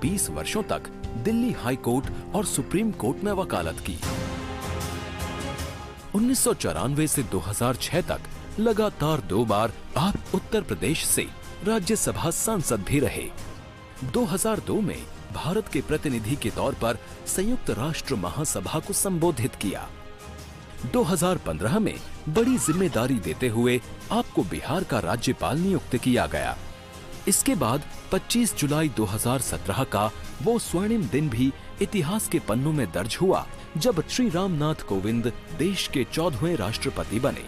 20 वर्षों तक Delhi high court और सुप्रीम कोर्ट में वकालत की। 1994 से 2006 तक लगातार 2 बार आप उत्तर प्रदेश से राज्यसभा सांसद भी रहे। 2002 में भारत के प्रतिनिधि के तौर पर संयुक्त राष्ट्र महासभा को संबोधित किया। 2015 में बड़ी जिम्मेदारी देते हुए आपको बिहार का राज्यपाल नियुक्त किया गया। इसके बाद 25 जुलाई 2017 का वो स्वर्णिम दिन भी इतिहास के पन्नों में दर्ज हुआ जब श्री रामनाथ कोविंद देश के 14वें राष्ट्रपति बने।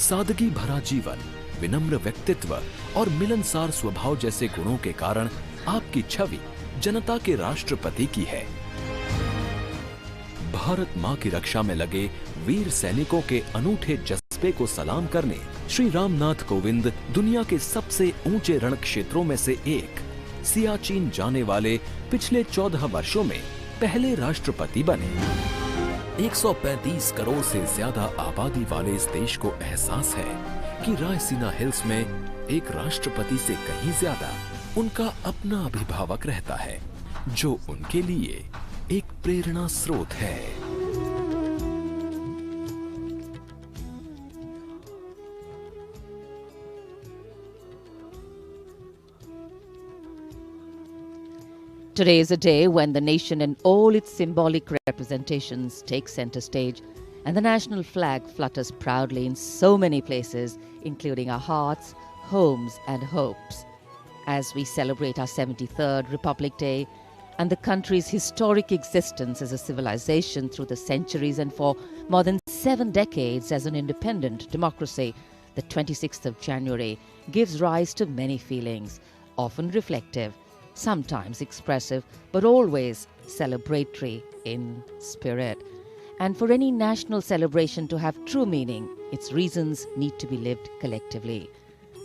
सादगी भरा जीवन, विनम्र व्यक्तित्व और मिलनसार स्वभाव जैसे गुणों के कारण आपकी छवि जनता के राष्ट्रपति की है। भारत मां की रक्षा में लगे वीर सैनिकों के अनूठे जज्बे को सलाम करने श्री रामनाथ कोविंद दुनिया के सबसे ऊंचे रण क्षेत्रों में से एक सियाचिन जाने वाले पिछले 14 वर्षों में पहले राष्ट्रपति बने। 135 करोड़ से ज्यादा आबादी वाले इस देश को एहसास है कि रायसीना हिल्स में एक राष्ट्रपति से कहीं ज्यादा उनका अपना अभिभावक रहता है, जो उनके लिए एक प्रेरणा स्रोत है। Today is a day when the nation and all its symbolic representations take center stage, and the national flag flutters proudly in so many places, including our hearts, homes, and hopes. As we celebrate our 73rd Republic Day and the country's historic existence as a civilization through the centuries and for more than 7 decades as an independent democracy, the 26th of January gives rise to many feelings, often reflective, sometimes expressive, but always celebratory in spirit. And for any national celebration to have true meaning, its reasons need to be lived collectively.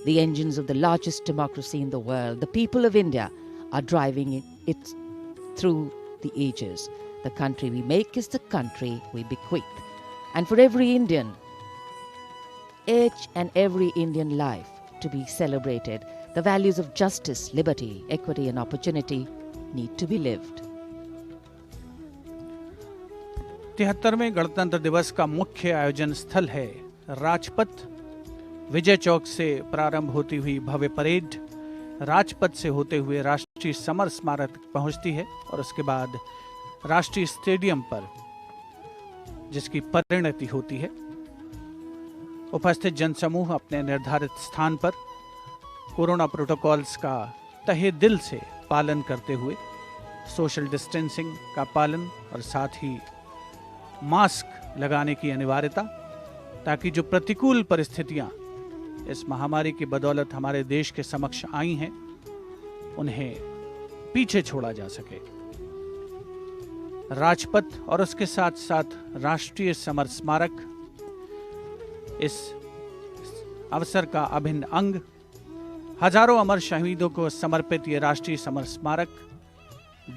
The engines of the largest democracy in the world, the people of India, are driving it through the ages. The country we make is the country we bequeath. And for every Indian, each and every Indian life to be celebrated, the values of justice, liberty, equity and opportunity need to be lived. 73वें गणतंत्र दिवस का मुख्य आयोजन स्थल है राजपथ। विजय चौक से प्रारंभ होती हुई भव्य परेड राजपथ से होते हुए राष्ट्रीय समर स्मारक पहुंचती है और उसके बाद राष्ट्रीय स्टेडियम पर जिसकी परिणति होती है। उपस्थित जनसमूह अपने निर्धारित स्थान पर कोरोना प्रोटोकॉल्स का तहे दिल से पालन करते हुए सोशल डिस्टेंसिंग का पालन और साथ ही मास्क लगाने की अनिवार्यता, ताकि जो प्रतिकूल परिस्थितियां इस महामारी की बदौलत हमारे देश के समक्ष आई हैं उन्हें पीछे छोड़ा जा सके। राजपथ और उसके साथ साथ राष्ट्रीय समर स्मारक इस अवसर का अभिन्न अंग। हजारों अमर शहीदों को समर्पित ये राष्ट्रीय समर स्मारक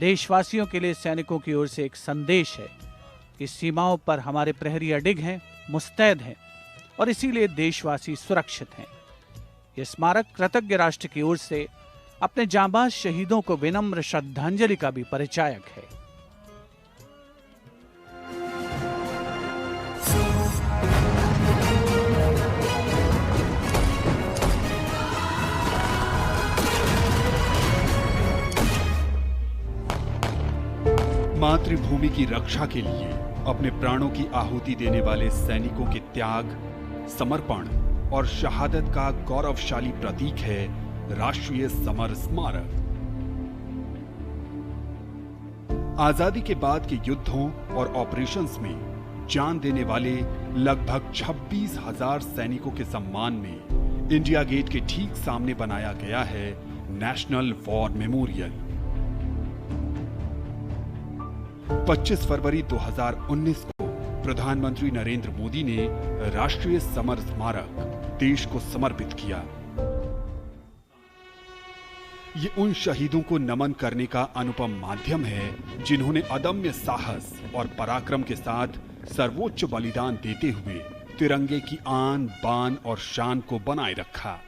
देशवासियों के लिए सैनिकों की ओर से एक संदेश है कि सीमाओं पर हमारे प्रहरी अडिग हैं, मुस्तैद हैं और इसीलिए देशवासी सुरक्षित हैं। ये स्मारक कृतज्ञ राष्ट्र की ओर से अपने जांबाज शहीदों को विनम्र श्रद्धांजलि का भी परिचायक है। मातृभूमि की रक्षा के लिए अपने प्राणों की आहुति देने वाले सैनिकों के त्याग, समर्पण और शहादत का गौरवशाली प्रतीक है राष्ट्रीय समर स्मारक। आजादी के बाद के युद्धों और ऑपरेशंस में जान देने वाले लगभग 26,000 सैनिकों के सम्मान में इंडिया गेट के ठीक सामने बनाया गया है नेशनल वॉर मेमोरियल। 25 फरवरी 2019 को प्रधानमंत्री नरेंद्र मोदी ने राष्ट्रीय समर स्मारक देश को समर्पित किया। ये उन शहीदों को नमन करने का अनुपम माध्यम है जिन्होंने अदम्य साहस और पराक्रम के साथ सर्वोच्च बलिदान देते हुए तिरंगे की आन, बान और शान को बनाए रखा।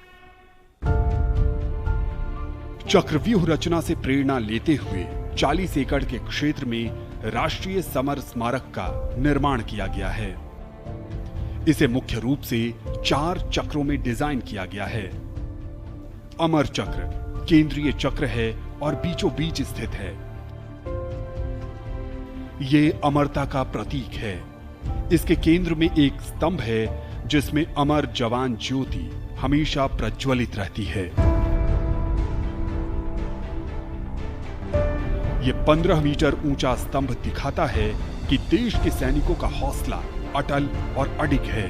चक्रव्यूह रचना से प्रेरणा लेते हुए 40 एकड़ के क्षेत्र में राष्ट्रीय समर स्मारक का निर्माण किया गया है। इसे मुख्य रूप से 4 चक्रों में डिजाइन किया गया है। अमर चक्र केंद्रीय चक्र है और बीचों बीच स्थित है। ये अमरता का प्रतीक है। इसके केंद्र में एक स्तंभ है जिसमें अमर जवान ज्योति हमेशा प्रज्वलित रहती है। ये 15 मीटर ऊंचा स्तंभ दिखाता है कि देश के सैनिकों का हौसला अटल और अडिग है।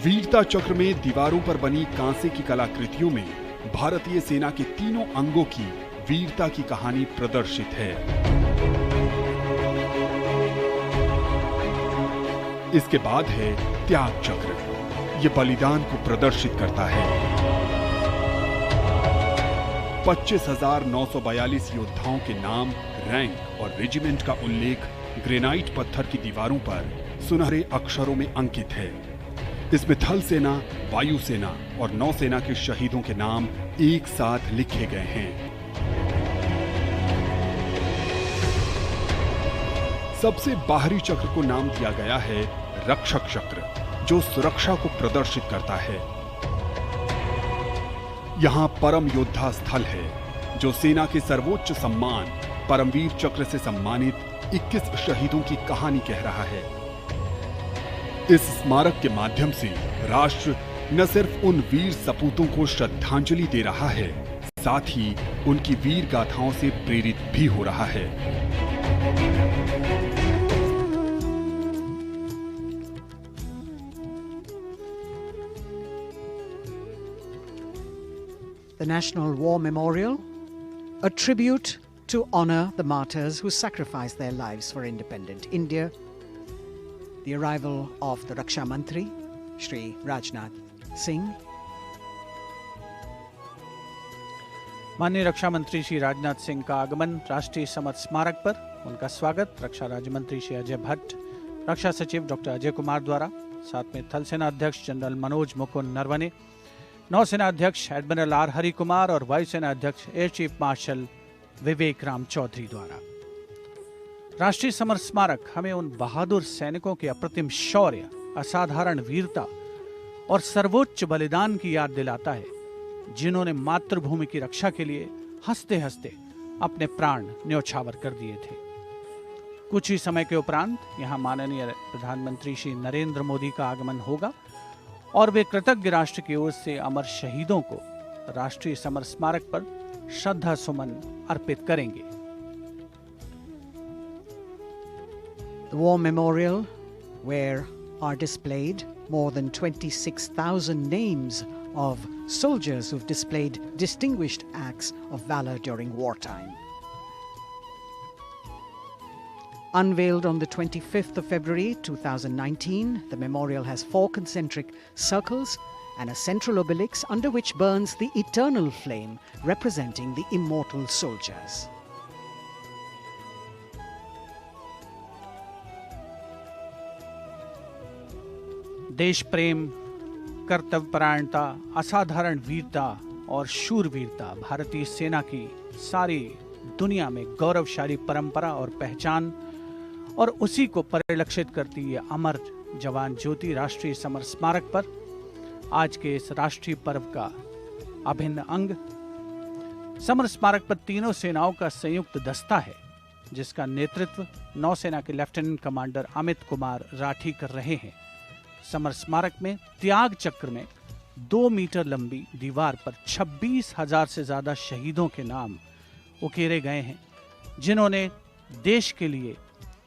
वीरता चक्र में दीवारों पर बनी कांसे की कलाकृतियों में भारतीय सेना के तीनों अंगों की वीरता की कहानी प्रदर्शित है। इसके बाद है त्याग चक्र। यह बलिदान को प्रदर्शित करता है। 25,942 योद्धाओं के नाम, रैंक और रेजिमेंट का उल्लेख ग्रेनाइट पत्थर की दीवारों पर सुनहरे अक्षरों में अंकित है। इसमें थल सेना, वायु सेना और नौसेना के शहीदों के नाम एक साथ लिखे गए हैं। सबसे बाहरी चक्र को नाम दिया गया है रक्षक चक्र, जो सुरक्षा को प्रदर्शित करता है। यहां परम योद्धा स्थल है, जो सेना के सर्वोच्च सम्मान परमवीर चक्र से सम्मानित 21 शहीदों की कहानी कह रहा है। इस स्मारक के माध्यम से राष्ट्र न सिर्फ उन वीर सपूतों को श्रद्धांजलि दे रहा है, साथ ही उनकी वीर गाथाओं से प्रेरित भी हो रहा है। The National War Memorial, a tribute to honor the martyrs who sacrificed their lives for independent India. The arrival of the Raksha Mantri, Shri Rajnath Singh. माननीय रक्षा मंत्री श्री राजनाथ सिंह का आगमन राष्ट्रीय समर स्मारक पर, उनका स्वागत रक्षा राज्य मंत्री श्री अजय भट्ट, रक्षा सचिव डॉक्टर अजय कुमार द्वारा, साथ में थल सेना अध्यक्ष जनरल मनोज मुकुंद नरवणे, नौसेना अध्यक्ष एडमिरल आर हरि कुमार और वायुसेना अध्यक्ष एयर चीफ मार्शल विवेक राम चौधरी द्वारा। राष्ट्रीय समर स्मारक हमें उन बहादुर सैनिकों के अप्रतिम शौर्य, असाधारण वीरता और सर्वोच्च बलिदान की याद दिलाता है, जिन्होंने मातृभूमि की रक्षा के लिए हंसते हंसते अपने प्राण न्योछावर कर दिए थे। कुछ ही समय के उपरांत यहाँ माननीय प्रधानमंत्री श्री नरेंद्र मोदी का आगमन होगा और वे कृतज्ञ राष्ट्र की ओर से अमर शहीदों को राष्ट्रीय समर स्मारक पर श्रद्धा सुमन अर्पित करेंगे। The War Memorial, where are displayed more than 26,000 names of soldiers who've displayed distinguished acts of valor during wartime. Unveiled on the 25th of February 2019, the memorial has 4 concentric circles and a central obelix under which burns the eternal flame representing the immortal soldiers. देश प्रेम, कर्तव्यपरायणता, असाधारण वीरता और शूरवीरता भारतीय सेना की सारी दुनिया में गौरवशाली परंपरा और पहचान, और उसी को परिलक्षित करती है अमर जवान ज्योति राष्ट्रीय समर स्मारक पर आज के इस राष्ट्रीय पर्व का अभिन्न अंग। समर स्मारक पर तीनों सेनाओं का संयुक्त दस्ता है, जिसका नेतृत्व नौसेना के लेफ्टिनेंट कमांडर अमित कुमार राठी कर रहे हैं। समर स्मारक में त्याग चक्र में 2 मीटर लंबी दीवार पर 26,000 से ज्यादा शहीदों के नाम उकेरे गए हैं, जिन्होंने देश के लिए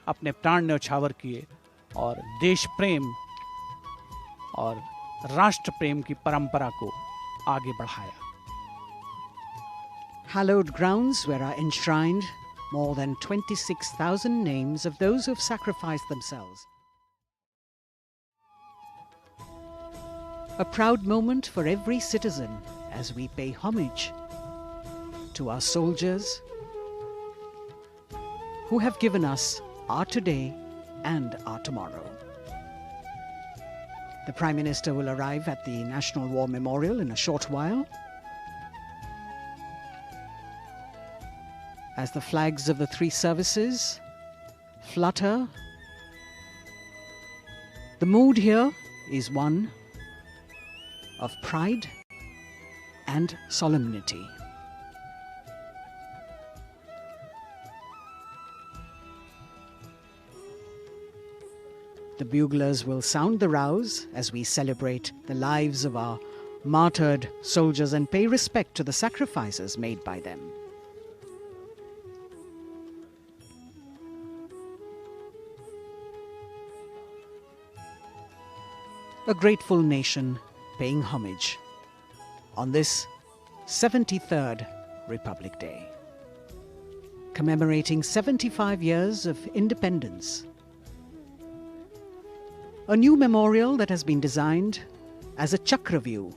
अपने प्राण न्यौछावर किए और देश प्रेम और राष्ट्र प्रेम की परंपरा को आगे बढ़ाया। Hallowed grounds where are enshrined more than 26,000 names of those who have sacrificed themselves. A proud moment for every citizen as we pay homage to our soldiers who have given us our today and our tomorrow. The Prime Minister will arrive at the National War Memorial in a short while. As the flags of the three services flutter, the mood here is one of pride and solemnity. The buglers will sound the rouse as we celebrate the lives of our martyred soldiers and pay respect to the sacrifices made by them. A grateful nation paying homage on this 73rd Republic Day, commemorating 75 years of independence. A new memorial that has been designed as a chakra view,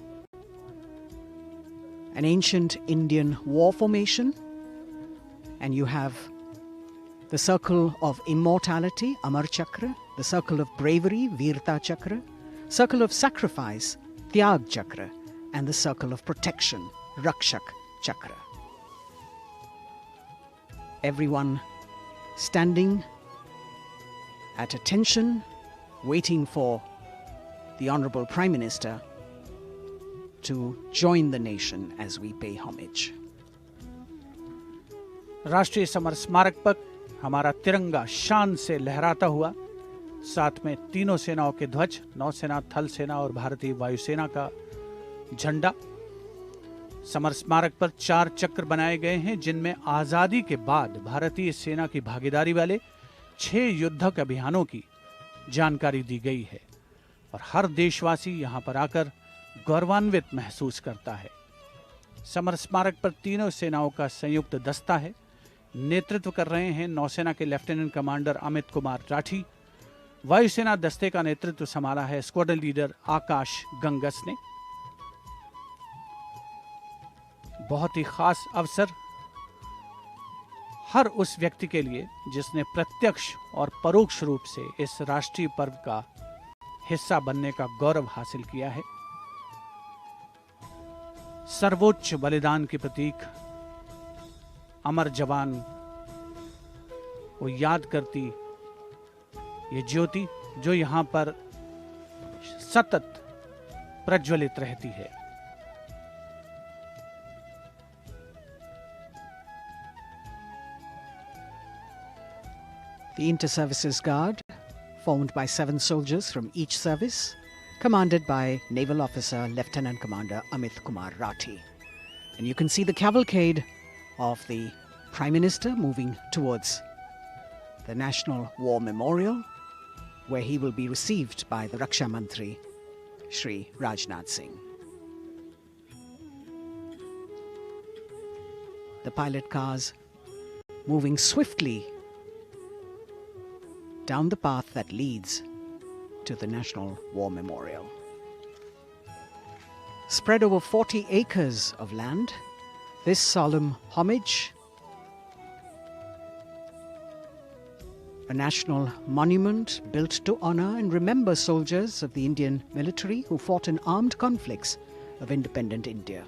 an ancient Indian war formation, and you have the circle of immortality, Amar Chakra, the circle of bravery, Virta Chakra, circle of sacrifice, Tyag Chakra, and the circle of protection, Rakshak Chakra. Everyone standing at attention, waiting for the Honorable Prime Minister to join the nation as we pay homage. राष्ट्रीय summer स्मारक पर हमारा तिरंगा शान से लहराता हुआ, साथ में तीनों सेनाओं के ध्वज, नौसेना, थल सेना और भारतीय वायुसेना का झंडा। समर स्मारक पर 4 चक्र बनाए गए हैं, जिनमें आजादी के बाद भारतीय सेना की भागीदारी वाले 6 युद्धक अभियानों की जानकारी दी गई है और हर देशवासी यहां पर आकर गौरवान्वित महसूस करता है। समर स्मारक पर तीनों सेनाओं का संयुक्त दस्ता है। नेतृत्व कर रहे हैं नौसेना के लेफ्टिनेंट कमांडर अमित कुमार राठी। वायुसेना दस्ते का नेतृत्व संभाला है स्क्वाड्रन लीडर आकाश गंगस ने। बहुत ही खास अवसर हर उस व्यक्ति के लिए जिसने प्रत्यक्ष और परोक्ष रूप से इस राष्ट्रीय पर्व का हिस्सा बनने का गौरव हासिल किया है। सर्वोच्च बलिदान के प्रतीक अमर जवान को याद करती ये ज्योति जो यहां पर सतत प्रज्वलित रहती है। The Inter-Services Guard, formed by 7 soldiers from each service, commanded by Naval Officer Lieutenant Commander Amit Kumar Rathi. And you can see the cavalcade of the Prime Minister moving towards the National War Memorial, where he will be received by the Raksha Mantri, Shri Rajnath Singh. The pilot cars moving swiftly down the path that leads to the National War Memorial. Spread over 40 acres of land, this solemn homage, a national monument built to honor and remember soldiers of the Indian military who fought in armed conflicts of independent India.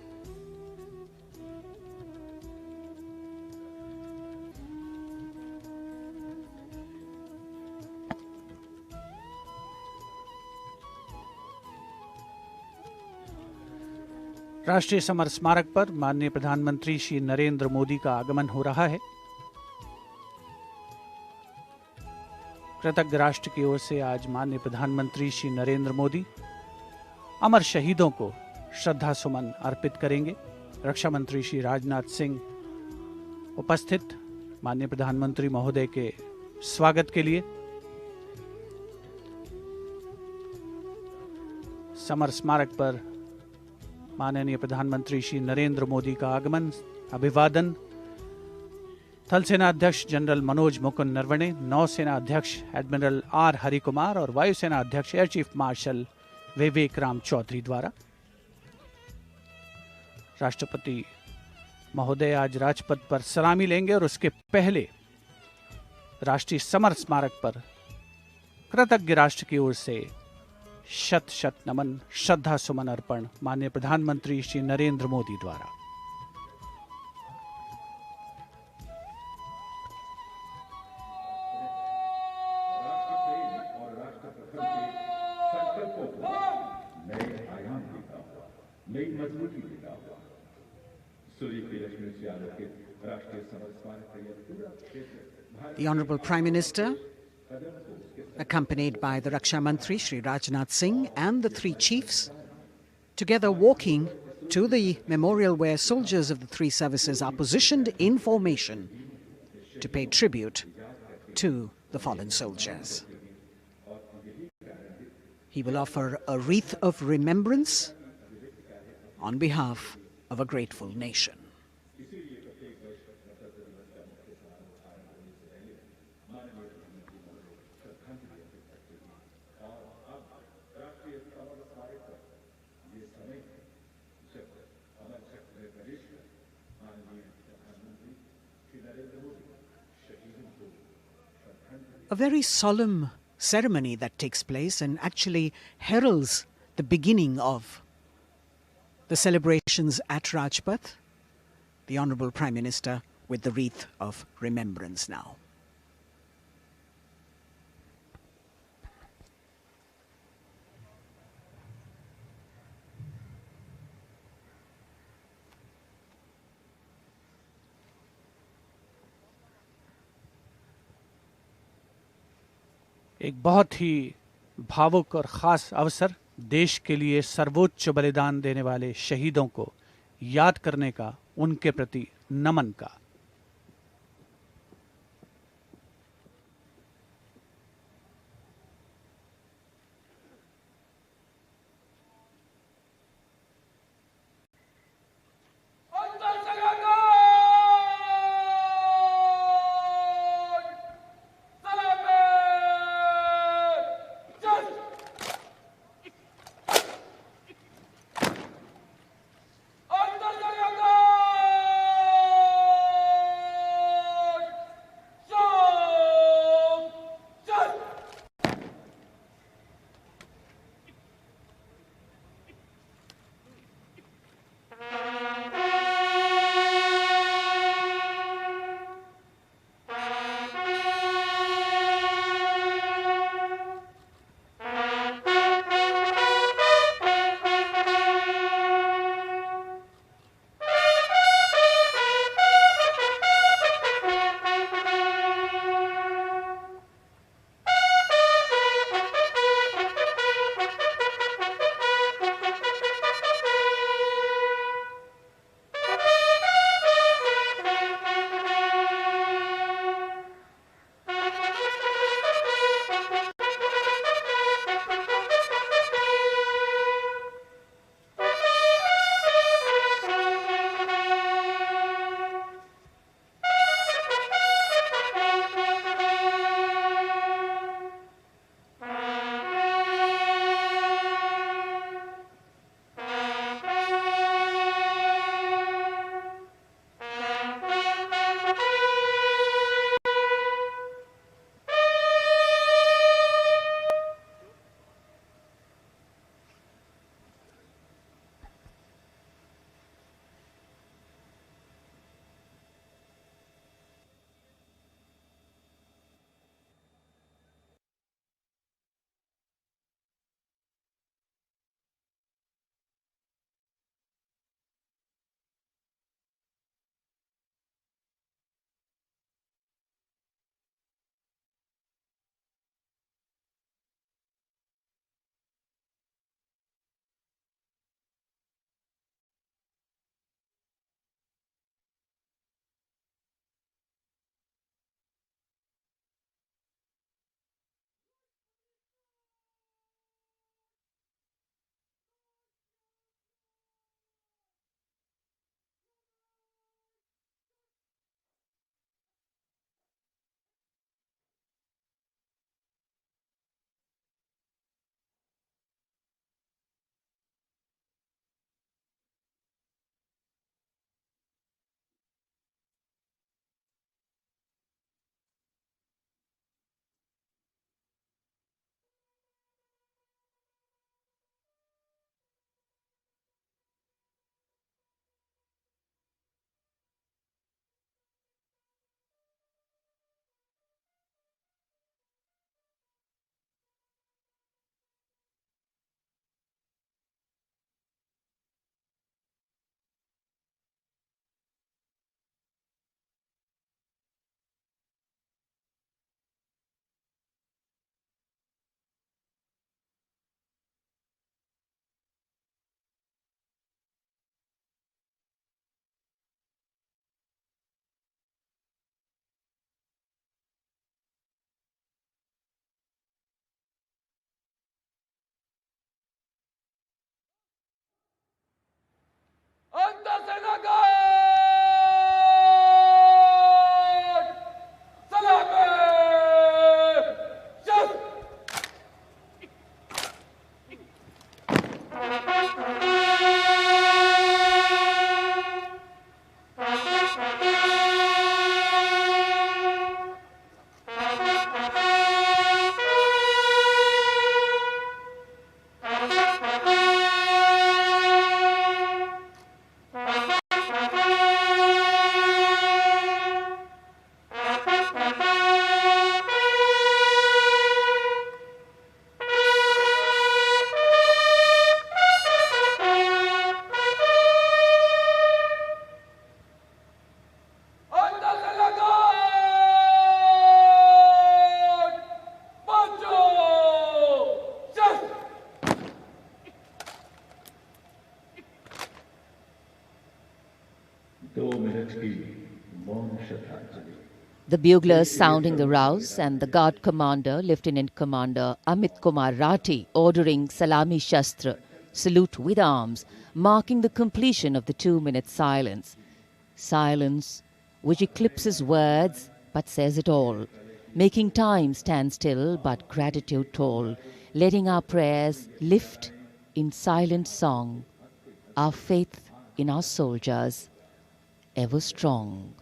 राष्ट्रीय summer स्मारक पर माननीय प्रधानमंत्री श्री नरेंद्र मोदी का आगमन हो रहा है। कृतज्ञ राष्ट्र की ओर से आज माननीय प्रधानमंत्री श्री नरेंद्र मोदी अमर शहीदों को श्रद्धा सुमन अर्पित करेंगे। रक्षा मंत्री श्री राजनाथ सिंह उपस्थित माननीय प्रधानमंत्री महोदय के स्वागत के लिए समर स्मारक पर माननीय प्रधानमंत्री श्री नरेंद्र मोदी का आगमन, अभिवादन थल सेना अध्यक्ष जनरल मनोज मुकुंद नरवणे, नौसेना अध्यक्ष एडमिरल आर हरिकुमार और वायुसेना अध्यक्ष एयर चीफ मार्शल विवेक राम चौधरी द्वारा। राष्ट्रपति महोदय आज राजपथ पर सलामी लेंगे और उसके पहले राष्ट्रीय समर स्मारक पर कृतज्ञ राष्ट्र की ओर से शत शत नमन, श्रद्धा सुमन अर्पण माननीय प्रधानमंत्री श्री नरेंद्र मोदी द्वारा। The Honorable Prime Minister, accompanied by the Raksha Mantri Shri Rajnath Singh and the three chiefs, together walking to the memorial where soldiers of the three services are positioned in formation to pay tribute to the fallen soldiers. He will offer a wreath of remembrance on behalf of a grateful nation. A very solemn ceremony that takes place and actually heralds the beginning of the celebrations at Rajpath. The Honorable Prime Minister with the wreath of remembrance now. एक बहुत ही भावुक और ख़ास अवसर, देश के लिए सर्वोच्च बलिदान देने वाले शहीदों को याद करने का, उनके प्रति नमन का। The buglers sounding the rouse and the guard commander, Lieutenant Commander Amit Kumar Rathi, ordering Salami Shastra, salute with arms, marking the completion of the 2-minute silence. Silence which eclipses words but says it all, making time stand still but gratitude toll, letting our prayers lift in silent song, our faith in our soldiers ever strong.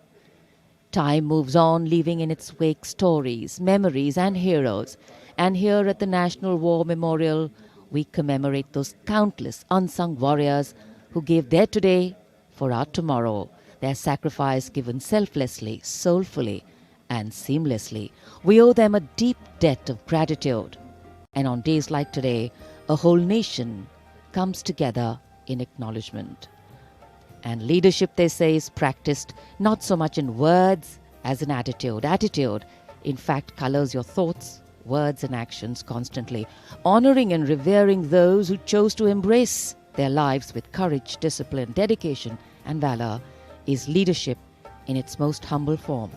Time moves on, leaving in its wake stories, memories and heroes. And here at the National War Memorial, we commemorate those countless unsung warriors who gave their today for our tomorrow, their sacrifice given selflessly, soulfully and seamlessly. We owe them a deep debt of gratitude. And on days like today, a whole nation comes together in acknowledgement. And leadership, they say, is practiced not so much in words as in attitude. Attitude, in fact, colors your thoughts, words and actions constantly. Honoring and revering those who chose to embrace their lives with courage, discipline, dedication and valor is leadership in its most humble form.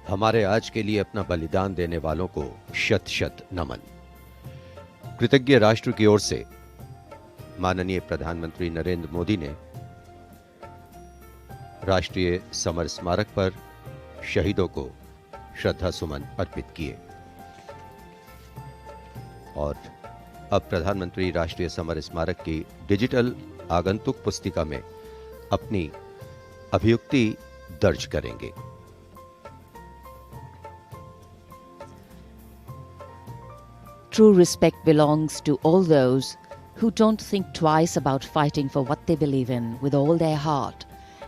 हमारे आज के लिए अपना बलिदान देने वालों को शत शत नमन। कृतज्ञ राष्ट्र की ओर से माननीय प्रधानमंत्री नरेंद्र मोदी ने राष्ट्रीय समर स्मारक पर शहीदों को श्रद्धा सुमन अर्पित किए और अब प्रधानमंत्री राष्ट्रीय समर स्मारक की डिजिटल आगंतुक पुस्तिका में अपनी अभियुक्ति दर्ज करेंगे। True respect belongs to all those who don't think twice about fighting for what they believe in with all their heart.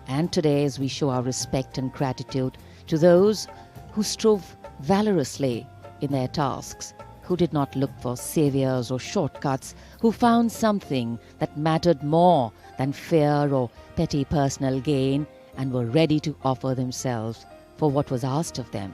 And today, as we show our respect and gratitude to those who strove valorously in their tasks, who did not look for saviors or shortcuts, who found something that mattered more than fear or petty personal gain and were ready to offer themselves for what was asked of them.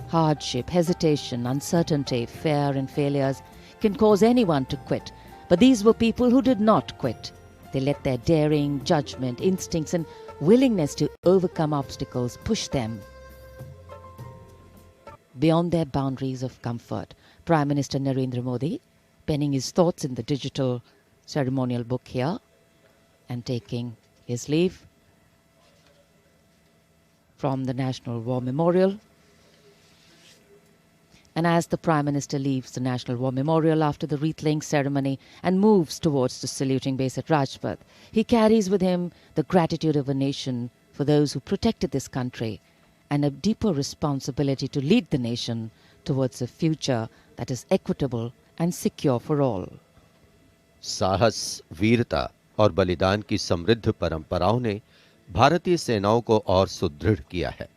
Hardship, hesitation, uncertainty, fear and failures can cause anyone to quit. But these were people who did not quit. They let their daring, judgment, instincts and willingness to overcome obstacles push them beyond their boundaries of comfort. Prime Minister Narendra Modi penning his thoughts in the digital ceremonial book here and taking his leave from the National War Memorial. And as the Prime Minister leaves the National War Memorial after the wreath-laying ceremony and moves towards the saluting base at RAJPATH, he carries with him the gratitude of a nation for those who protected this country and a deeper responsibility to lead the nation towards a future that is equitable and secure for all. साहस, वीरता और बलिदान की समृद्ध परंपराओं ने भारतीय सेनाओं को और सुदृढ़ किया है।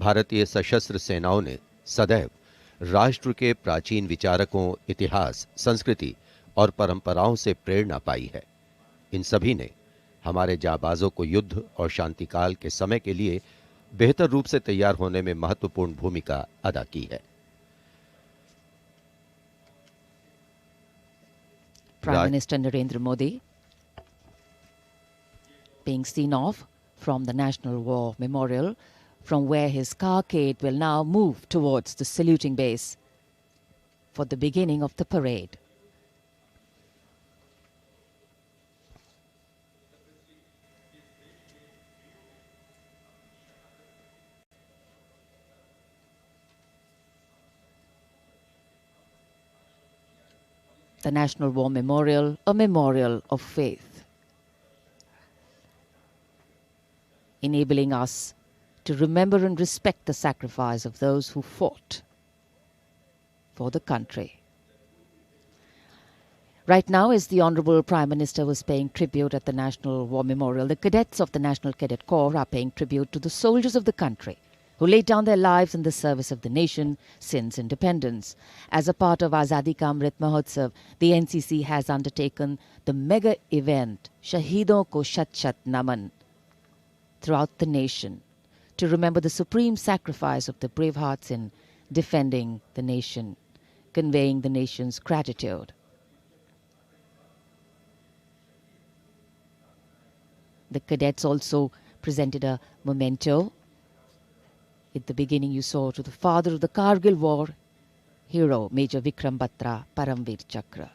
भारतीय सशस्त्र सेनाओं ने सदैव राष्ट्र के प्राचीन विचारकों, इतिहास, संस्कृति और परंपराओं से प्रेरणा पाई है। इन सभी ने हमारे जाबाजों को युद्ध और शांतिकाल के समय के लिए बेहतर रूप से तैयार होने में महत्वपूर्ण भूमिका अदा की है। Prime Minister Narendra Modi being seen off from the National War Memorial, from where his carcade will now move towards the saluting base for the beginning of the parade. The National War Memorial, a memorial of faith, enabling us to remember and respect the sacrifice of those who fought for the country. Right now, as the Honorable Prime Minister was paying tribute at the National War Memorial, the cadets of the National Cadet Corps are paying tribute to the soldiers of the country who laid down their lives in the service of the nation since independence. As a part of Azadi Ka Amrit Mahotsav, the NCC has undertaken the mega event Shahidon Ko Shat Shat Naman throughout the nation to remember the supreme sacrifice of the brave hearts in defending the nation, conveying the nation's gratitude. The cadets also presented a memento. At the beginning you saw to the father of the Kargil war hero, Major Vikram Batra, Paramveer Chakra.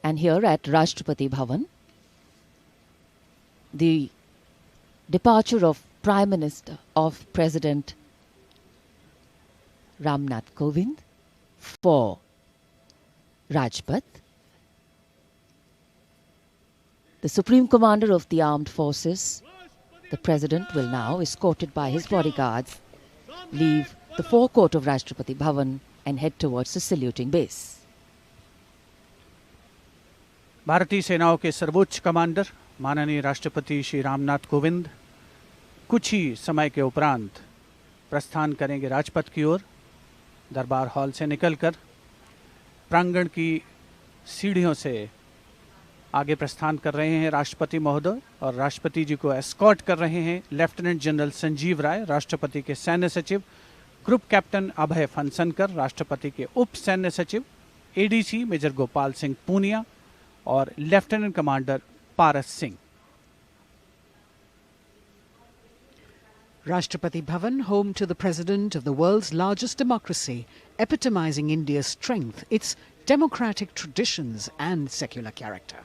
And here at Rashtrapati Bhavan, the departure of Prime Minister of President Ramnath Kovind for Rajpath. The Supreme Commander of the Armed Forces, the President, will now, escorted by his bodyguards, leave the forecourt of Rashtrapati Bhavan and head towards the saluting base. भारतीय सेनाओं के सर्वोच्च commander माननीय राष्ट्रपति श्री रामनाथ कोविंद कुछ ही समय के उपरांत प्रस्थान करेंगे राजपथ की ओर। दरबार हॉल से निकलकर प्रांगण की सीढ़ियों से आगे प्रस्थान कर रहे हैं राष्ट्रपति महोदय, और राष्ट्रपति जी को एस्कॉर्ट कर रहे हैं लेफ्टिनेंट जनरल संजीव राय, राष्ट्रपति के सैन्य सचिव, ग्रुप कैप्टन अभय फनसनकर, राष्ट्रपति के उप सैन्य सचिव, एडीसी मेजर गोपाल सिंह पूनिया और lieutenant commander Paras Singh. Rashtrapati Bhavan, home to the president of the world's largest democracy, epitomizing India's strength, its democratic traditions and secular character.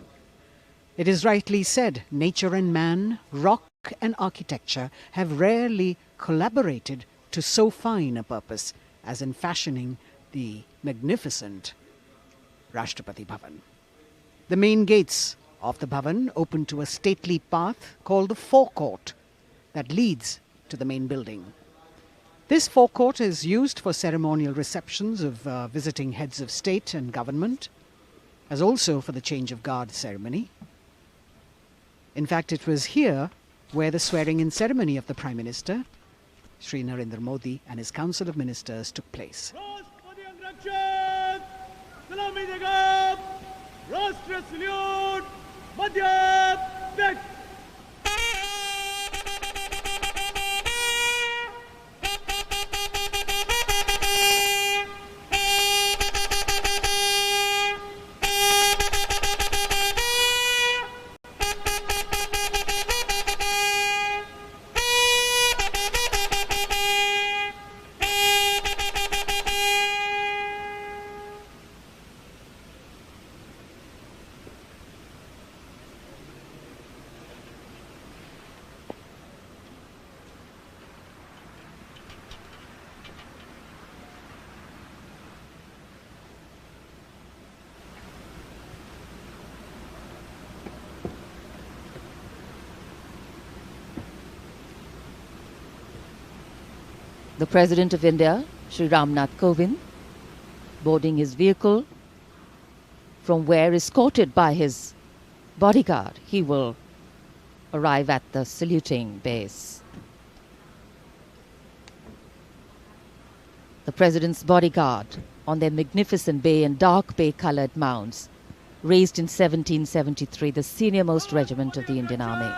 It is rightly said, nature and man, rock and architecture have rarely collaborated to so fine a purpose as in fashioning the magnificent Rashtrapati Bhavan. The main gates of the Bhavan open to a stately path called the forecourt that leads to the main building. This forecourt is used for ceremonial receptions of visiting heads of state and government, as also for the change of guard ceremony. In fact, it was here where the swearing-in ceremony of the Prime Minister, Shri Narendra Modi, and his Council of Ministers took place. The President of India, Shri Ramnath Kovind, boarding his vehicle, from where, escorted by his bodyguard, he will arrive at the saluting base. The President's bodyguard on their magnificent bay and dark bay-coloured mounts, raised in 1773, the senior-most regiment of the Indian Army.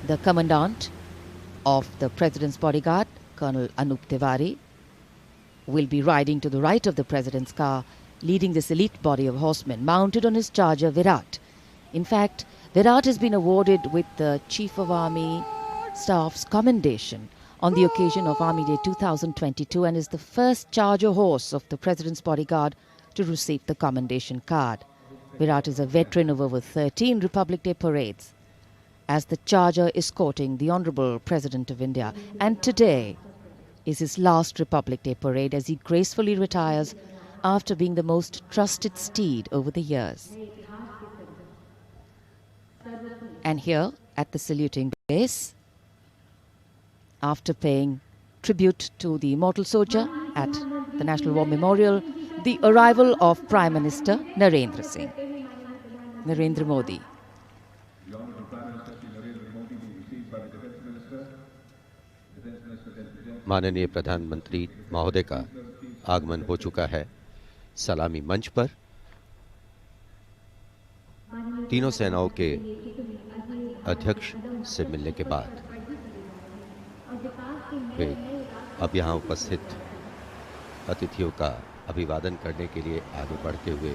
The Commandant of the President's bodyguard, Colonel Anup Tiwari, will be riding to the right of the President's car, leading this elite body of horsemen mounted on his charger Virat. In fact, Virat has been awarded with the Chief of Army Staff's commendation on the occasion of Army Day 2022 and is the first charger horse of the President's bodyguard to receive the commendation card. Virat is a veteran of over 13 Republic Day parades as the charger escorting the Honourable President of India, and today is his last Republic Day parade as he gracefully retires after being the most trusted steed over the years. And here at the saluting base, after paying tribute to the immortal soldier at the National War Memorial, the arrival of Prime Minister Narendra Modi. माननीय प्रधानमंत्री महोदय का आगमन हो चुका है सलामी मंच पर। तीनों सेनाओं के अध्यक्ष से मिलने के बाद वे अब यहाँ उपस्थित अतिथियों का अभिवादन करने के लिए आगे बढ़ते हुए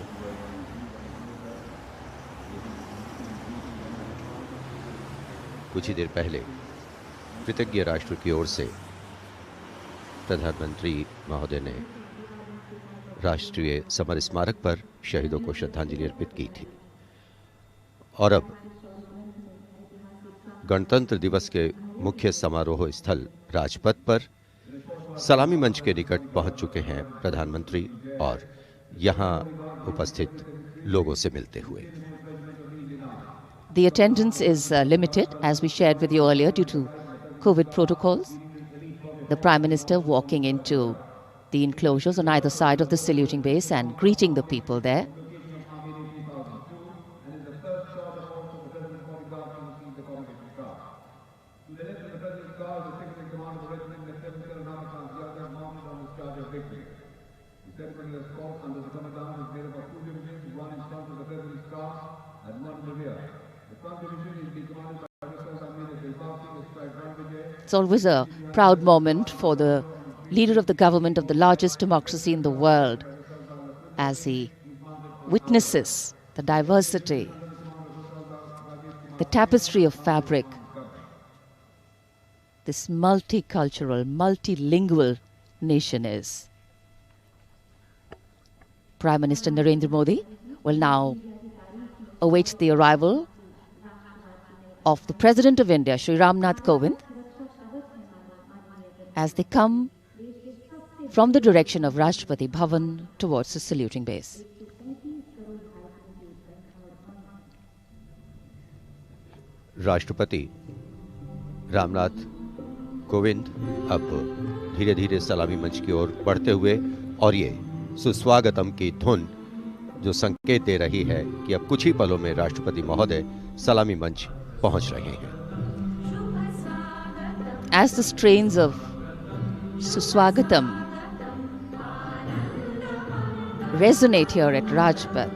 कुछ ही देर पहले कृतज्ञ राष्ट्र की ओर से प्रधानमंत्री महोदय ने राष्ट्रीय समर स्मारक पर शहीदों को श्रद्धांजलि अर्पित की थी और अब गणतंत्र दिवस के मुख्य समारोह स्थल राजपथ पर सलामी मंच के निकट पहुंच चुके हैं प्रधानमंत्री और यहां उपस्थित लोगों से मिलते हुए। The attendance is limited, as we shared with you earlier, due to COVID protocols. The Prime Minister walking into the enclosures on either side of the saluting base and greeting the people there. It's always a proud moment for the leader of the government of the largest democracy in the world as he witnesses the diversity, the tapestry of fabric, this multicultural, multilingual nation is. Prime Minister Narendra Modi will now await the arrival of the President of India, Shri Ramnath Kovind, as they come from the direction of Rajpatha Bhavan towards the saluting base. राष्ट्रपति रामनाथ कोविंद अब धीरे धीरे सलामी मंच की ओर बढ़ते हुए और ये सुस्वागतम की धुन जो संकेत दे रही है कि अब कुछ ही पलों में राष्ट्रपति महोदय सलामी मंच पहुंच रहे हैं। As the strains of Suswagatam resonate here at Rajpath,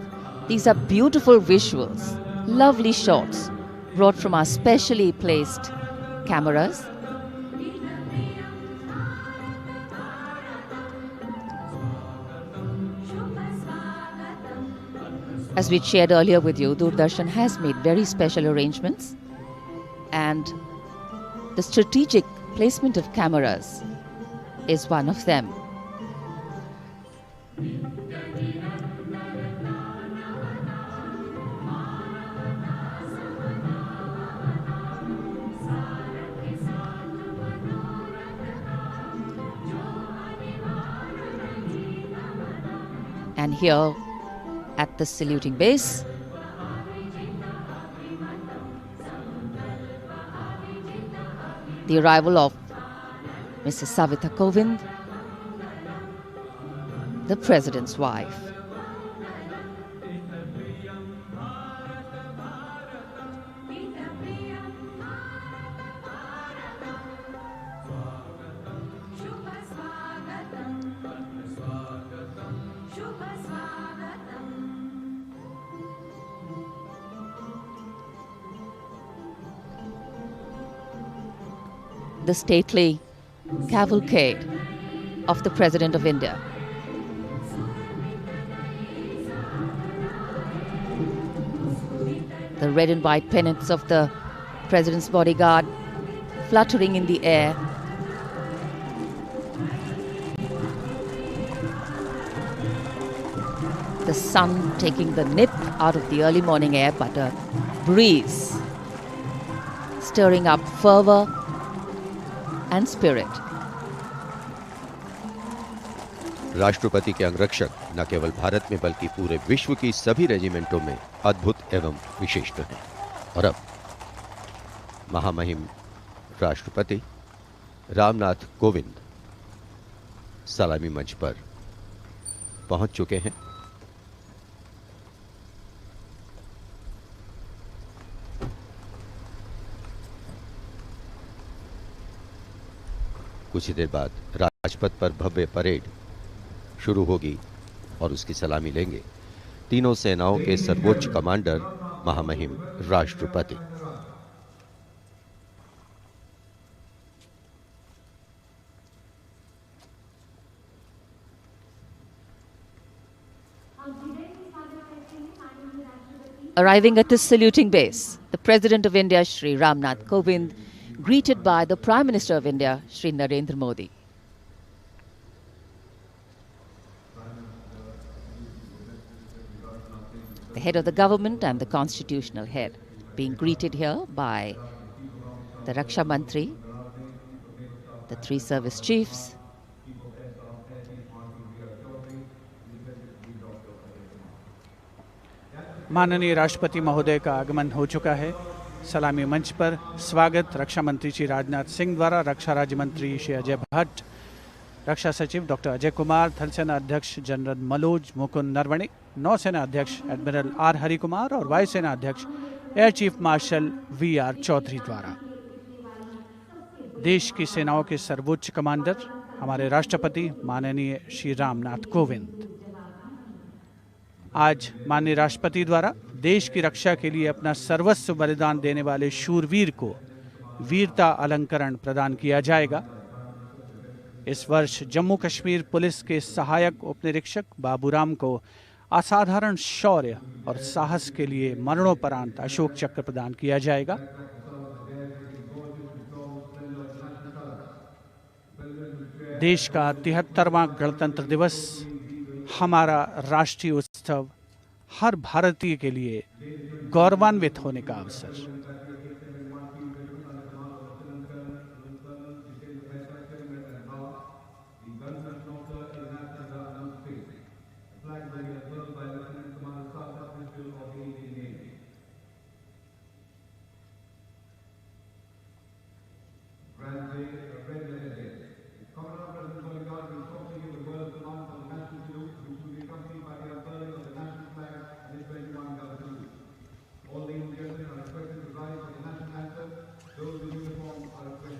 these are beautiful visuals, lovely shots brought from our specially placed cameras. As we shared earlier with you, Doordarshan has made very special arrangements, and the strategic placement of cameras is one of them. And here at the saluting base, the arrival of Mrs. Savita Kovind, the President's wife. The stately cavalcade of the President of India. The red and white pennants of the President's bodyguard fluttering in the air. The sun taking the nip out of the early morning air, but a breeze stirring up fervor and spirit. राष्ट्रपति के अंगरक्षक न केवल भारत में बल्कि पूरे विश्व की सभी रेजिमेंटों में अद्भुत एवं विशिष्ट हैं। और अब महामहिम राष्ट्रपति रामनाथ कोविंद सलामी मंच पर पहुंच चुके हैं। कुछ ही देर बाद राजपथ पर भव्य परेड शुरू होगी और उसकी सलामी लेंगे तीनों सेनाओं के सर्वोच्च कमांडर महामहिम राष्ट्रपति। Arriving at his saluting base, the President of India, Shri Ramnath Kovind, greeted by the Prime Minister of India, Shri Narendra Modi. The head of the government and the constitutional head being greeted here by the Raksha Mantri, the three service chiefs, माननीय राष्ट्रपति महोदय का आगमन हो चुका है। सलामी मंच पर स्वागत रक्षा मंत्री श्री राजनाथ सिंह द्वारा रक्षा राज्य मंत्री श्री अजय भट्ट, रक्षा सचिव डॉक्टर अजय कुमार, थल सेना अध्यक्ष जनरल मनोज मुकुंद नरवणे, नौसेना अध्यक्ष एडमिरल आर हरि कुमार और वायुसेना अध्यक्ष एयर चीफ मार्शल वी.आर. चौधरी द्वारा। देश की सेनाओं के सर्वोच्च कमांडर हमारे राष्ट्रपति माननीय श्री रामनाथ कोविंद आज माननीय राष्ट्रपति द्वारा देश की रक्षा के लिए अपना सर्वस्व बलिदान देने वाले शूरवीर को वीरता अलंकरण प्रदान किया जाएगा। इस वर्ष जम्मू कश्मीर पुलिस के सहायक उपनिरीक्षक बाबूराम को असाधारण शौर्य और साहस के लिए मरणोपरांत अशोक चक्र प्रदान किया जाएगा। देश का 73वां गणतंत्र दिवस हमारा राष्ट्रीय उत्सव हर भारतीय के लिए गौरवान्वित होने का अवसर।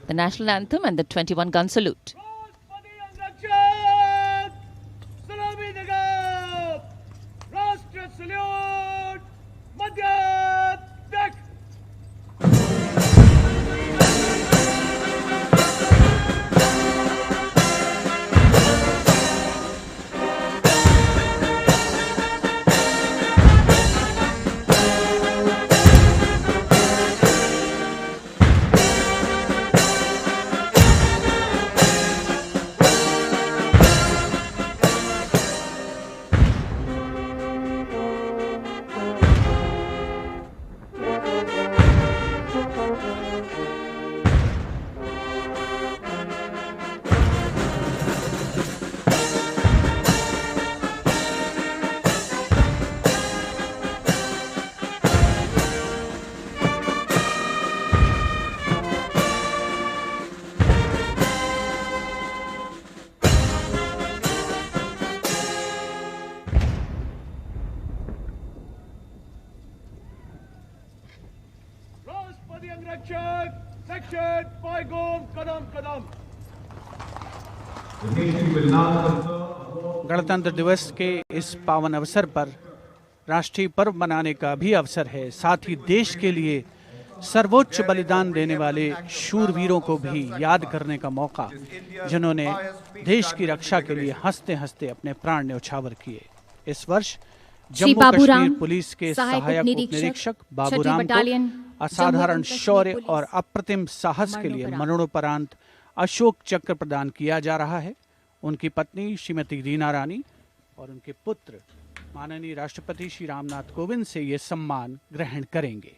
the national anthem and the 21-gun salute. गणतंत्र दिवस के इस पावन अवसर पर राष्ट्रीय पर्व मनाने का भी अवसर है। साथ ही देश के लिए सर्वोच्च बलिदान देने वाले शूरवीरों को भी याद करने का मौका, जिन्होंने देश की रक्षा के लिए हंसते हंसते अपने प्राण न्यौछावर किए। इस वर्ष जम्मू कश्मीर पुलिस के सहायक उपनिरीक्षक बाबूराम को असाधारण शौर्य और अप्रतिम साहस के लिए मरणोपरांत अशोक चक्र प्रदान किया जा रहा है। उनकी पत्नी श्रीमती रीना रानी और उनके पुत्र माननीय राष्ट्रपति श्री रामनाथ कोविंद से ये सम्मान ग्रहण करेंगे।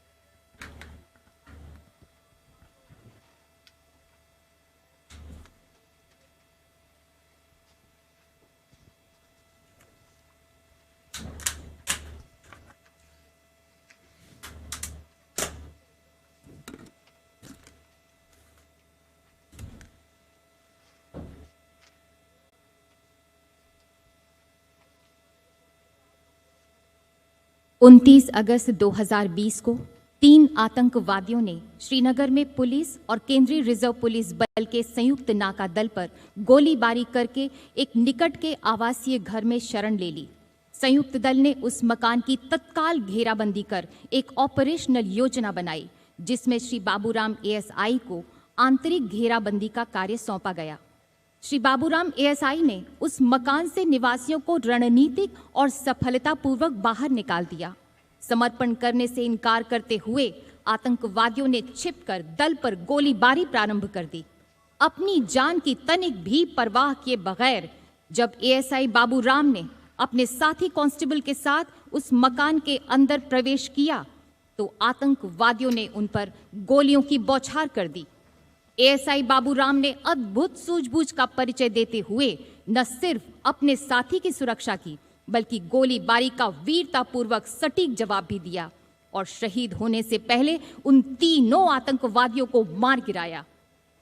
उनतीस अगस्त 2020 को 3 आतंकवादियों ने श्रीनगर में पुलिस और केंद्रीय रिजर्व पुलिस बल के संयुक्त नाका दल पर गोलीबारी करके एक निकट के आवासीय घर में शरण ले ली। संयुक्त दल ने उस मकान की तत्काल घेराबंदी कर एक ऑपरेशनल योजना बनाई, जिसमें श्री बाबूराम एएसआई को आंतरिक घेराबंदी का कार्य सौंपा गया। श्री बाबूराम एएसआई ने उस मकान से निवासियों को रणनीतिक और सफलतापूर्वक बाहर निकाल दिया। समर्पण करने से इनकार करते हुए आतंकवादियों ने छिपकर दल पर गोलीबारी प्रारंभ कर दी। अपनी जान की तनिक भी परवाह किए बगैर जब एएसआई बाबूराम ने अपने साथी कांस्टेबल के साथ उस मकान के अंदर प्रवेश किया तो आतंकवादियों ने उन पर गोलियों की बौछार कर दी। एएसआई बाबूराम ने अद्भुत सूझबूझ का परिचय देते हुए न सिर्फ अपने साथी की सुरक्षा की बल्कि गोलीबारी का वीरतापूर्वक सटीक जवाब भी दिया और शहीद होने से पहले उन तीनों आतंकवादियों को मार गिराया।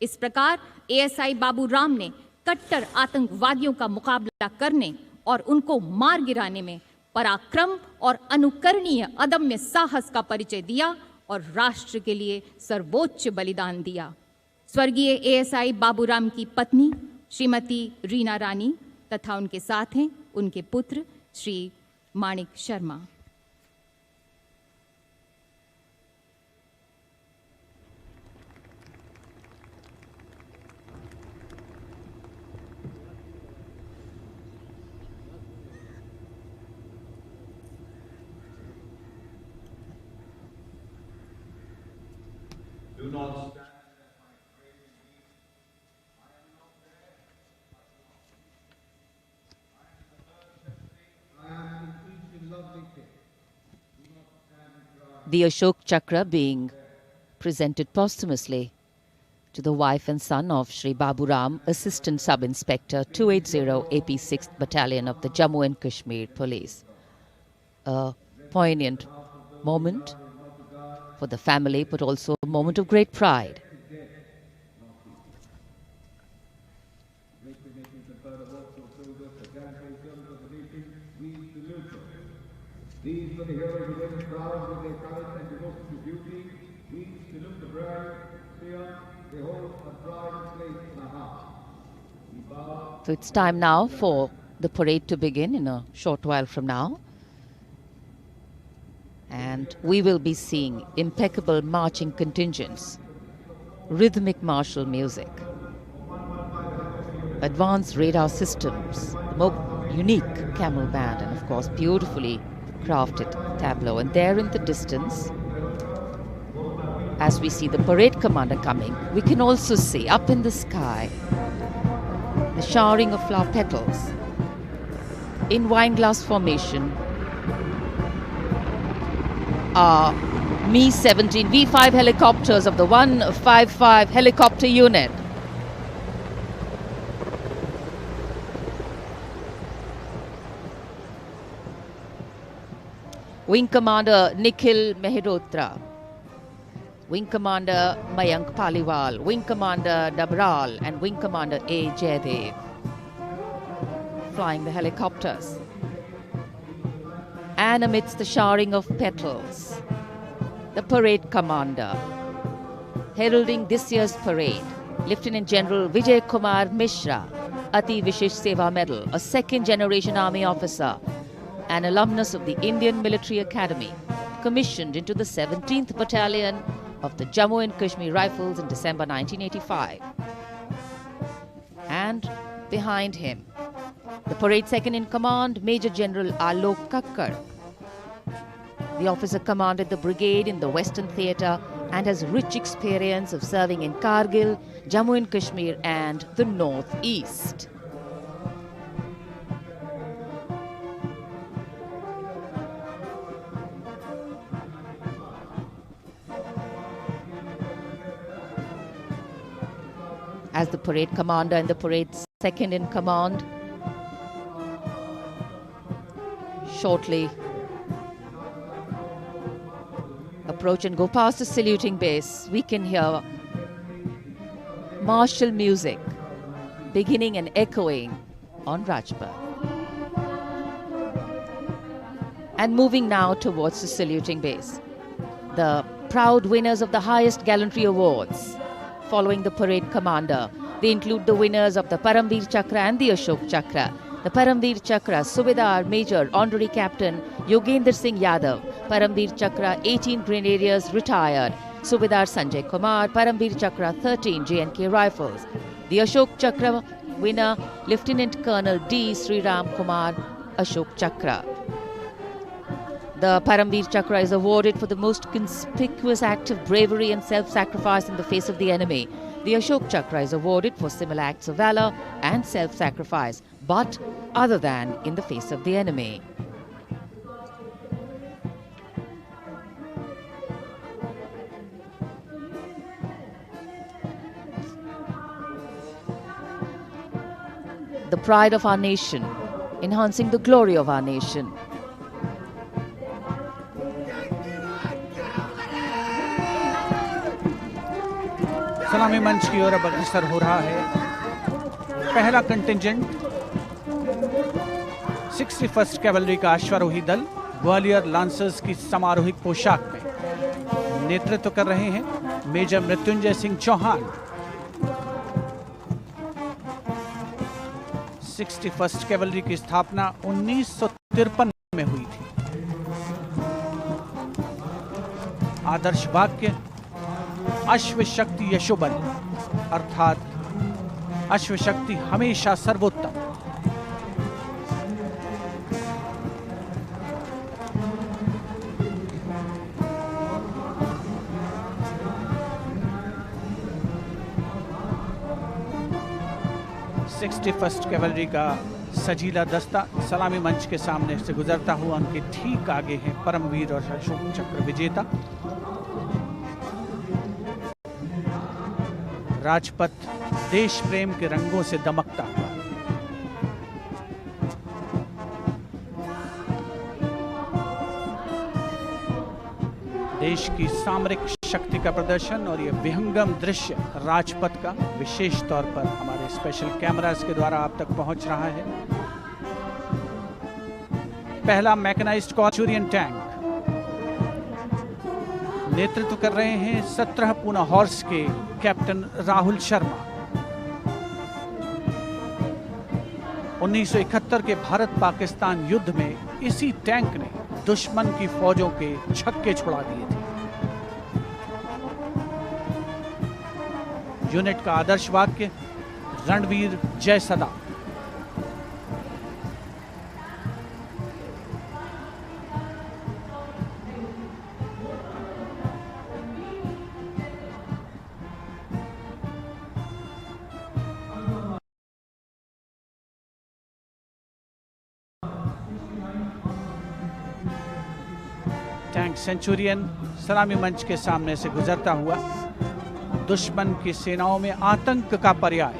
इस प्रकार एएसआई बाबूराम ने कट्टर आतंकवादियों का मुकाबला करने और उनको मार गिराने में पराक्रम और अनुकरणीय अदम्य साहस का परिचय दिया और राष्ट्र के लिए सर्वोच्च बलिदान दिया। स्वर्गीय एएसआई बाबूराम की पत्नी श्रीमती रीना रानी तथा उनके साथ हैं उनके पुत्र श्री माणिक Sharma. Do not stand. The Ashok Chakra being presented posthumously to the wife and son of Shri Baburam, Assistant Sub-Inspector 280 AP 6th Battalion of the Jammu and Kashmir Police. A poignant moment for the family, but also a moment of great pride. These were the heroes who went proud with their courage and devotion to duty. We salute the brave, fear, they hold a pride place in our hearts. We bow. So it's time now for the parade to begin in a short while from now. And we will be seeing impeccable marching contingents, rhythmic martial music, advanced radar systems, the more unique camel band, and of course beautifully crafted tableau. And there in the distance, as we see the parade commander coming, we can also see up in the sky the showering of flower petals in wineglass formation are Mi-17 V5 helicopters of the 155 helicopter unit. Wing Commander Nikhil Mehrotra, Wing Commander Mayank Paliwal, Wing Commander Dabral and Wing Commander A. Jaydev flying the helicopters. And amidst the showering of petals, the parade commander, heralding this year's parade, Lieutenant General Vijay Kumar Mishra, Ati Vishesh Seva Medal, a second-generation army officer, an alumnus of the Indian Military Academy, commissioned into the 17th Battalion of the Jammu and Kashmir Rifles in December 1985. And behind him, the parade second-in-command, Major General Alok Kakkar. The officer commanded the brigade in the Western Theatre and has rich experience of serving in Kargil, Jammu and Kashmir and the North-East. As the parade commander and the parade second-in-command shortly approach and go past the saluting base, we can hear martial music beginning and echoing on RAJPATH. And moving now towards the saluting base, the proud winners of the highest gallantry awards following the parade commander. They include the winners of the Paramveer Chakra and the Ashok Chakra. The Paramveer Chakra, Subedar Major Honorary Captain Yogendra Singh Yadav. Paramveer Chakra, 18 Grenadiers retired. Subedar Sanjay Kumar. Paramveer Chakra, 13 J&K Rifles. The Ashok Chakra winner, Lieutenant Colonel D. Sriram Kumar, Ashok Chakra. The Paramveer Chakra is awarded for the most conspicuous act of bravery and self-sacrifice in the face of the enemy. The Ashok Chakra is awarded for similar acts of valor and self-sacrifice, but other than in the face of the enemy. The pride of our nation, enhancing the glory of our nation. सलामी मंच की ओर अब अग्रसर हो रहा है पहला contingent 61st cavalry का अश्वारोही दल ग्वालियर लांसर्स की समारोहिक पोशाक में नेतृत्व कर रहे हैं major Mrityunjay Singh Chauhan. 61st cavalry की स्थापना 1953 में हुई थी। आदर्श वाक्य अश्व शक्ति यशोबल, अर्थात अश्व शक्ति हमेशा सर्वोत्तम। फर्स्ट कैवलरी का सजीला दस्ता सलामी मंच के सामने से गुजरता हुआ उनके ठीक आगे है परमवीर और अशोक चक्र विजेता राजपथ देश प्रेम के रंगों से दमकता हुआ। देश की सामरिक शक्ति का प्रदर्शन और यह विहंगम दृश्य राजपथ का विशेष तौर पर हमारे स्पेशल कैमरास के द्वारा आप तक पहुंच रहा है। पहला मैकेनाइज्ड सेंचुरियन टैंक नेतृत्व कर रहे हैं 17 पूना हॉर्स के कैप्टन राहुल शर्मा। 1971 के भारत पाकिस्तान युद्ध में इसी टैंक ने दुश्मन की फौजों के छक्के छुड़ा दिए थे। यूनिट का आदर्श वाक्य रणवीर जय सदा। टैंक सेंचुरियन सलामी मंच के सामने से गुजरता हुआ दुश्मन की सेनाओं में आतंक का पर्याय।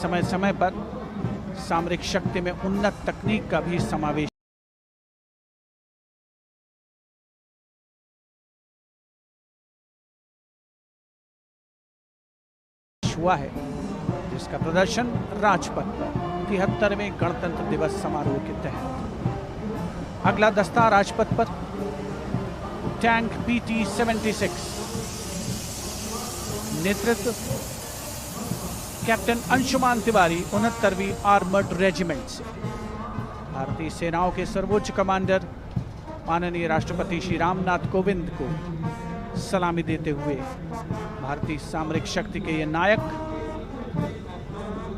समय समय पर सामरिक शक्ति में उन्नत तकनीक का भी समावेश हुआ है, जिसका प्रदर्शन राजपथ पर 73वें गणतंत्र दिवस समारोह के तहत। अगला दस्ता राजपथ पर टैंक PT-76 नेतृत्व कैप्टन अंशुमान तिवारी 69वीं आर्मर्ड रेजिमेंट से। भारतीय सेनाओं के सर्वोच्च कमांडर माननीय राष्ट्रपति श्री रामनाथ कोविंद को सलामी देते हुए भारतीय सामरिक शक्ति के ये नायक।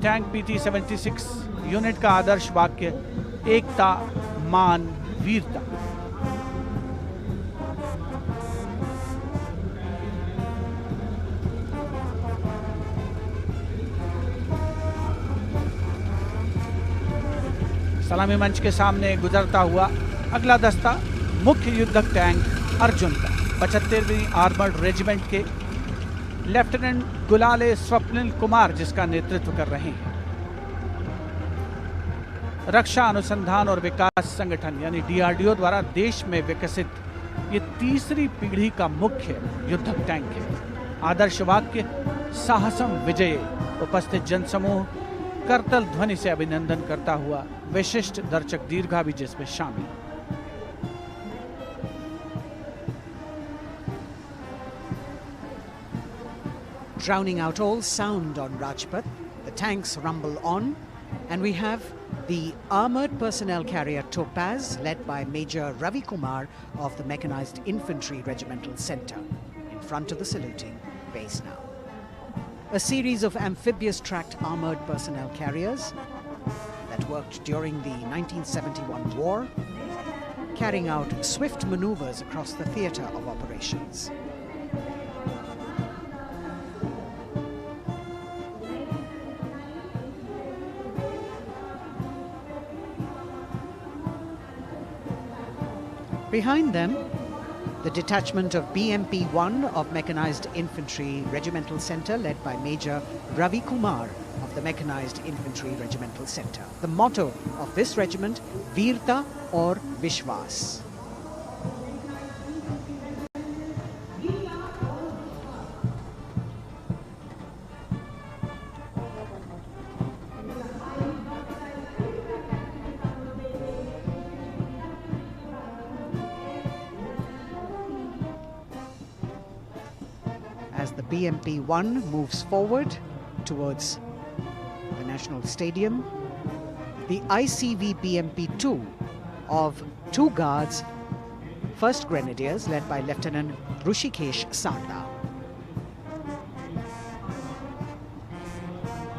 टैंक PT-76 यूनिट का आदर्श वाक्य एकता मान वीरता। सलामी मंच के सामने गुजरता हुआ अगला दस्ता मुख्य युद्धक टैंक अर्जुन का 75वीं आर्मर्ड रेजिमेंट के लेफ्टिनेंट गुलाले स्वप्निल कुमार जिसका नेतृत्व कर रहे हैं। रक्षा अनुसंधान और विकास संगठन यानी DRDO द्वारा देश में विकसित ये तीसरी पीढ़ी का मुख्य युद्धक टैंक है। आदर्श वाक्य साहसम विजय। उपस्थित जनसमूह करतल ध्वनि से अभिनंदन करता हुआ विशिष्ट दर्शक दीर्घा भी जिसमें शामिल। Drowning out all sound on Rajpath, the tanks rumble on, and we have the armoured personnel carrier Topaz, led by Major Ravi Kumar of the Mechanized Infantry Regimental Centre, in front of the saluting base now. a series of amphibious tracked armored personnel carriers that worked during the 1971 war, carrying out swift maneuvers across the theatre of operations. Behind them, the detachment of BMP-1 of Mechanized Infantry Regimental Centre led by Major Ravi Kumar of the Mechanized Infantry Regimental Centre. The motto of this regiment, Veerta or Vishwas. As the BMP-1 moves forward towards the National Stadium, the ICV BMP-2 of 2 Guards, 1st Grenadiers led by Lieutenant Rushikesh Sarda.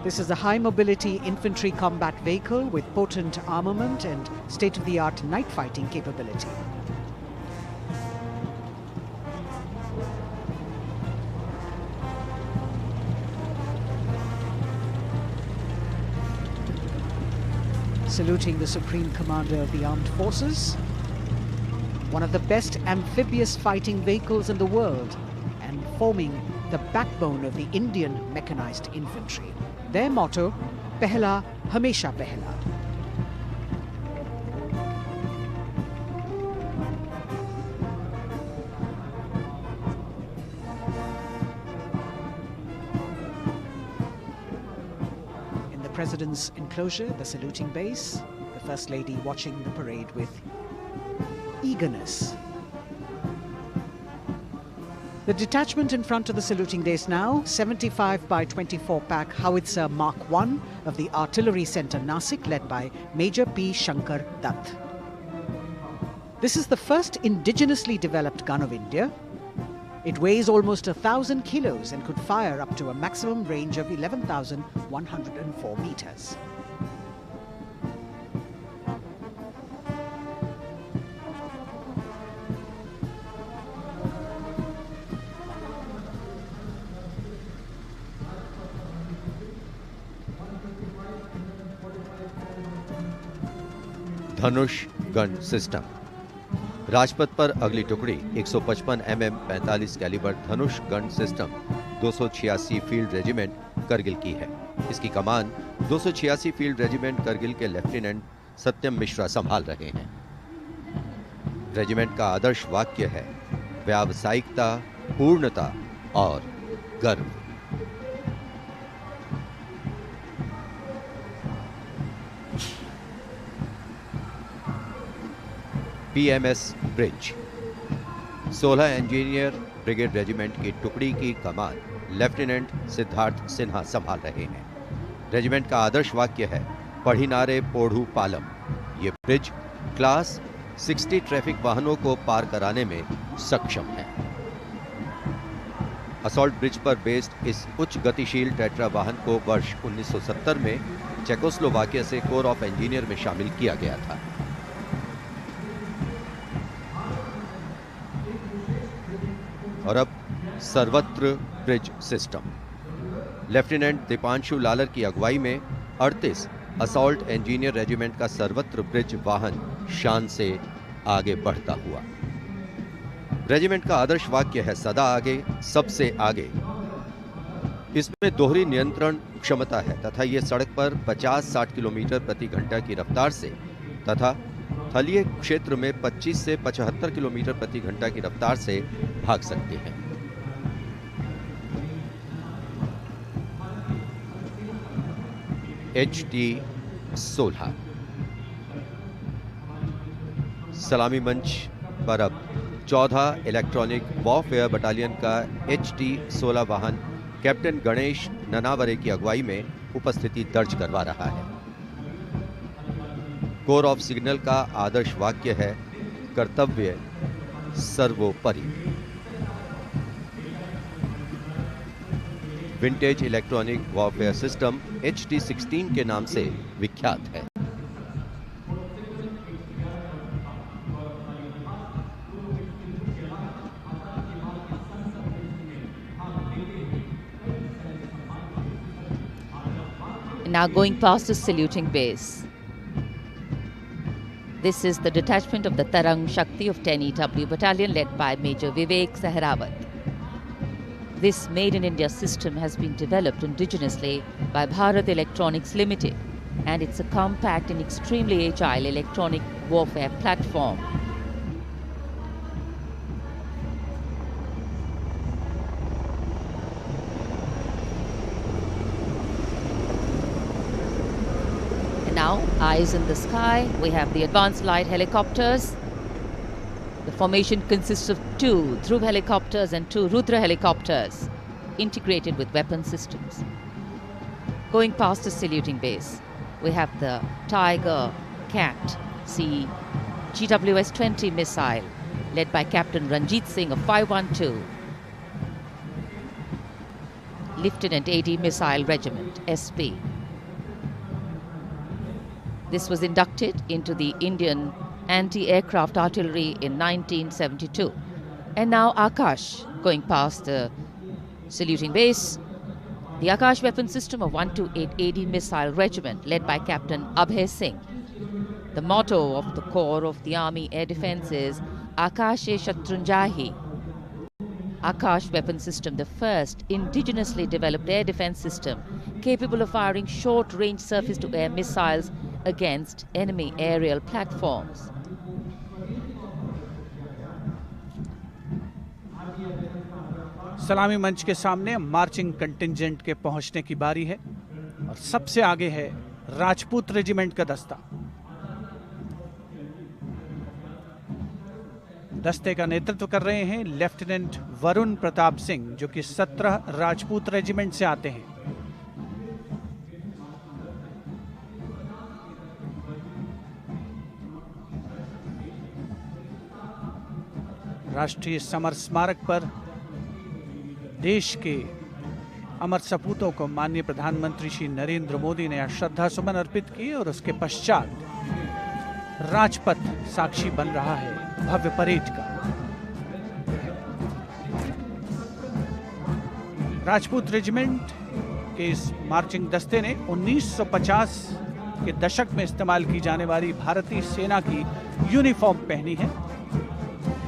This is a high-mobility infantry combat vehicle with potent armament and state-of-the-art night fighting capability. Saluting the Supreme Commander of the Armed Forces, one of the best amphibious fighting vehicles in the world and forming the backbone of the Indian mechanized infantry. Their motto, Pehla Hamesha Pehla. President's enclosure, the saluting base, the First Lady watching the parade with eagerness. The detachment in front of the saluting base now, 75 by 24 pack howitzer Mark I of the Artillery Centre Nasik led by Major P. Shankar Dutt. This is the first indigenously developed gun of India. It weighs almost 1,000 kilos and could fire up to a maximum range of 11,104 meters. Dhanush gun system. Rajpath पर अगली टुकड़ी 155 mm 45 calibre Dhanush gun system 286 field regiment Kargil की है। इसकी कमान 286 field regiment Kargil के lieutenant सत्यम मिश्रा संभाल रहे हैं। रेजिमेंट का आदर्श वाक्य है व्यावसायिकता, पूर्णता और गर्व। PMS bridge. 16 engineer brigade regiment की टुकड़ी की कमान लेफ्टिनेंट सिद्धार्थ सिन्हा संभाल रहे हैं। रेजिमेंट का आदर्श वाक्य है पढ़िनारे पोढ़ू पालम। ये ब्रिज क्लास 60 ट्रैफिक वाहनों को पार कराने में सक्षम है। असॉल्ट ब्रिज पर बेस्ड इस उच्च गतिशील टेट्रा वाहन को वर्ष 1970 में चेकोस्लोवाकिया से कोर ऑफ इंजीनियर में शामिल किया गया था। और अब सर्वत्र bridge system. Lieutenant Deepanshu Lalor की अगुवाई में 38 असॉल्ट इंजीनियर रेजिमेंट का सर्वत्र ब्रिज वाहन शान से आगे बढ़ता हुआ। रेजिमेंट का आदर्श वाक्य है सदा आगे, सबसे आगे। इसमें दोहरी नियंत्रण क्षमता है तथा ये सड़क पर 50-60 किलोमीटर प्रति घंटा की रफ्तार से तथा थलीय क्षेत्र में 25 से 75 किलोमीटर प्रति घंटा की रफ्तार से भाग सकते हैं। HT-16 सलामी मंच पर अब 14 इलेक्ट्रॉनिक वॉरफेयर बटालियन का HT-16 वाहन कैप्टन गणेश ननावरे की अगुवाई में उपस्थिति दर्ज करवा रहा है। कोर ऑफ सिग्नल का आदर्श वाक्य है कर्तव्य सर्वोपरि। Vintage electronic warfare system HT-16 के नाम से विख्यात है। Now going past the saluting base. This is the detachment of the Tarang Shakti of 10 EW Battalion led by Major Vivek Sehrawat. This Made in India system has been developed indigenously by Bharat Electronics Limited, and it's a compact and extremely agile electronic warfare platform. And now, eyes in the sky, we have the advanced light helicopters. The formation consists of 2 Dhruv helicopters and 2 Rudra helicopters, integrated with weapon systems. Going past the saluting base, we have the Tiger Cat C GWS-20 missile, led by Captain Ranjit Singh of 512, Lieutenant AD Missile Regiment, SP. This was inducted into the Indian anti-aircraft artillery in 1972. And now Akash, going past the saluting base, the Akash weapon system of 128 AD Missile Regiment, led by Captain Abhay Singh. The motto of the Corps of the Army Air Defence is Akashe Shatrunjahi. Akash weapon system, the first indigenously developed air defence system capable of firing short-range surface-to-air missiles against enemy aerial platforms. सलामी मंच के सामने marching contingent के पहुंचने की बारी है और सबसे आगे है राजपूत रेजिमेंट का दस्ता। दस्ते का नेतृत्व कर रहे हैं लेफ्टिनेंट वरुण प्रताप सिंह, जो कि 17 राजपूत रेजिमेंट से आते हैं। राष्ट्रीय समर स्मारक पर देश के अमर सपूतों को माननीय प्रधानमंत्री श्री नरेंद्र मोदी ने श्रद्धा सुमन अर्पित किए और उसके पश्चात राजपथ साक्षी बन रहा है भव्य परेड का। राजपूत रेजिमेंट के इस मार्चिंग दस्ते ने 1950 के दशक में इस्तेमाल की जाने वाली भारतीय सेना की यूनिफॉर्म पहनी है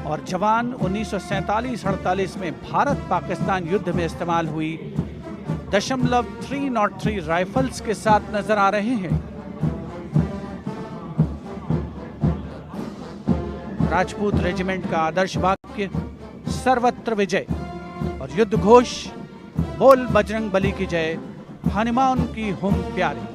और जवान 1947-48 में भारत पाकिस्तान युद्ध में इस्तेमाल हुई .303 राइफल्स के साथ नजर आ रहे हैं। राजपूत रेजिमेंट का आदर्श वाक्य सर्वत्र विजय और युद्ध घोष बोल बजरंग बली की जय, हनुमान की हुम प्यारी।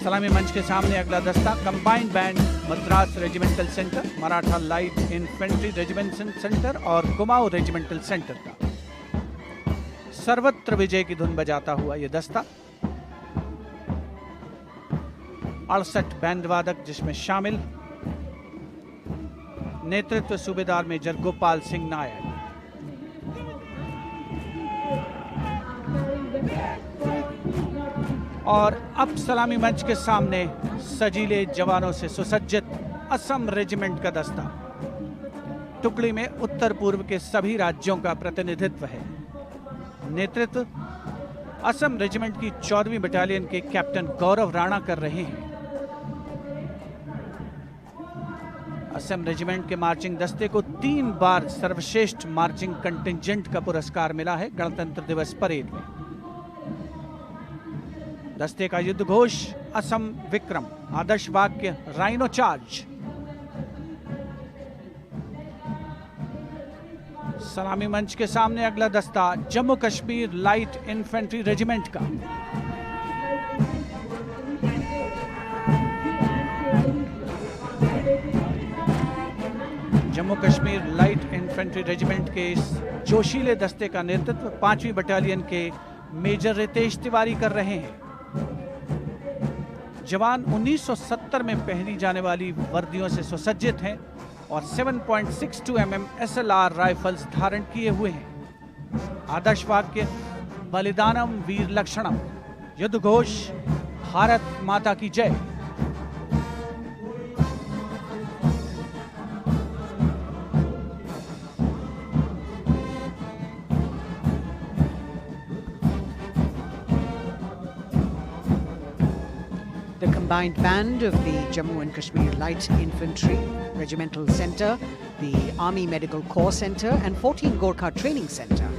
सलामी मंच के सामने अगला दस्ता combined band Madras regimental centre, Maratha light infantry regimental centre और कुमाऊं रेजिमेंटल सेंटर का सर्वत्र विजय की धुन बजाता हुआ यह दस्ता 68 बैंड वादक जिसमें शामिल नेतृत्व सूबेदार मेजर गोपाल सिंह नायक। और अब सलामी मंच के सामने सजीले जवानों से सुसज्जित असम रेजिमेंट का दस्ता। टुकड़ी में उत्तर पूर्व के सभी राज्यों का प्रतिनिधित्व है। नेतृत्व असम रेजिमेंट की 14वीं बटालियन के कैप्टन गौरव राणा कर रहे हैं। असम रेजिमेंट के मार्चिंग दस्ते को 3 बार सर्वश्रेष्ठ मार्चिंग कंटिंजेंट का पुरस्कार मिला है गणतंत्र दिवस परेड में। दस्ते का युद्ध घोष असम विक्रम, आदर्श वाक्य राइनो चार्ज। सलामी मंच के सामने अगला दस्ता Jammu Kashmir light infantry regiment का। Jammu Kashmir light infantry regiment के इस जोशीले दस्ते का नेतृत्व 5वीं बटालियन के मेजर रितेश तिवारी कर रहे हैं। जवान 1970 में पहनी जाने वाली वर्दियों से सुसज्जित हैं और 7.62 mm SLR राइफल्स धारण किए हुए हैं। आदर्श वाक्य बलिदानम वीर लक्षणम, युद्ध घोष भारत माता की जय। The combined band of the Jammu and Kashmir Light Infantry Regimental Centre, the Army Medical Corps Centre and 14 Gorkha Training Centre,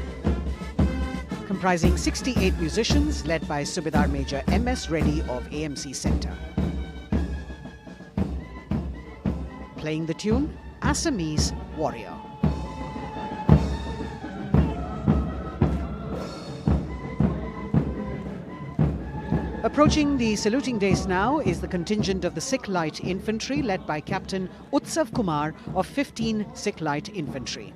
comprising 68 musicians led by Subedar Major M.S. Reddy of AMC Centre. Playing the tune, Assamese Warrior. Approaching the saluting days now is the contingent of the Sikh Light Infantry led by Captain Utsav Kumar of 15 Sikh Light Infantry.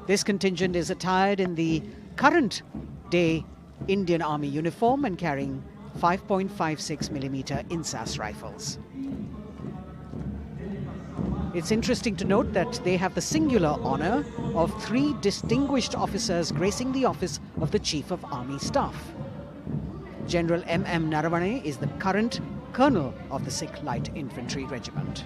This contingent is attired in the current day Indian Army uniform and carrying 5.56mm INSAS rifles. It's interesting to note that they have the singular honor of 3 distinguished officers gracing the office of the Chief of Army Staff. General M.M. Naravane is the current colonel of the Sikh Light Infantry Regiment.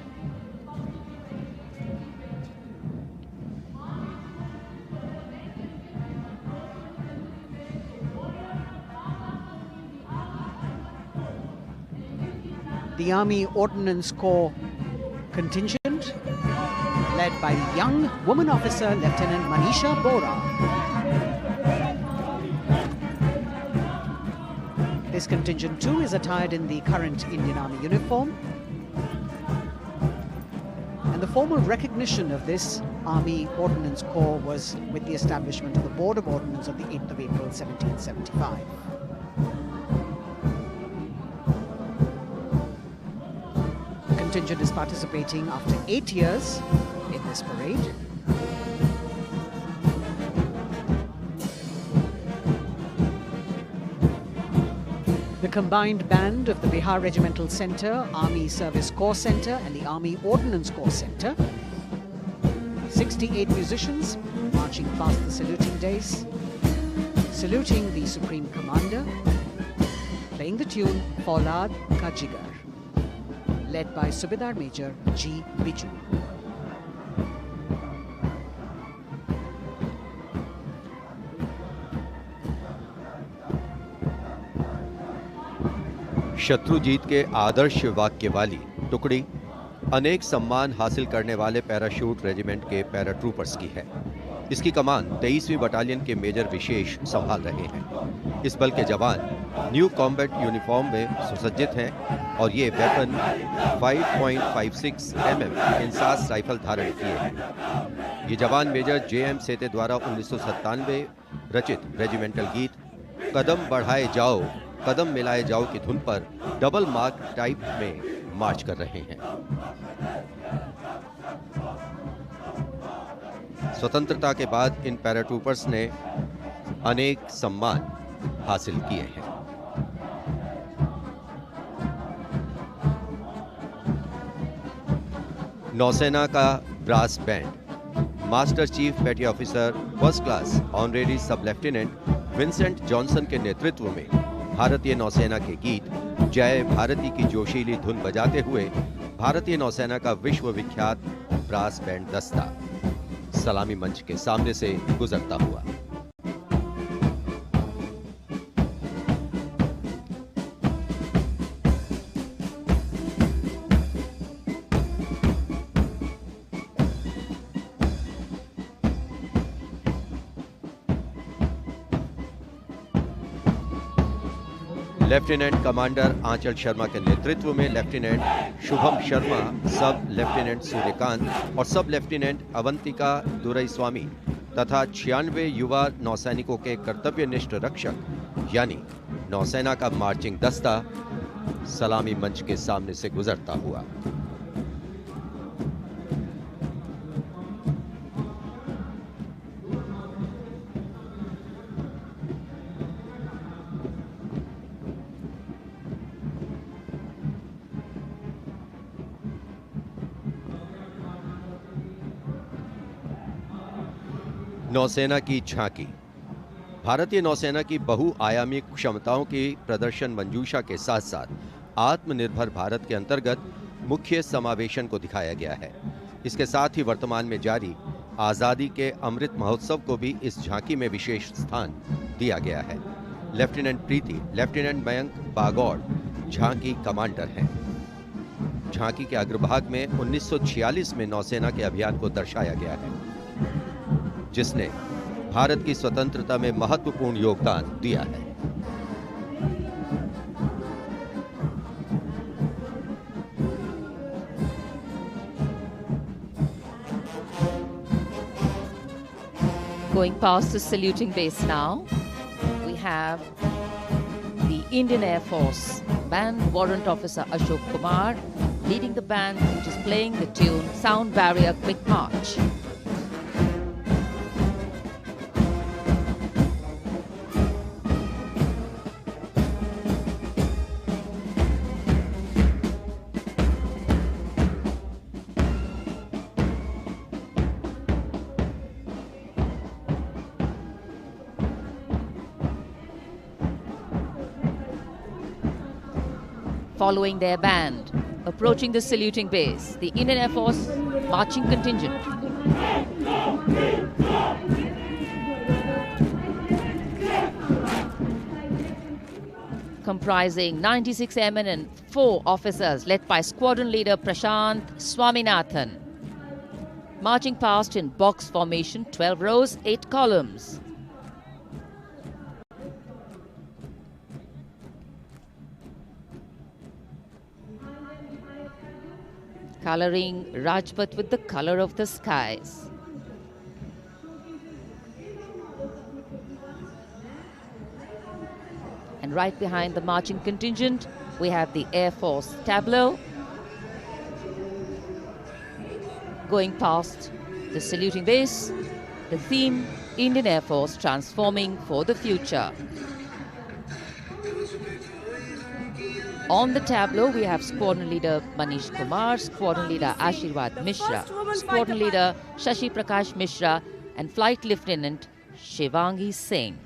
The Army Ordnance Corps contingent, led by young woman officer Lieutenant Manisha Bora. This contingent too is attired in the current Indian Army uniform. And the formal recognition of this Army Ordnance Corps was with the establishment of the Board of Ordnance on the 8th of April 1775. The contingent is participating after 8 years in this parade. The combined band of the Bihar Regimental Centre, Army Service Corps Centre and the Army Ordnance Corps Centre. 68 musicians marching past the saluting days, saluting the Supreme Commander, playing the tune Faulad Ka Jigar, led by Subedar Major G. Biju. Shatrujeet के आदर्श वाक्य वाली टुकड़ी अनेक सम्मान हासिल करने वाले parachute regiment के पैराट्रूपर्स की है। इसकी कमान 23वीं बटालियन के मेजर विशेष संभाल रहे हैं। इस बल के जवान न्यू कॉम्बैट यूनिफॉर्म में सुसज्जित हैं और ये वेपन 5.56 mm इंसास राइफल धारण किए हैं। ये जवान मेजर J.M. सेते द्वारा 1997 रचित रेजिमेंटल गीत कदम बढ़ाए जाओ कदम मिलाए जाओ की धुन पर डबल मार्क टाइप में मार्च कर रहे हैं। स्वतंत्रता के बाद इन पैराट्रूपर्स ने अनेक सम्मान हासिल किए हैं। नौसेना का ब्रास बैंड मास्टर चीफ पेटी ऑफिसर फर्स्ट क्लास ऑनरेरी सब लेफ्टिनेंट विंसेंट जॉनसन के नेतृत्व में भारतीय नौसेना के गीत जय भारती की जोशीली धुन बजाते हुए भारतीय नौसेना का विश्व विख्यात ब्रास बैंड दस्ता सलामी मंच के सामने से गुजरता हुआ। लेफ्टिनेंट कमांडर आंचल शर्मा के नेतृत्व में लेफ्टिनेंट शुभम शर्मा, सब लेफ्टिनेंट सूर्यकांत और सब लेफ्टिनेंट अवंतिका दुरईस्वामी तथा 96 युवा नौसैनिकों के कर्तव्यनिष्ठ रक्षक यानी नौसेना का मार्चिंग दस्ता सलामी मंच के सामने से गुजरता हुआ। नौसेना की झांकी। भारतीय नौसेना की बहुआयामी क्षमताओं की प्रदर्शन मंजूषा के साथ साथ आत्मनिर्भर भारत के अंतर्गत मुख्य समावेशन को दिखाया गया है। इसके साथ ही वर्तमान में जारी आजादी के अमृत महोत्सव को भी इस झांकी में विशेष स्थान दिया गया है। लेफ्टिनेंट प्रीति, लेफ्टिनेंट मयंक बागौड़ झांकी कमांडर हैं। झांकी के अग्रभाग में 1946 में नौसेना के अभियान को दर्शाया गया है, जिसने भारत की स्वतंत्रता में महत्वपूर्ण योगदान दिया है। Going past the saluting base now, we have the Indian Air Force Band Warrant Officer Ashok Kumar leading the band, which is playing the tune Sound Barrier Quick March. Following their band, approaching the saluting base, the Indian Air Force marching contingent. Comprising 96 airmen and 4 officers led by squadron leader Prashant Swaminathan. Marching past in box formation, 12 rows, 8 columns. Coloring Rajpath with the color of the skies. And right behind the marching contingent, we have the Air Force tableau. Going past the saluting base, the theme, Indian Air Force transforming for the future. On the tableau, we have Squadron Leader Manish Kumar, Squadron Leader Ashirwad Mishra, Squadron Leader Shashi Prakash Mishra, and Flight Lieutenant Shivangi Singh.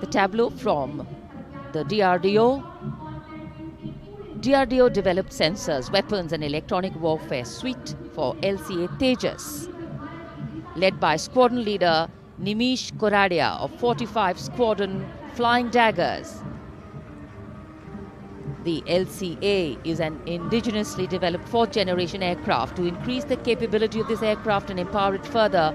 The tableau from the DRDO. DRDO developed sensors, weapons and electronic warfare suite for LCA Tejas, led by Squadron Leader Nimish Koradia of 45 Squadron Flying Daggers. The LCA is an indigenously developed 4th generation aircraft. To increase the capability of this aircraft and empower it further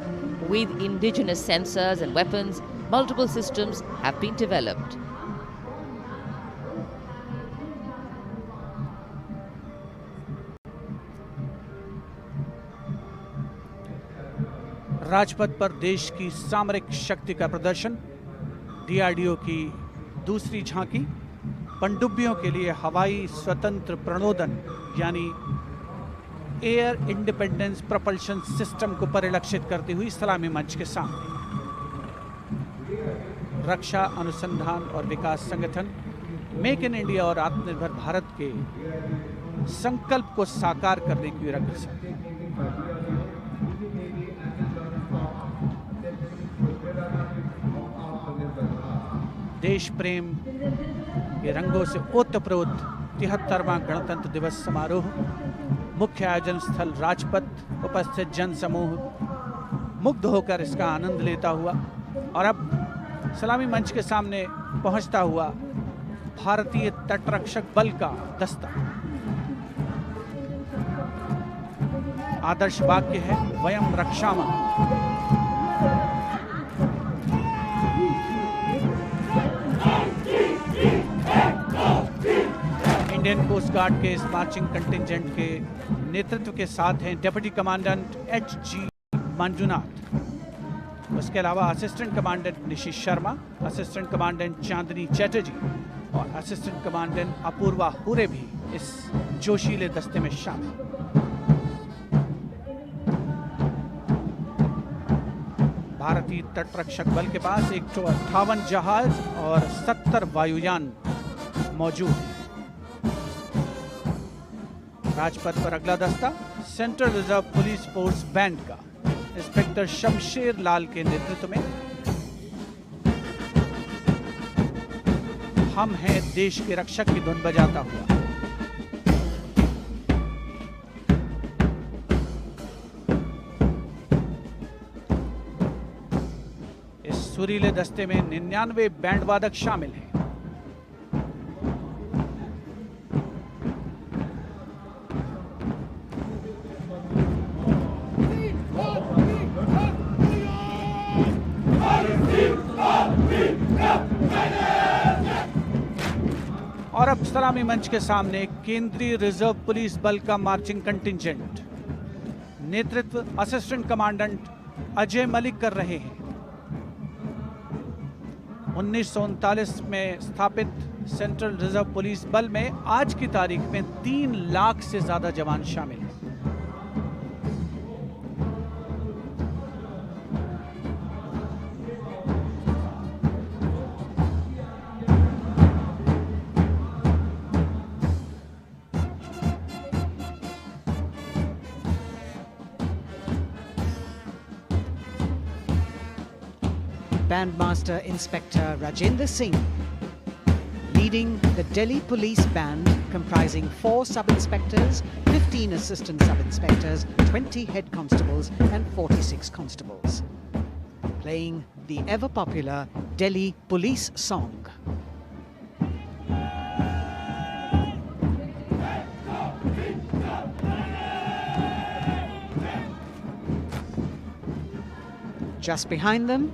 with indigenous sensors and weapons, multiple systems have been developed. Rajpath पर देश की सामरिक शक्ति का प्रदर्शन, DRDO की दूसरी झांकी, पनडुब्बियों के लिए हवाई स्वतंत्र प्रणोदन यानी एयर इंडिपेंडेंस प्रोपल्शन सिस्टम को परिलक्षित करती हुई सलामी मंच के सामने। रक्षा अनुसंधान और विकास संगठन मेक इन इंडिया और आत्मनिर्भर भारत के संकल्प को साकार करने की रक्षा। देश प्रेम के रंगों से ओतप्रोत 73वां गणतंत्र दिवस समारोह, मुख्य आयोजन स्थल राजपथ, उपस्थित जन समूह मुग्ध होकर इसका आनंद लेता हुआ और अब सलामी मंच के सामने पहुंचता हुआ भारतीय तटरक्षक बल का दस्ता। आदर्श वाक्य है वयम रक्षामः। इंडियन कोस्ट गार्ड के इस मार्चिंग कंटिंजेंट के नेतृत्व के साथ हैं डिप्टी कमांडेंट HG मंजुनाथ, उसके अलावा assistant commandant Nishish Sharma, assistant commandant Chandni Chatterjee और असिस्टेंट कमांडेंट अपूर्वा हुरे भी इस जोशीले दस्ते में शामिल। भारतीय तटरक्षक बल के पास 158 जहाज और 70 वायुयान मौजूद हैं। राजपथ पर अगला दस्ता central reserve police force band का इंस्पेक्टर शमशेर लाल के नेतृत्व में। हम हैं देश के रक्षक की धुन बजाता हुआ। इस सुरीले दस्ते में 99 बैंड वादक शामिल हैं। और अब सलामी मंच के सामने केंद्रीय रिजर्व पुलिस बल का मार्चिंग कंटिंजेंट, नेतृत्व असिस्टेंट कमांडेंट अजय मलिक कर रहे हैं। 1939 में स्थापित सेंट्रल रिजर्व पुलिस बल में आज की तारीख में 3 लाख से ज्यादा जवान शामिल हैं। Bandmaster Inspector Rajendra Singh, leading the Delhi Police Band comprising 4 sub-inspectors, 15 assistant sub-inspectors, 20 head constables and 46 constables, playing the ever-popular Delhi Police song. Just behind them,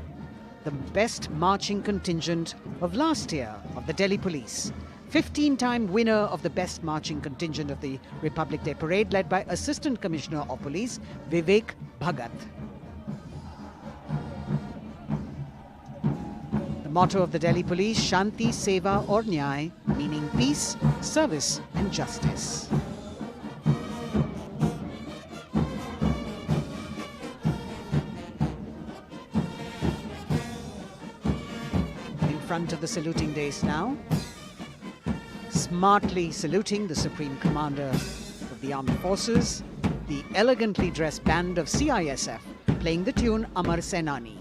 the best marching contingent of last year of the Delhi Police. 15-time winner of the best marching contingent of the Republic Day Parade, led by Assistant Commissioner of Police Vivek Bhagat. The motto of the Delhi Police, Shanti, Seva aur Nyay, meaning peace, service and justice. Front of the saluting dais now, smartly saluting the Supreme Commander of the Armed Forces, the elegantly dressed band of CISF playing the tune Amar Senani.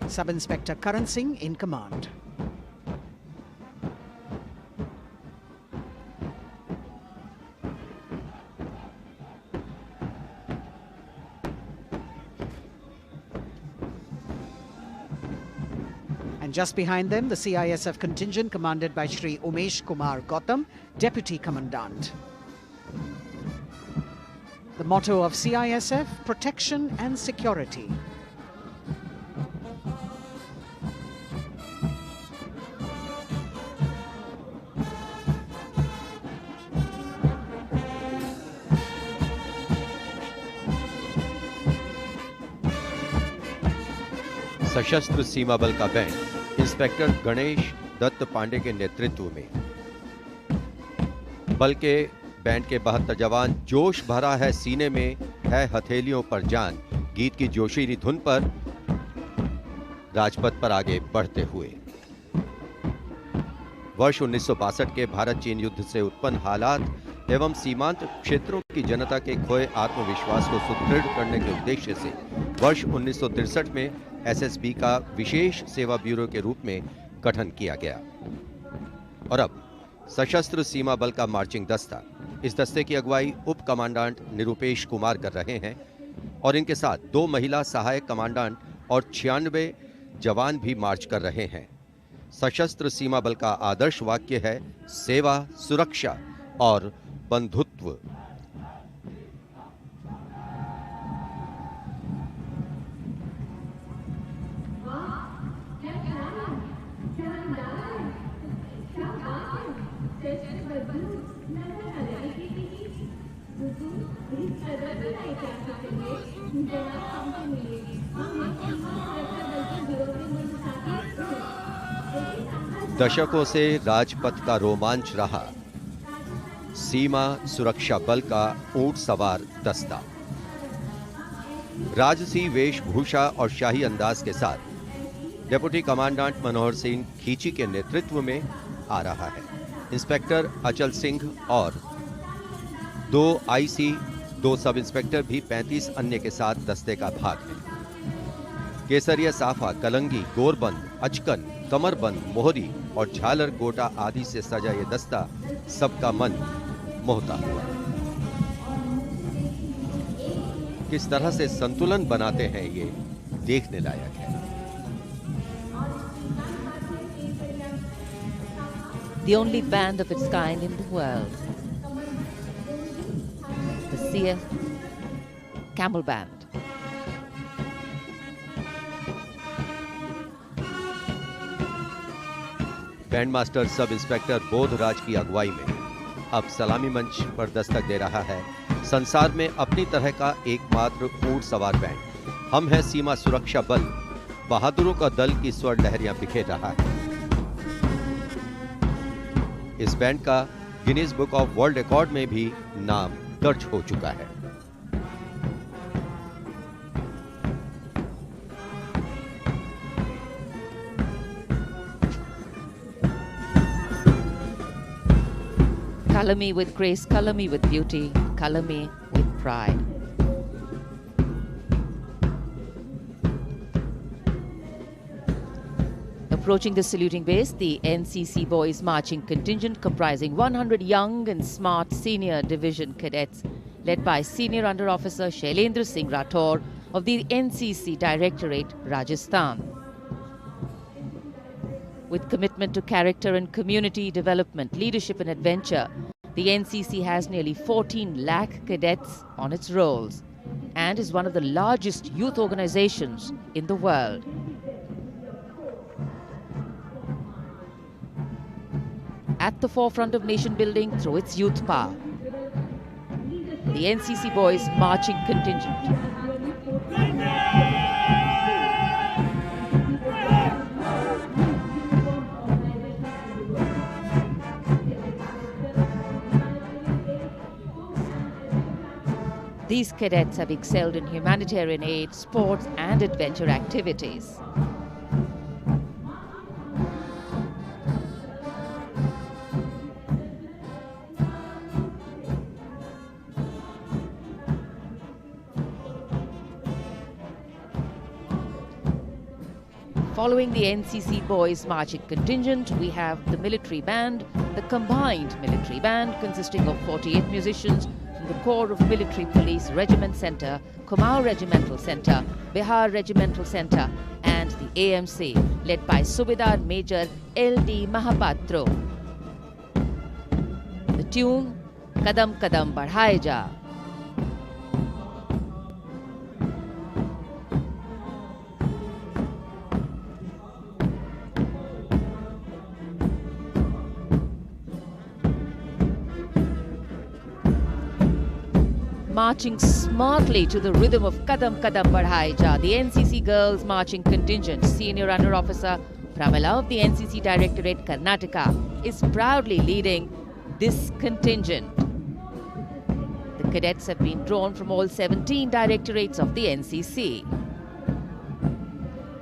Sub-Inspector Karan Singh in command. Just behind them, the CISF contingent commanded by Shri Umesh Kumar Gautam, Deputy Commandant. The motto of CISF, protection and security. सशस्त्र सीमा बल का band inspector Ganesh Dutt Pandey के नेतृत्व में। बल के band के 72 जवान जोश भरा है सीने में है हथेलियों पर जान गीत की जोशीली धुन पर राजपथ पर आगे बढ़ते हुए। वर्ष 1962 के भारत चीन युद्ध से उत्पन्न हालात एवं सीमांत क्षेत्रों की जनता के खोए आत्मविश्वास को सुदृढ़ करने के उद्देश्य से वर्ष 1963 में एसएसबी का विशेष सेवा ब्यूरो के रूप में गठन किया गया और अब सशस्त्र सीमा बल का मार्चिंग दस्ता, इस दस्ते की अगुवाई उप कमांडेंट निरुपेश कुमार कर रहे हैं और इनके साथ 2 महिला सहायक कमांडेंट और 96 जवान भी मार्च कर रहे हैं। सशस्त्र सीमा बल का आदर्श वाक्य है सेवा, सुरक्षा और बंधुत्व। दशकों से राजपथ का रोमांच रहा सीमा सुरक्षा बल का ऊंट सवार दस्ता। राजसी वेशभूषा और शाही अंदाज के साथ डिप्टी कमांडेंट मनोहर सिंह खींची के नेतृत्व में आ रहा है। इंस्पेक्टर अचल सिंह और 2 आईसी, 2 सब इंस्पेक्टर भी 35 अन्य के साथ दस्ते का भाग है। केसरिया साफा, कलंगी, गोरबंद, अचकन, कमरबंद, मोहरी और झालर गोटा आदि से सजा ये दस्ता सबका मन मोहता हुआ। किस तरह से संतुलन बनाते हैं ये देखने लायक है। The only band of its kind in the world, the CF Camel Band. Band master sub inspector Bodhraj की अगुवाई में अब सलामी मंच पर दस्तक दे रहा है संसार में अपनी तरह का एकमात्र ऊंट सवार बैंड। हम हैं सीमा सुरक्षा बल, बहादुरों का दल की स्वर लहरियां बिखेर रहा है। इस बैंड का Guinness book of world record में भी नाम दर्ज हो चुका है। Color me with grace, color me with beauty, color me with pride. Approaching the saluting base, the NCC Boys Marching Contingent comprising 100 young and smart senior division cadets led by Senior Under Officer Shailendra Singh Rathore of the NCC Directorate, Rajasthan. With commitment to character and community development, leadership and adventure, the NCC has nearly 14 lakh cadets on its rolls and is one of the largest youth organizations in the world. At the forefront of nation building through its youth power, the NCC Boys Marching Contingent. These cadets have excelled in humanitarian aid, sports and adventure activities. Following the NCC Boys Marching Contingent, we have the military band, the combined military band consisting of 48 musicians from the Corps of Military Police Regiment Centre, Kumaon Regimental Centre, Bihar Regimental Centre and the AMC led by Subedar Major L.D. Mahapatro. The tune, Kadam Kadam Badhaye Ja. Marching smartly to the rhythm of Kadam Kadam Badhaye Ja, the NCC Girls Marching Contingent, Senior Under Officer Pramila of the NCC Directorate, Karnataka, is proudly leading this contingent. The cadets have been drawn from all 17 directorates of the NCC.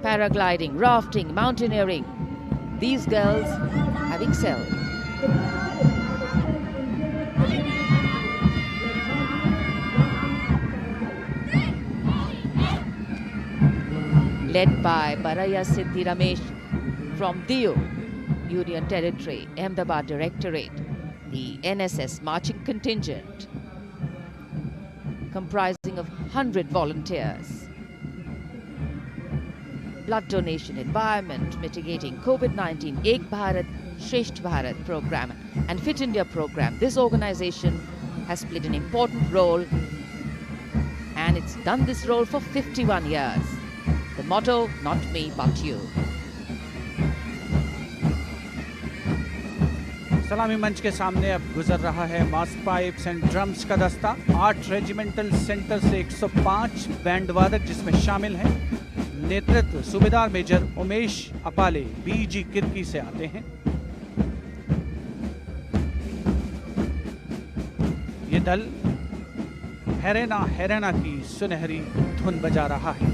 Paragliding, rafting, mountaineering, these girls have excelled. Led by Baraya Siddhi Ramesh from Diu, Union Territory, Ahmedabad Directorate, the NSS Marching Contingent, comprising of 100 volunteers. Blood donation, environment, mitigating COVID-19, Ek Bharat, Shresht Bharat program and Fit India program. This organization has played an important role and it's done this role for 51 years. The motto, not me, but you. सलामी मंच के सामने अब गुजर रहा है मास pipes and drums का दस्ता। 8 रेजिमेंटल सेंटर से 105 बैंड वादक जिसमें शामिल हैं। नेतृत्व सूबेदार मेजर उमेश अपाले बीजी किरकी से आते हैं। ये दल हैरेना हैरेना की सुनहरी धुन बजा रहा है।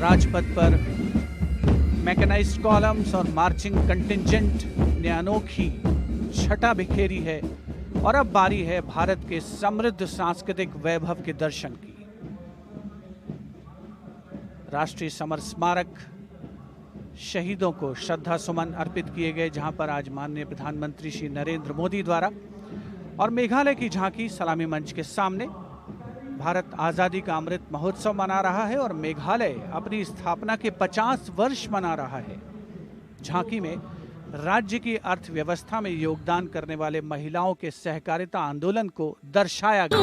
राजपथ पर मैकेनाइज्ड कॉलम्स और मार्चिंग कंटिंजेंट ने अनोखी छटा बिखेरी है और अब बारी है भारत के समृद्ध सांस्कृतिक वैभव के दर्शन की। राष्ट्रीय समर स्मारक शहीदों को श्रद्धा सुमन अर्पित किए गए, जहां पर आज माननीय प्रधानमंत्री श्री नरेंद्र मोदी द्वारा, और मेघालय की झांकी सलामी मंच के सामने भारत आज़ादी का अमृत महोत्सव मना रहा है और मेघालय अपनी स्थापना के 50 वर्ष मना रहा है। झांकी में राज्य की अर्थव्यवस्था में योगदान करने वाले महिलाओं के सहकारिता आंदोलन को दर्शाया गया।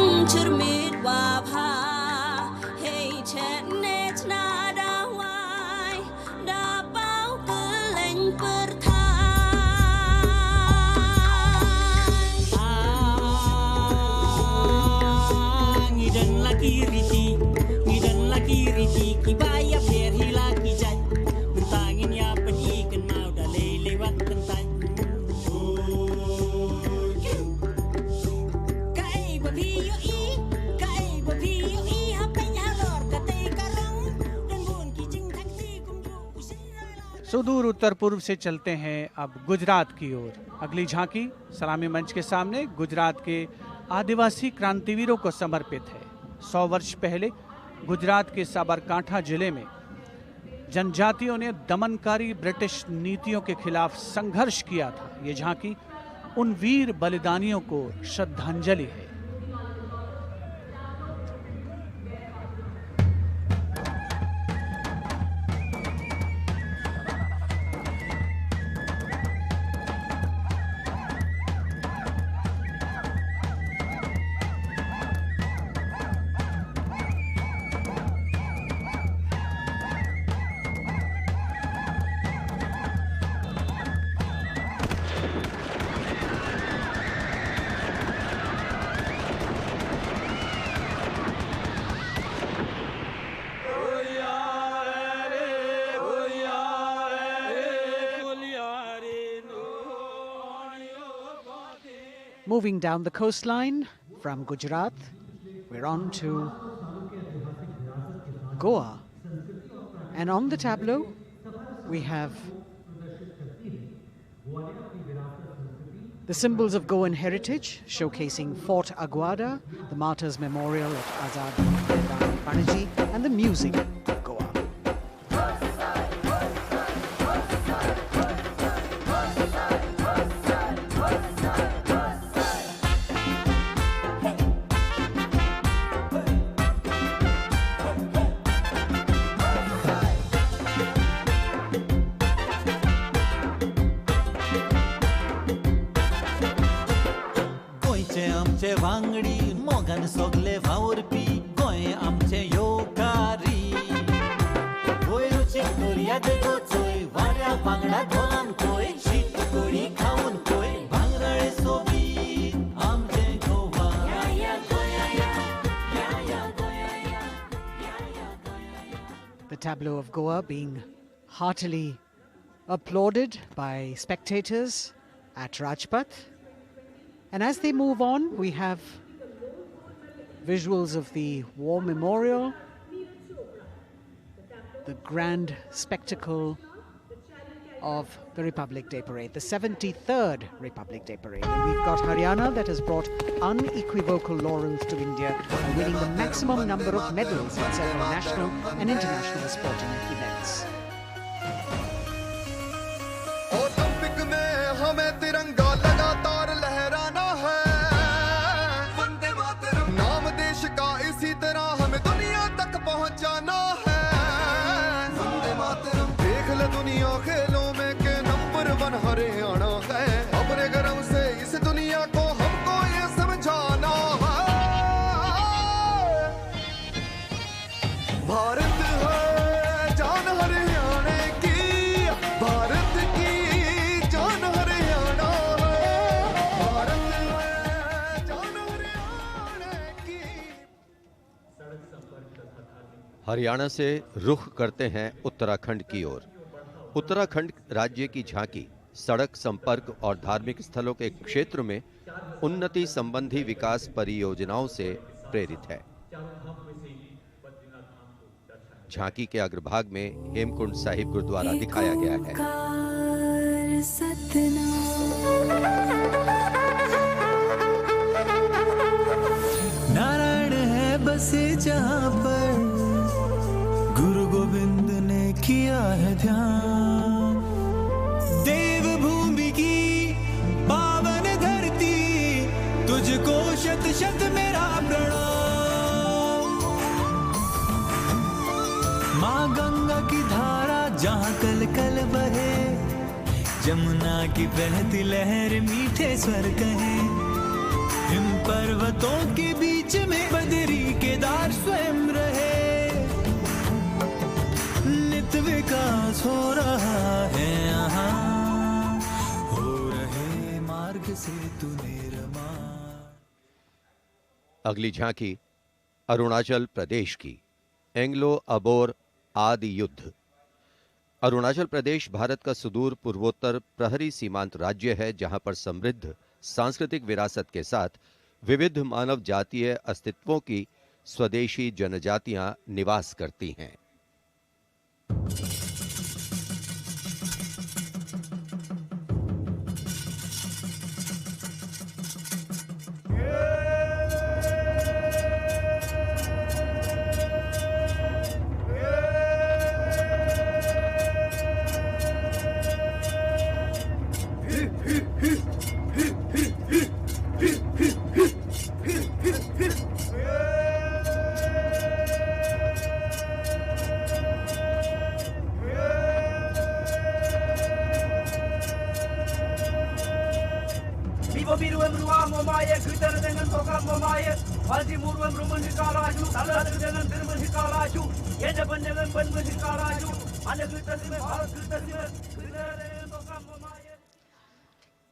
सुदूर उत्तर पूर्व से चलते हैं अब गुजरात की ओर। अगली झांकी सलामी मंच के सामने गुजरात के आदिवासी क्रांतिवीरों को समर्पित है। 100 वर्ष पहले गुजरात के साबरकांठा जिले में जनजातियों ने दमनकारी ब्रिटिश नीतियों के खिलाफ संघर्ष किया था। ये झांकी उन वीर बलिदानियों को श्रद्धांजलि है। Moving down the coastline from Gujarat, we're on to Goa. And on the tableau, we have the symbols of Goan heritage, showcasing Fort Aguada, the Martyrs Memorial at Azad Panaji, and the music of Goa. वांगडी मोगन सोगले वावरपी गोंय आमचे योकारी गोंय रुची Korea देखो चोय वाऱ्या वांगडा धोलान कोय शीत कोडी खाऊन कोय भांगराळे सोबी आमचे गोवा या गोया या गोया या The tableau of Goa being heartily applauded by spectators at Rajpath. And as they move on, we have visuals of the War Memorial, the grand spectacle of the Republic Day Parade, the 73rd Republic Day Parade. And we've got Haryana that has brought unequivocal laurels to India by winning the maximum number of medals in several national and international sporting events. Bharat है जान हरियाणा की हरियाणा से रुख करते हैं उत्तराखंड की ओर। उत्तराखंड राज्य की झांकी सड़क संपर्क और धार्मिक स्थलों के क्षेत्र में उन्नति संबंधी विकास परियोजनाओं से प्रेरित है। झांकी के अग्रभाग में हेमकुंड साहिब गुरुद्वारा दिखाया गया है। नारायण है बसे जहां पर गुरु गोविंद ने किया है ध्यान। देवभूमि की पावन धरती तुझको शत शत मेरा प्रणाम। माँ गंगा की धारा जहाँ कल कल बहे, जमुना की बहती लहर मीठे स्वर कहे। हिम पर्वतों के बीच में बदरी केदार स्वयं रहे। नित विकास हो रहा है यहाँ, हो रहे मार्ग से तू निर्मा। अगली झांकी अरुणाचल प्रदेश की एंग्लो अबोर आदि युद्ध। अरुणाचल प्रदेश भारत का सुदूर पूर्वोत्तर प्रहरी सीमांत राज्य है, जहां पर समृद्ध सांस्कृतिक विरासत के साथ विविध मानव जातीय अस्तित्वों की स्वदेशी जनजातियां निवास करती हैं।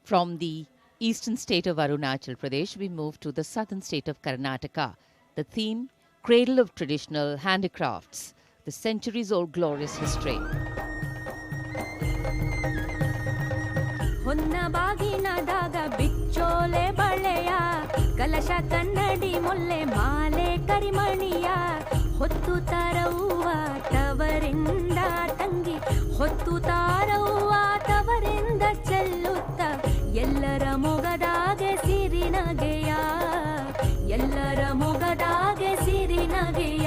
From the eastern state of Arunachal Pradesh, we move to the southern state of Karnataka. The theme, Cradle of Traditional Handicrafts, the centuries-old glorious history. ಹೊನ್ನಬಾಗಿನದಾಗ ಬಿಚ್ಚೋಲೆ ಬಳೆಯ ಕಲಶ ಕನ್ನಡಿ ಮೊಲ್ಲೆ ಮಾಲೆ ಕರಿಮಣಿಯ ಹೊತ್ತು ತಾರವ್ವ ತವರಿಂದ ತಂಗಿ ಹೊತ್ತು ತಾರವ್ವ ತವರಿಂದ ಚೆಲ್ಲುತ್ತ ಎಲ್ಲರ ಮೊಗದಾಗೆ ಸಿರಿನಗೆಯ ಎಲ್ಲರ ಮೊಗದಾಗೆ ಸಿರಿನಗೆಯ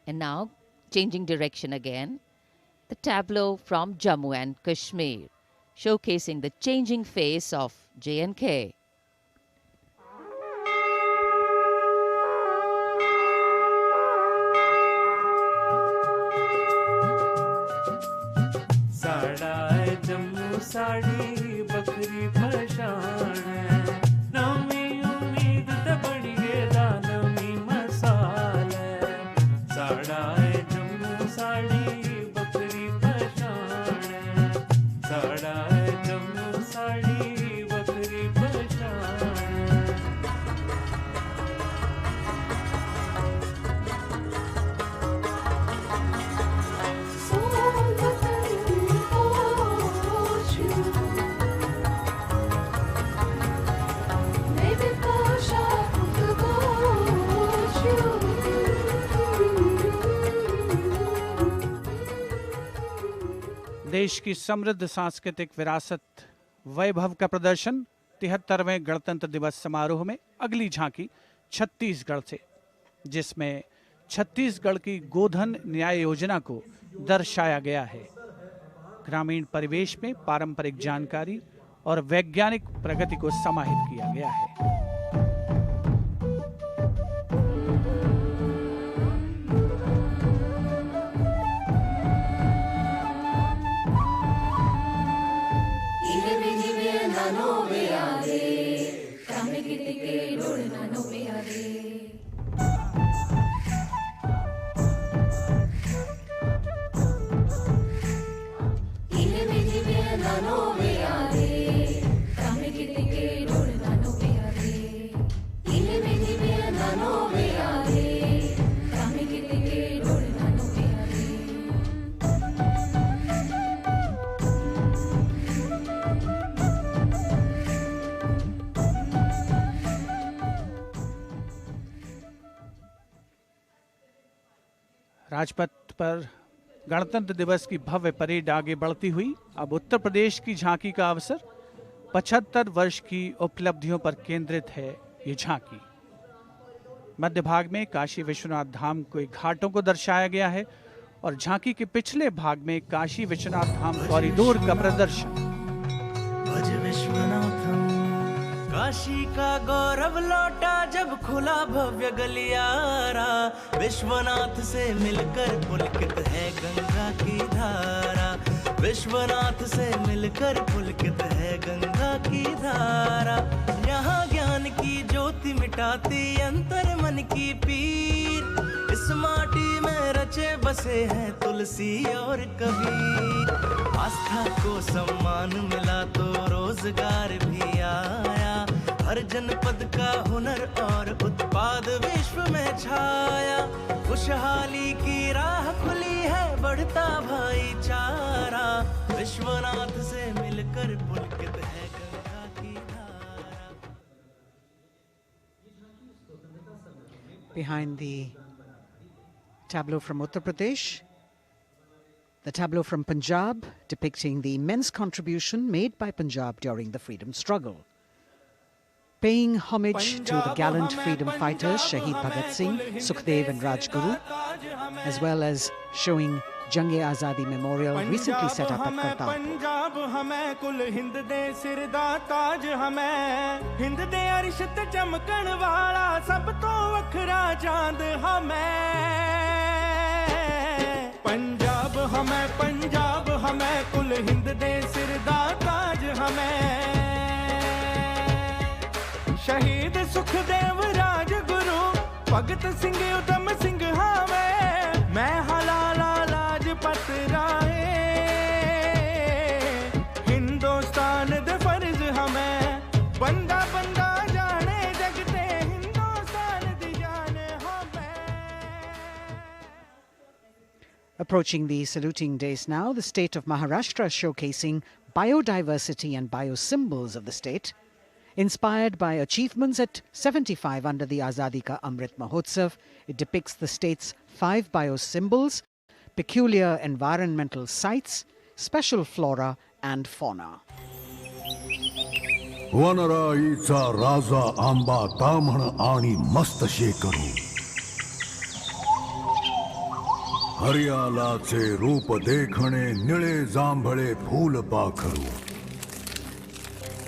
And now, changing direction again, the tableau from Jammu and Kashmir, showcasing the changing face of J&K. साड़ा जम्मू साड़ी बकरी पशान नवी उम्मीद ते बड़िए दानवी मसाल साड़ा जम्मू साड़ी बकरी पशान साड़ा जम्मू साड़ी बकरी पशान देश की समृद्ध सांस्कृतिक विरासत वैभव का प्रदर्शन 73वें गणतंत्र दिवस समारोह में अगली झांकी छत्तीसगढ़ से, जिसमें छत्तीसगढ़ की गोधन न्याय योजना को दर्शाया गया है। ग्रामीण परिवेश में पारंपरिक जानकारी और वैज्ञानिक प्रगति को समाहित किया गया है। राजपथ पर गणतंत्र दिवस की भव्य परेड आगे बढ़ती हुई अब उत्तर प्रदेश की झांकी का अवसर। 75 वर्ष की उपलब्धियों पर केंद्रित है ये झांकी। मध्य भाग में काशी विश्वनाथ धाम के घाटों को दर्शाया गया है और झांकी के पिछले भाग में काशी विश्वनाथ धाम कॉरिडोर का प्रदर्शन। भज विश्वनाथम, काशी का गौरव लौटा जब खुला भव्य गलियारा। विश्वनाथ से मिलकर पुलकित है गंगा की धारा। विश्वनाथ से मिलकर पुलकित है गंगा की धारा। यहाँ ज्ञान की ज्योति मिटाती अंतर मन की पीर। इस माटी में रचे बसे हैं तुलसी और कबीर। आस्था को सम्मान मिला तो रोजगार भी आया। हर जनपद का हुनर और उत्पाद विश्व में छाया। खुशहाली की राह खुली है, बढ़ता भाईचारा। विश्वनाथ से मिलकर पुलकित है गंगा की धारा। Behind the tableau from Uttar Pradesh, the tableau from Punjab depicting the immense contribution made by Punjab during the freedom struggle. Paying homage to the gallant freedom fighters Shahid Bhagat Singh, Sukhdev and Rajguru, as well as showing Jang-e-Azadi Memorial recently set up at Kartarpur. Punjab हमें कुल हिंद दे सिर दा ताज हमें। हिंद दे अरिश ते चमकण वाला सब तो वखरा चांद हमें। पंजाब हमें कुल हिंद दे सिर दा ताज हमें। शहीद सुखदेव राजगुरु भगत सिंह उधम सिंह हावे। मैं हलाला लाजपत राय। हिंदुस्तान दे फर्ज हमें बंदा बंदा जाने जगते। हिंदुस्तान दी जान हमें। Approaching the saluting days now, the state of Maharashtra showcasing biodiversity and biosymbols of the state. Inspired by achievements at 75 under the Azadi Ka Amrit Mahotsav, it depicts the state's 5 biosymbols, peculiar environmental sites, special flora and fauna. वनराईचा राजा आंबा ताम्हण आणि मस्त शेकरू। हरियालाचे रूप देखणे निळे जांभळे फूल पाखरू।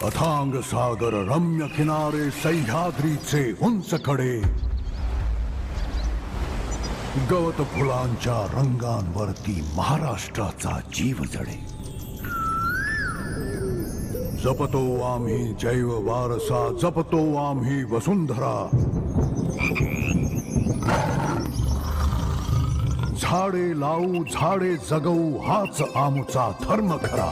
अथांग सागर रम्य किनारे सह्याद्रीचे उंच कडे। गवत फुलांच्या रंगांवरती महाराष्ट्राचा जीव जडे। जपतो आम्ही जैव वारसा, जपतो आम्ही वसुंधरा। झाडे लावू झाडे जगवू हाच आमचा धर्म खरा।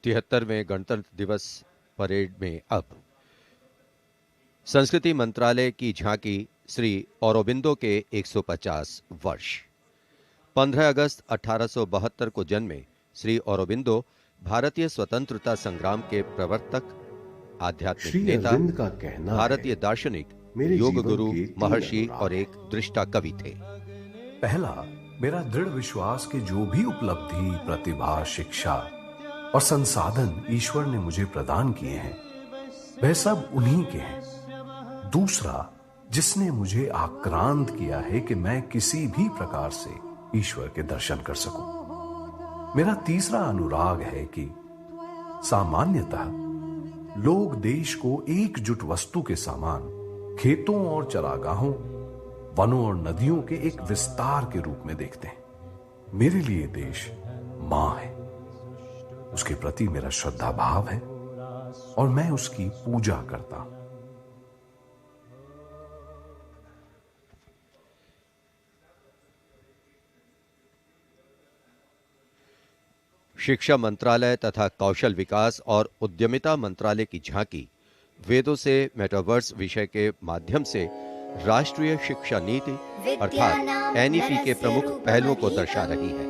तिहत्तरवें गणतंत्र दिवस परेड में अब संस्कृति मंत्रालय की झांकी श्री औरोबिंदो के 150 वर्ष। 15 अगस्त 1872 को जन्मे श्री औरोबिंदो भारतीय स्वतंत्रता संग्राम के प्रवर्तक, आध्यात्मिक नेता, भारतीय दार्शनिक, योग गुरु, महर्षि और एक दृष्टा कवि थे। पहला, मेरा दृढ़ विश्वास कि जो भी उपलब्धि, प्रतिभा, शिक्षा और संसाधन ईश्वर ने मुझे प्रदान किए हैं वह सब उन्हीं के हैं। दूसरा, जिसने मुझे आक्रांत किया है कि मैं किसी भी प्रकार से ईश्वर के दर्शन कर सकूं। मेरा तीसरा अनुराग है कि सामान्यतः लोग देश को एकजुट वस्तु के समान खेतों और चरागाहों, वनों और नदियों के एक विस्तार के रूप में देखते हैं। मेरे लिए देश मां है, उसके प्रति मेरा श्रद्धा भाव है और मैं उसकी पूजा करता हूं। शिक्षा मंत्रालय तथा कौशल विकास और उद्यमिता मंत्रालय की झांकी वेदों से मेटावर्स विषय के माध्यम से राष्ट्रीय शिक्षा नीति अर्थात एनईपी के प्रमुख पहलुओं को दर्शा रही है।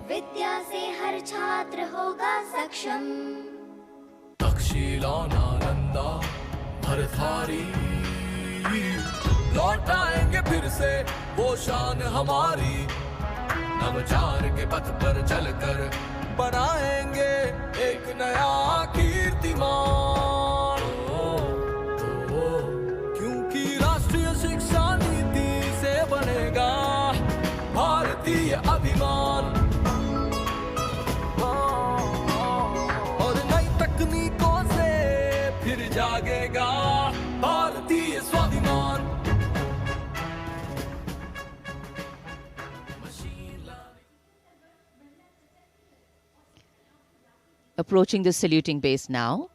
विद्या से हर छात्र होगा सक्षम। तक्षशिला नालंदा भरथारी लौटाएंगे फिर से वो शान हमारी। नवचार के पथ पर चलकर बनाएंगे एक नया कीर्तिमान। क्योंकि राष्ट्रीय शिक्षा नीति से बनेगा भारतीय अभिमान। और नई तकनीकों से फिर जागेगा भारतीय स्वाभिमान। Approaching the saluting base now,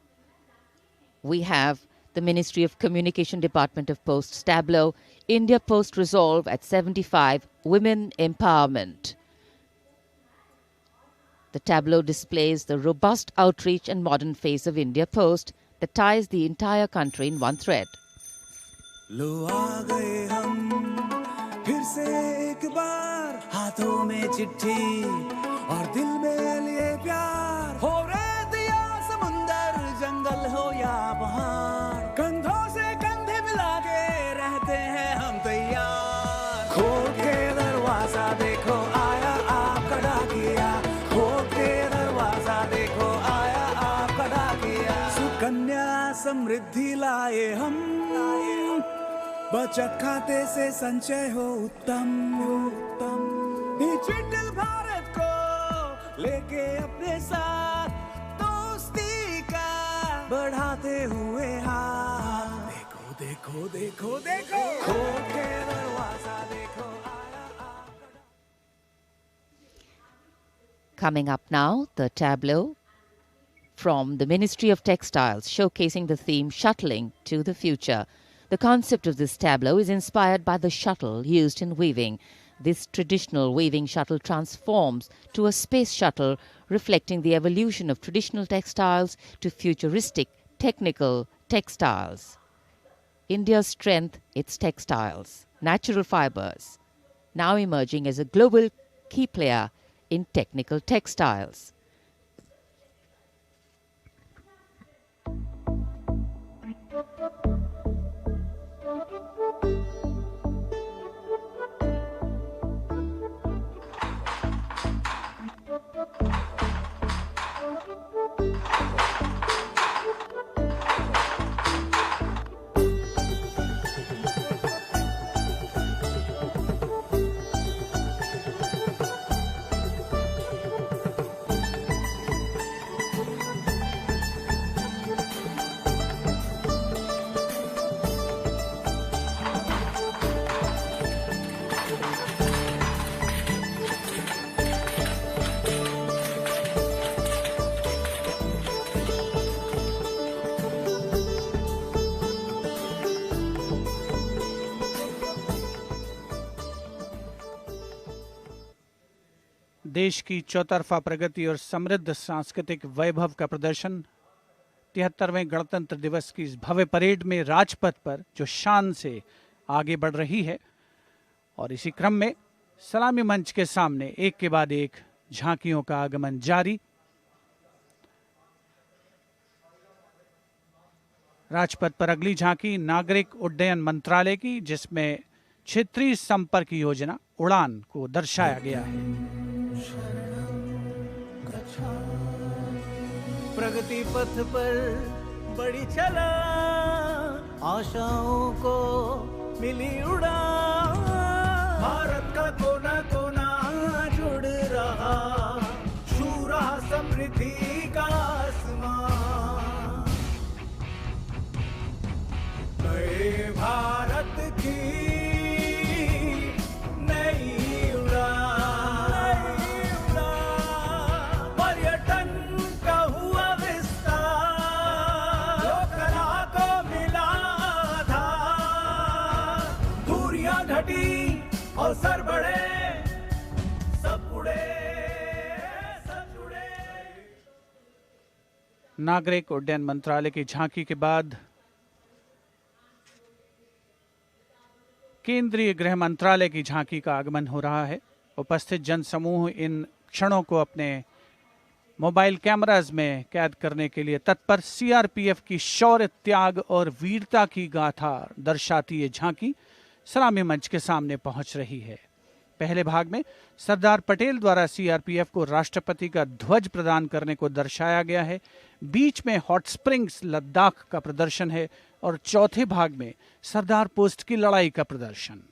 we have the Ministry of Communication Department of Posts tableau, India Post Resolve at 75, Women Empowerment. The tableau displays the robust outreach and modern face of India Post that ties the entire country in one thread. लो आ गए हम फिर से एक बार, हाथों में चिट्ठी और दिल में लिए प्यार। हो रेत या समुंदर, जंगल हो या पहाड़, कंधों से कंधे मिला के रहते हैं हम तैयार। खोल के दरवाजा देखो आया आपका डाकिया, खोल के दरवाजा देखो आया आपका डाकिया। सुकन्या समृद्धि लाए हम, बचत खाते से संचय हो उत्तम उत्तम। डिजिटल भारत को लेके अपने साथ दोस्ती का बढ़ाते हुए हाथ। देखो देखो देखो देखो, खोल के दरवाजा देखो आया आपका। Coming up now, the tableau from the Ministry of Textiles showcasing the theme Shuttling to the Future. The concept of this tableau is inspired by the shuttle used in weaving. This traditional weaving shuttle transforms to a space shuttle, reflecting the evolution of traditional textiles to futuristic technical textiles. India's strength, its textiles, natural fibers, now emerging as a global key player in technical textiles. देश की चौतरफा प्रगति और समृद्ध सांस्कृतिक वैभव का प्रदर्शन 73वें गणतंत्र दिवस की इस भव्य परेड में राजपथ पर जो शान से आगे बढ़ रही है। और इसी क्रम में सलामी मंच के सामने एक के बाद एक झांकियों का आगमन जारी। राजपथ पर अगली झांकी नागरिक उड्डयन मंत्रालय की, जिसमें क्षेत्रीय संपर्क योजना उड़ान को दर्शाया गया है। प्रगति पथ पर बड़ी चला, आशाओं को मिली उड़ान। भारत का कोना कोना जुड़ रहा, छू रहा समृद्धि का आसमान। नए भारत की नई उड़ान, पर्यटन का हुआ विस्तार, जो कला को मिला था, दूरियां घटी अवसर बढ़े, सब उड़े सब जुड़े। नागरिक उड्डयन मंत्रालय की झांकी के बाद केंद्रीय गृह मंत्रालय की झांकी का आगमन हो रहा है। उपस्थित जनसमूह इन क्षणों को अपने मोबाइल कैमरास में कैद करने के लिए तत्पर। सीआरपीएफ की शौर्य, त्याग और वीरता की गाथा दर्शाती ये झांकी सलामी मंच के सामने पहुंच रही है। पहले भाग में सरदार पटेल द्वारा सीआरपीएफ को राष्ट्रपति का ध्वज प्रदान करने को दर्शाया गया है। बीच में हॉट स्प्रिंग्स लद्दाख का प्रदर्शन है और चौथे भाग में सरदार पोस्ट की लड़ाई का प्रदर्शन।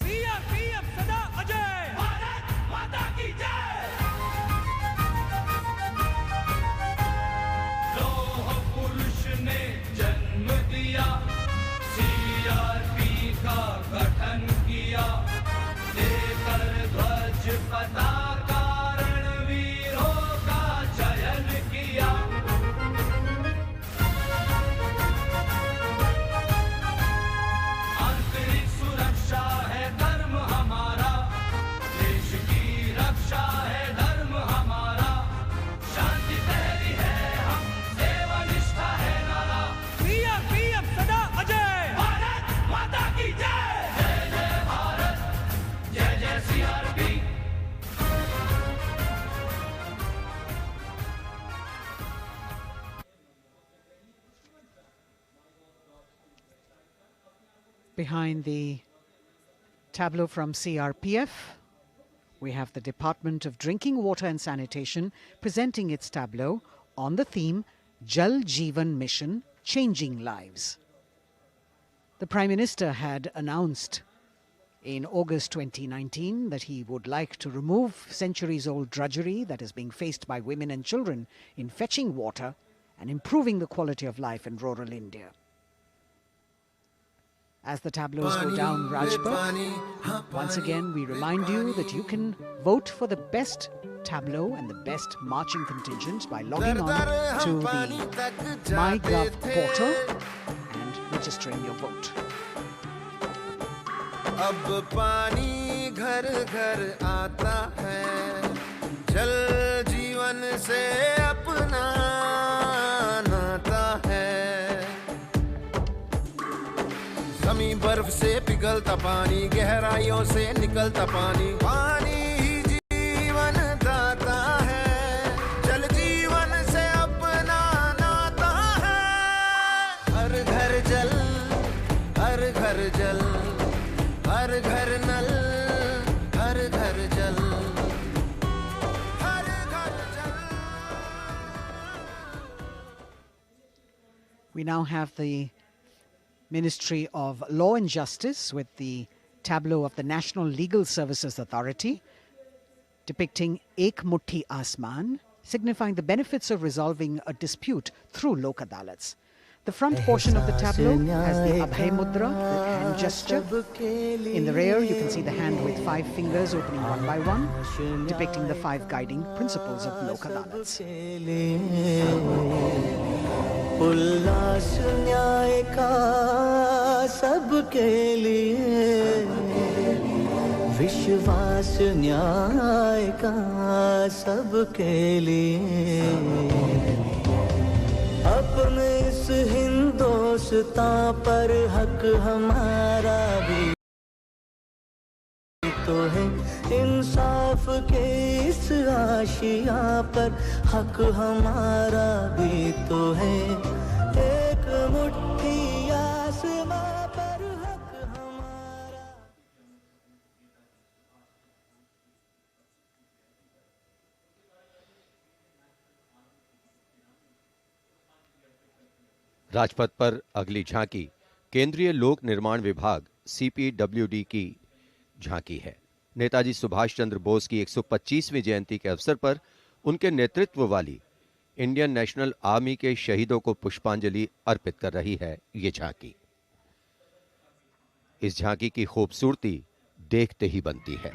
सीआरपीएफ सदा अजय, भारत माता की जय। लौह पुरुष ने जन्म दिया, सीआरपी का गठन किया, लेकर ध्वज पताका रणवीरों का चयन किया। आंतरिक सुरक्षा है धर्म हमारा, देश की रक्षा है धर्म हमारा, शांति पहली है हम, सेवा निष्ठा है नारा। सीआरपीएफ सदा अजय, भारत माता की जय। जय जय भारत, जय जय CRP. Behind the tableau from CRPF, we have the Department of Drinking Water and Sanitation presenting its tableau on the theme Jal Jeevan Mission, Changing Lives. The Prime Minister had announced in August 2019 that he would like to remove centuries-old drudgery that is being faced by women and children in fetching water and improving the quality of life in rural India. As the tableaus go down Rajpath, once again we remind you that you can vote for the best tableau and the best marching contingent by logging on to the MyGov portal and registering your vote. अब पानी घर घर आता है, जल जीवन से अपना नाता है। ज़मीं बर्फ से पिघलता पानी, गहराइयों से निकलता पानी, पानी ही जीवन दाता है, जल जीवन से अपना नाता है। हर घर जल, हर घर जल, हर घर नल, हर घर जल, हर घर जल। We now have the Ministry of Law and Justice with the tableau of the National Legal Services Authority depicting Ek Mutti Asman, signifying the benefits of resolving a dispute through Lok Adalats. The front portion of the tableau has the Abhay Mudra, the hand gesture. In the rear, you can see the hand with 5 fingers opening one by one, depicting the 5 guiding principles of Lok Adalats. उल्लास न्याय का सबके लिए, विश्वास न्याय का सबके लिए, अपने इस हिंदुस्तान पर हक हमारा भी तो है, इंसाफ के इस आशिया पर हक हमारा भी तो है, एक मुट्ठी आसमां पर हक हमारा। राजपथ पर अगली झांकी केंद्रीय लोक निर्माण विभाग सीपीडब्ल्यूडी की झांकी है। नेताजी सुभाष चंद्र बोस की 125वीं जयंती के अवसर पर उनके नेतृत्व वाली इंडियन नेशनल आर्मी के शहीदों को पुष्पांजलि अर्पित कर रही है ये झांकी। इस झांकी की खूबसूरती देखते ही बनती है।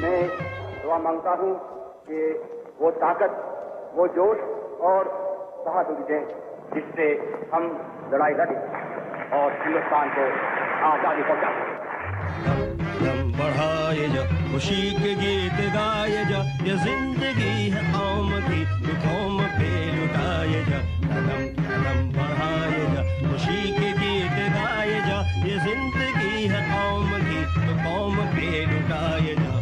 मैं दुआ मांगता हूं कि वो ताकत, वो जोश और बहादुरी दें जिससे हम लड़ाई लड़ें और हिंदुस्तान को आजादी पहुंचा सकें। कदम बढ़ाए जा, खुशी के गीत गाए जा, ये जिंदगी है कौम की, तू कौम पे लुटाए जा। कदम कदम बढ़ाए जा, खुशी के गीत गाए जा, ये जिंदगी है कौम की, तू कौम पे लुटाए जा।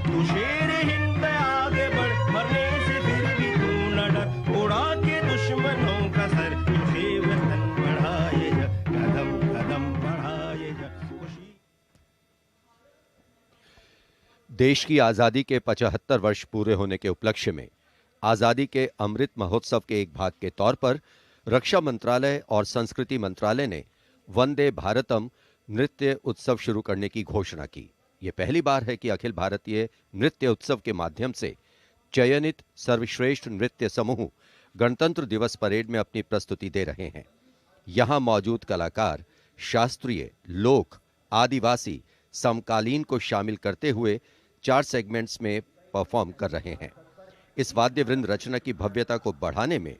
तू शेर हिंद आगे बढ़, मरने से फिर भी तू न डर, उड़ा के दुश्मनों का सर, तुझे वतन बढ़ाए जा। कदम कदम बढ़ाए जा। देश की आजादी के 75 वर्ष पूरे होने के उपलक्ष्य में आजादी के अमृत महोत्सव के एक भाग के तौर पर रक्षा मंत्रालय और संस्कृति मंत्रालय ने वंदे भारतम नृत्य उत्सव शुरू करने की घोषणा की। यह पहली बार है कि अखिल भारतीय नृत्य उत्सव के माध्यम से चयनित सर्वश्रेष्ठ नृत्य समूह गणतंत्र दिवस परेड में अपनी प्रस्तुति दे रहे हैं। यहां मौजूद कलाकार शास्त्रीय, लोक, आदिवासी, समकालीन को शामिल करते हुए 4 सेगमेंट्स में परफॉर्म कर रहे हैं। इस वाद्यवृंद रचना की भव्यता को बढ़ाने में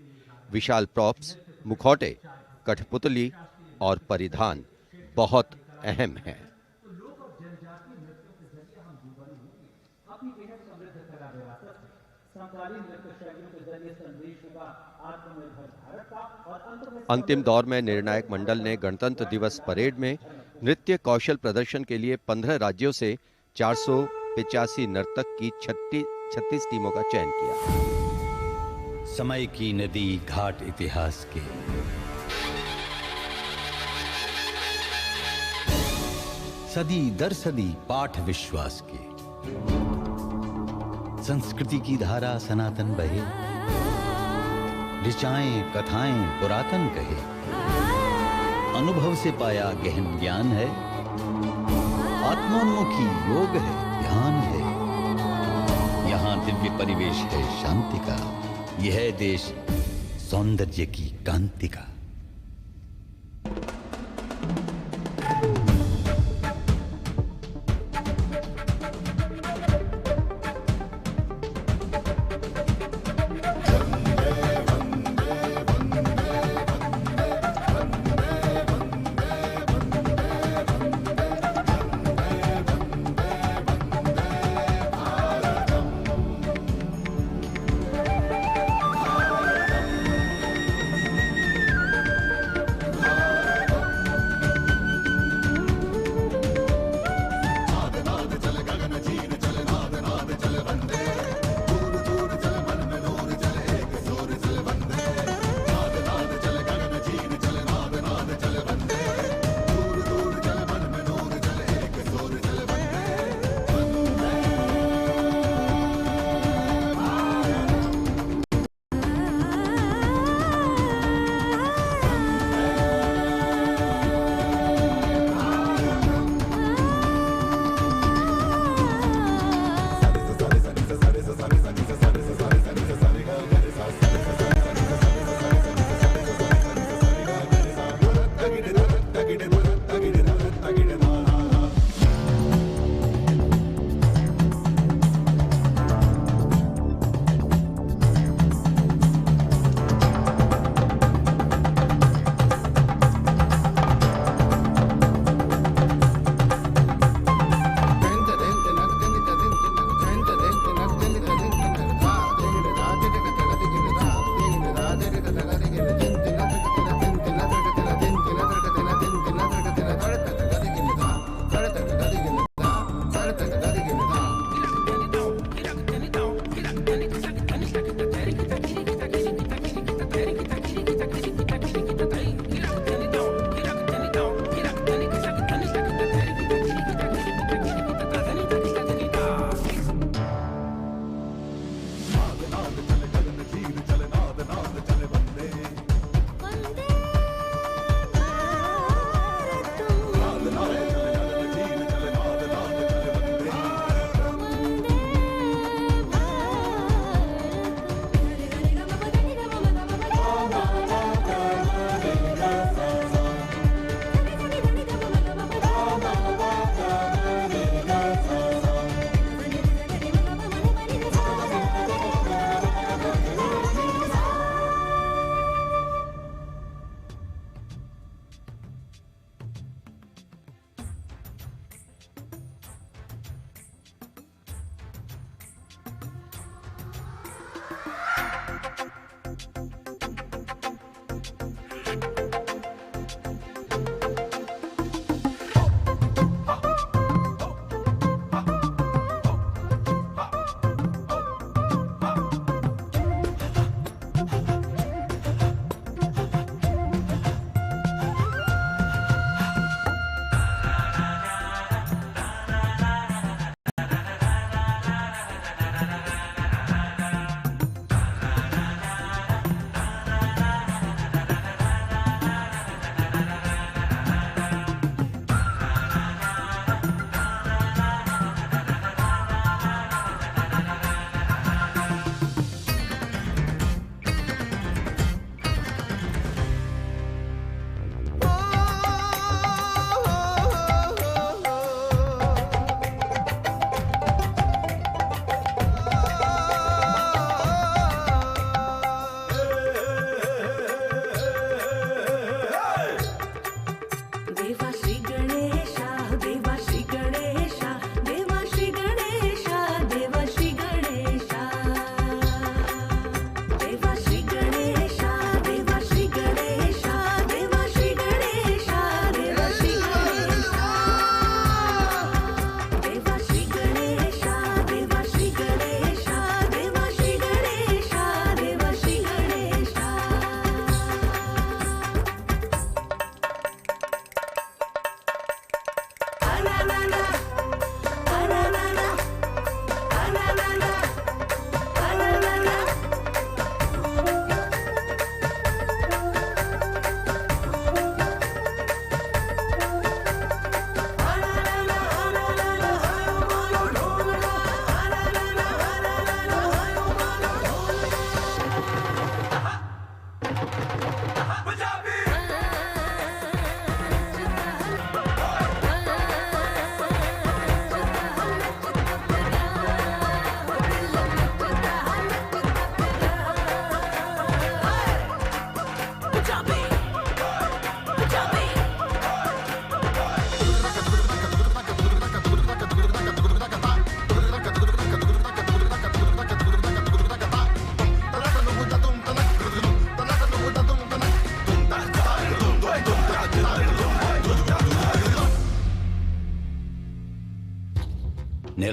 विशाल प्रॉप्स, मुखौटे, कठपुतली और परिधान बहुत अहम हैं। अंतिम दौर में निर्णायक मंडल ने गणतंत्र दिवस परेड में नृत्य कौशल प्रदर्शन के लिए 15 राज्यों से 485 नर्तक की 36 टीमों का चयन किया। समय की नदी घाट इतिहास के, सदी दर सदी पाठ विश्वास के, संस्कृति की धारा सनातन बहे, ऋचाएं कथाएं पुरातन कहे, अनुभव से पाया गहन ज्ञान है, आत्मोन्मुखी योग है, ध्यान है। यहाँ दिव्य परिवेश है शांति का, यह है देश सौंदर्य की कांति का।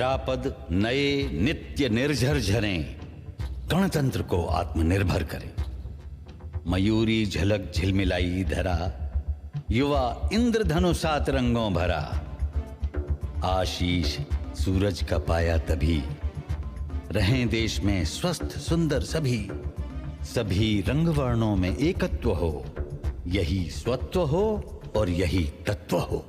प्रजापद नए नित्य निर्झर झरें, गणतंत्र को आत्मनिर्भर करें। मयूरी झलक झिलमिलाई धरा, युवा इंद्रधनुषा रंगों भरा। आशीष सूरज का पाया तभी, रहें देश में स्वस्थ सुंदर सभी। सभी रंग वर्णों में एकत्व हो, यही स्वत्व हो और यही तत्व हो।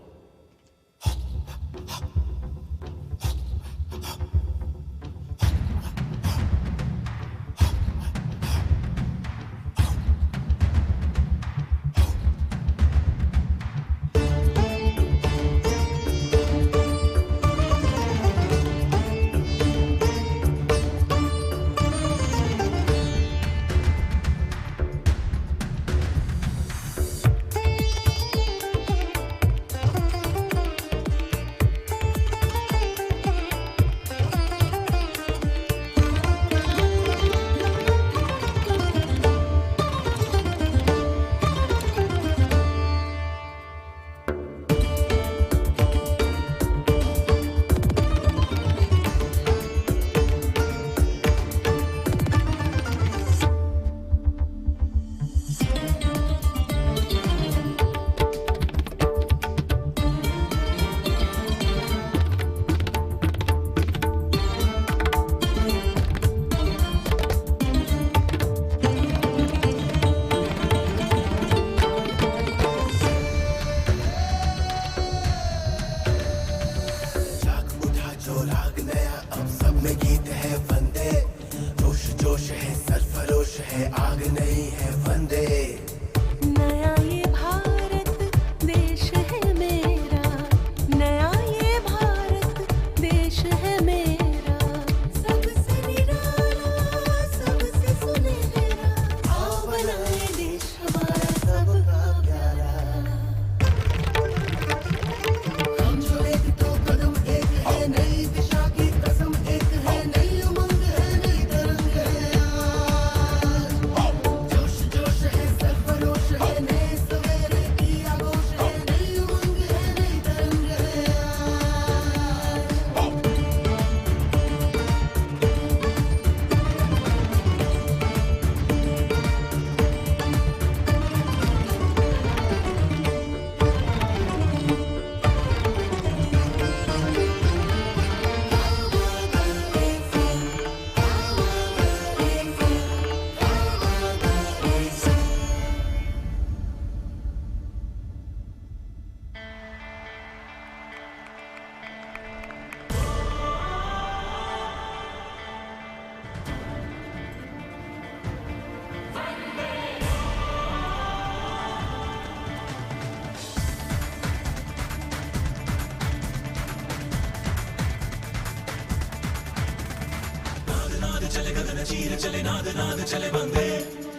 चले गगन चीर चले नाद नाद चले बंदे,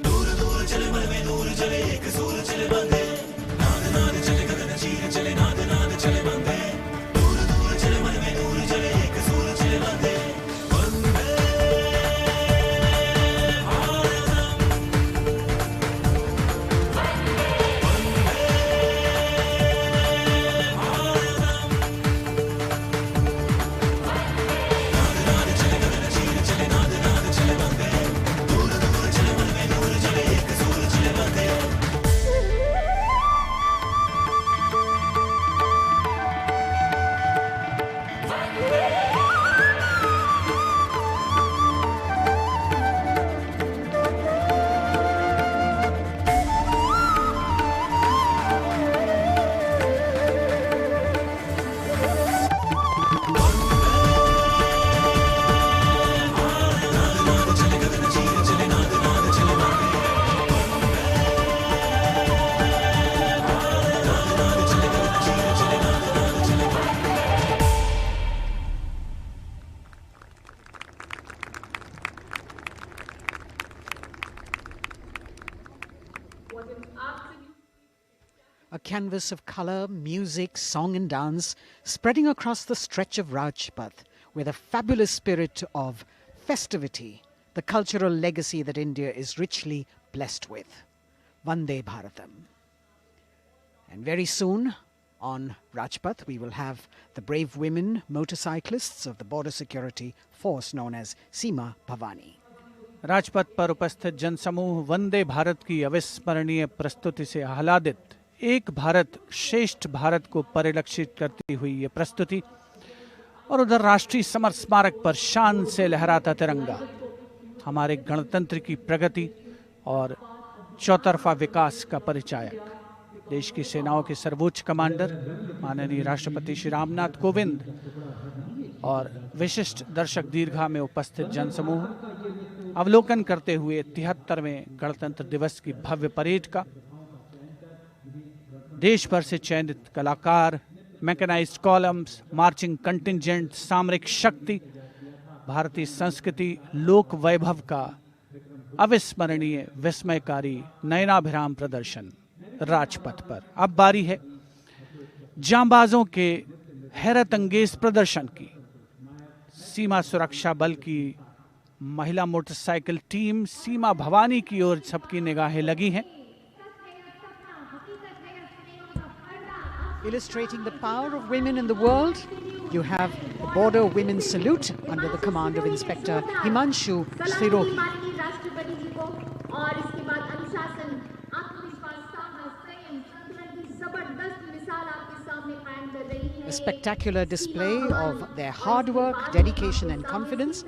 दूर दूर चले मन में नूर चले एक सूर चले बंदे। नाद नाद चले गगन चीर चले नाद नाद चले बंदे, दूर दूर चले मन में नूर चले एक सूर चले बंदे। A canvas of color, music, song and dance spreading across the stretch of Rajpath with a fabulous spirit of festivity, the cultural legacy that India is richly blessed with. Vande Bharatam. And very soon, On Rajpath, we will have the brave women motorcyclists of the border security force known as Seema Bhavani. Rajpath पर उपस्थित जनसमूह वंदे भारत की अविस्मरणीय प्रस्तुति से आह्लादित एक भारत श्रेष्ठ भारत को परिलक्षित करती हुई ये प्रस्तुति, और उधर राष्ट्रीय समर स्मारक पर शान से लहराता तिरंगा हमारे गणतंत्र की प्रगति और चौतरफा विकास का परिचायक। देश की सेनाओं के सर्वोच्च कमांडर माननीय राष्ट्रपति श्री रामनाथ कोविंद और विशिष्ट दर्शक दीर्घा में उपस्थित जनसमूह अवलोकन करते हुए 73वें गणतंत्र दिवस की भव्य परेड का। देश भर से चयनित कलाकार, मैकेनाइज्ड कॉलम्स, मार्चिंग कंटिंजेंट, सामरिक शक्ति, भारतीय संस्कृति, लोक वैभव का अविस्मरणीय विस्मयकारी नयनाभिराम प्रदर्शन राजपथ पर। अब बारी है जांबाजों के हैरत अंगेज प्रदर्शन की। सीमा सुरक्षा बल की महिला मोटरसाइकिल टीम सीमा भवानी की ओर सबकी निगाहें लगी हैं। Illustrating the power of women in the world, you have the Border Women's Salute under the command of Inspector Himanshu Sirohi. A spectacular display of their hard work, dedication and confidence.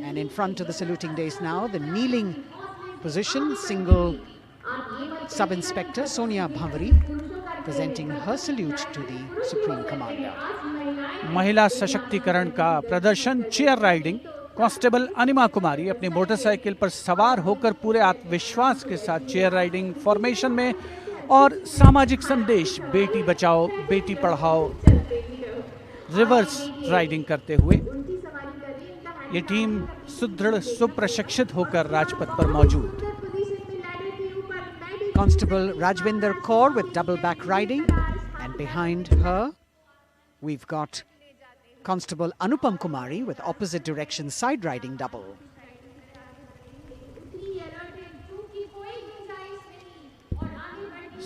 And in front of the saluting days now, the kneeling position, single Sub-Inspector Sonia Bhavari presenting her salute to the Supreme Commander. महिला सशक्तिकरण का प्रदर्शन chair riding. Constable अनिमा कुमारी अपनी motorcycle पर सवार होकर पूरे आत्मविश्वास के साथ चेयर राइडिंग फॉर्मेशन में और सामाजिक संदेश बेटी बचाओ बेटी पढ़ाओ रिवर्स राइडिंग करते हुए ये टीम सुदृढ़ सुप्रशिक्षित होकर राजपथ पर मौजूद। Constable Rajvinder Kaur with double back riding, and behind her we've got Constable Anupam Kumari with opposite direction side riding double.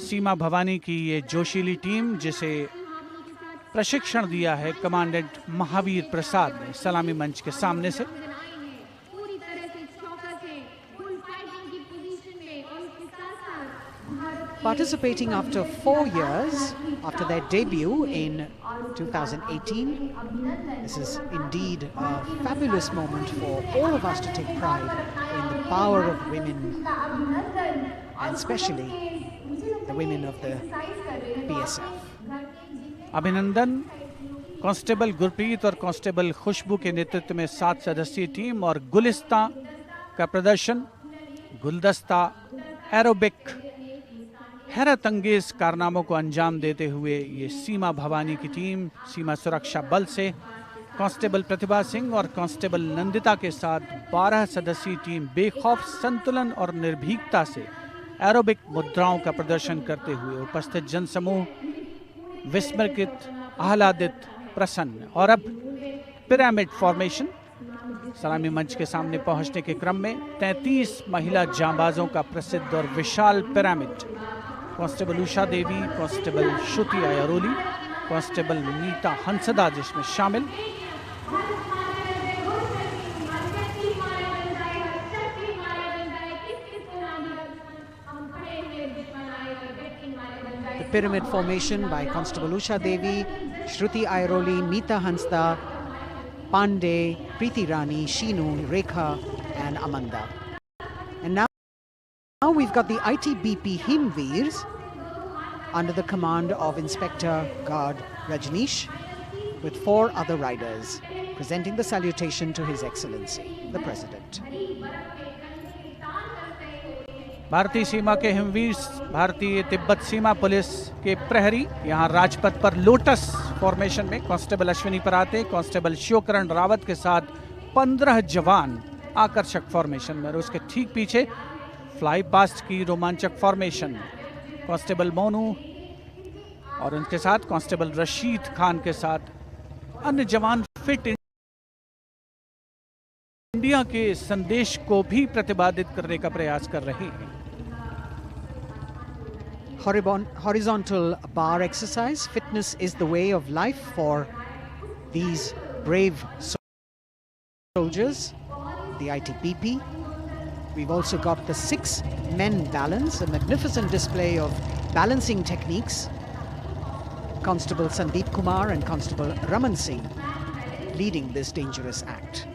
सीमा भवानी की ये जोशीली टीम जिसे प्रशिक्षण दिया है कमांडेंट महावीर प्रसाद ने सलामी मंच के सामने से। Participating after 4 years after their debut in 2018, this is indeed a fabulous moment for all of us to take pride in the power of women, and especially the women of the BSF. अभिनंदन। Constable Gurpreet और constable खुशबू के नेतृत्व में 7 सदस्यीय team और गुलिस्ता का प्रदर्शन, गुलदस्ता, एरोबिक, हैरत अंगेज कारनामों को अंजाम देते हुए ये सीमा भवानी की टीम सीमा सुरक्षा बल से कांस्टेबल प्रतिभा सिंह और कांस्टेबल नंदिता के साथ 12 सदस्यीय टीम बेखौफ संतुलन और निर्भीकता से एरोबिक मुद्राओं का प्रदर्शन करते हुए उपस्थित जनसमूह विस्मृत, आह्लादित, प्रसन्न। और अब पिरामिड फॉर्मेशन। सलामी मंच के सामने पहुंचने के क्रम में 33 महिला जांबाजों का प्रसिद्ध और विशाल पिरामिड कांस्टेबल उषा देवी, कांस्टेबल श्रुति आयरोली, कांस्टेबल नीता हंसदा जिसमें शामिल। The pyramid formation by Constable Usha Devi, Shruti Airoli, Meeta Hansda, Pandey, Preeti Rani, Sheenu, Rekha and Amanda. And now we've got the ITBP Himveers under the command of Inspector Guard Rajneesh with 4 other riders presenting the salutation to His Excellency, the President. भारतीय सीमा के हिमवीर, भारतीय तिब्बत सीमा police के प्रहरी यहाँ राजपथ पर lotus formation में constable Ashwini पराते, constable Shivkaran Rawat के साथ 15 जवान आकर्षक फॉर्मेशन में, और उसके ठीक पीछे फ्लाई पास्ट की रोमांचक फॉर्मेशन कांस्टेबल मोनू और उनके साथ कांस्टेबल रशीद खान के साथ अन्य जवान फिट इंडिया के संदेश को भी प्रतिपादित करने का प्रयास कर रहे हैं। horizontal bar exercise. Fitness is the way of life for these brave soldiers, the ITBP. We've also got the 6 men balance, a magnificent display of balancing techniques. Constable Sandeep Kumar and Constable Raman Singh leading this dangerous act.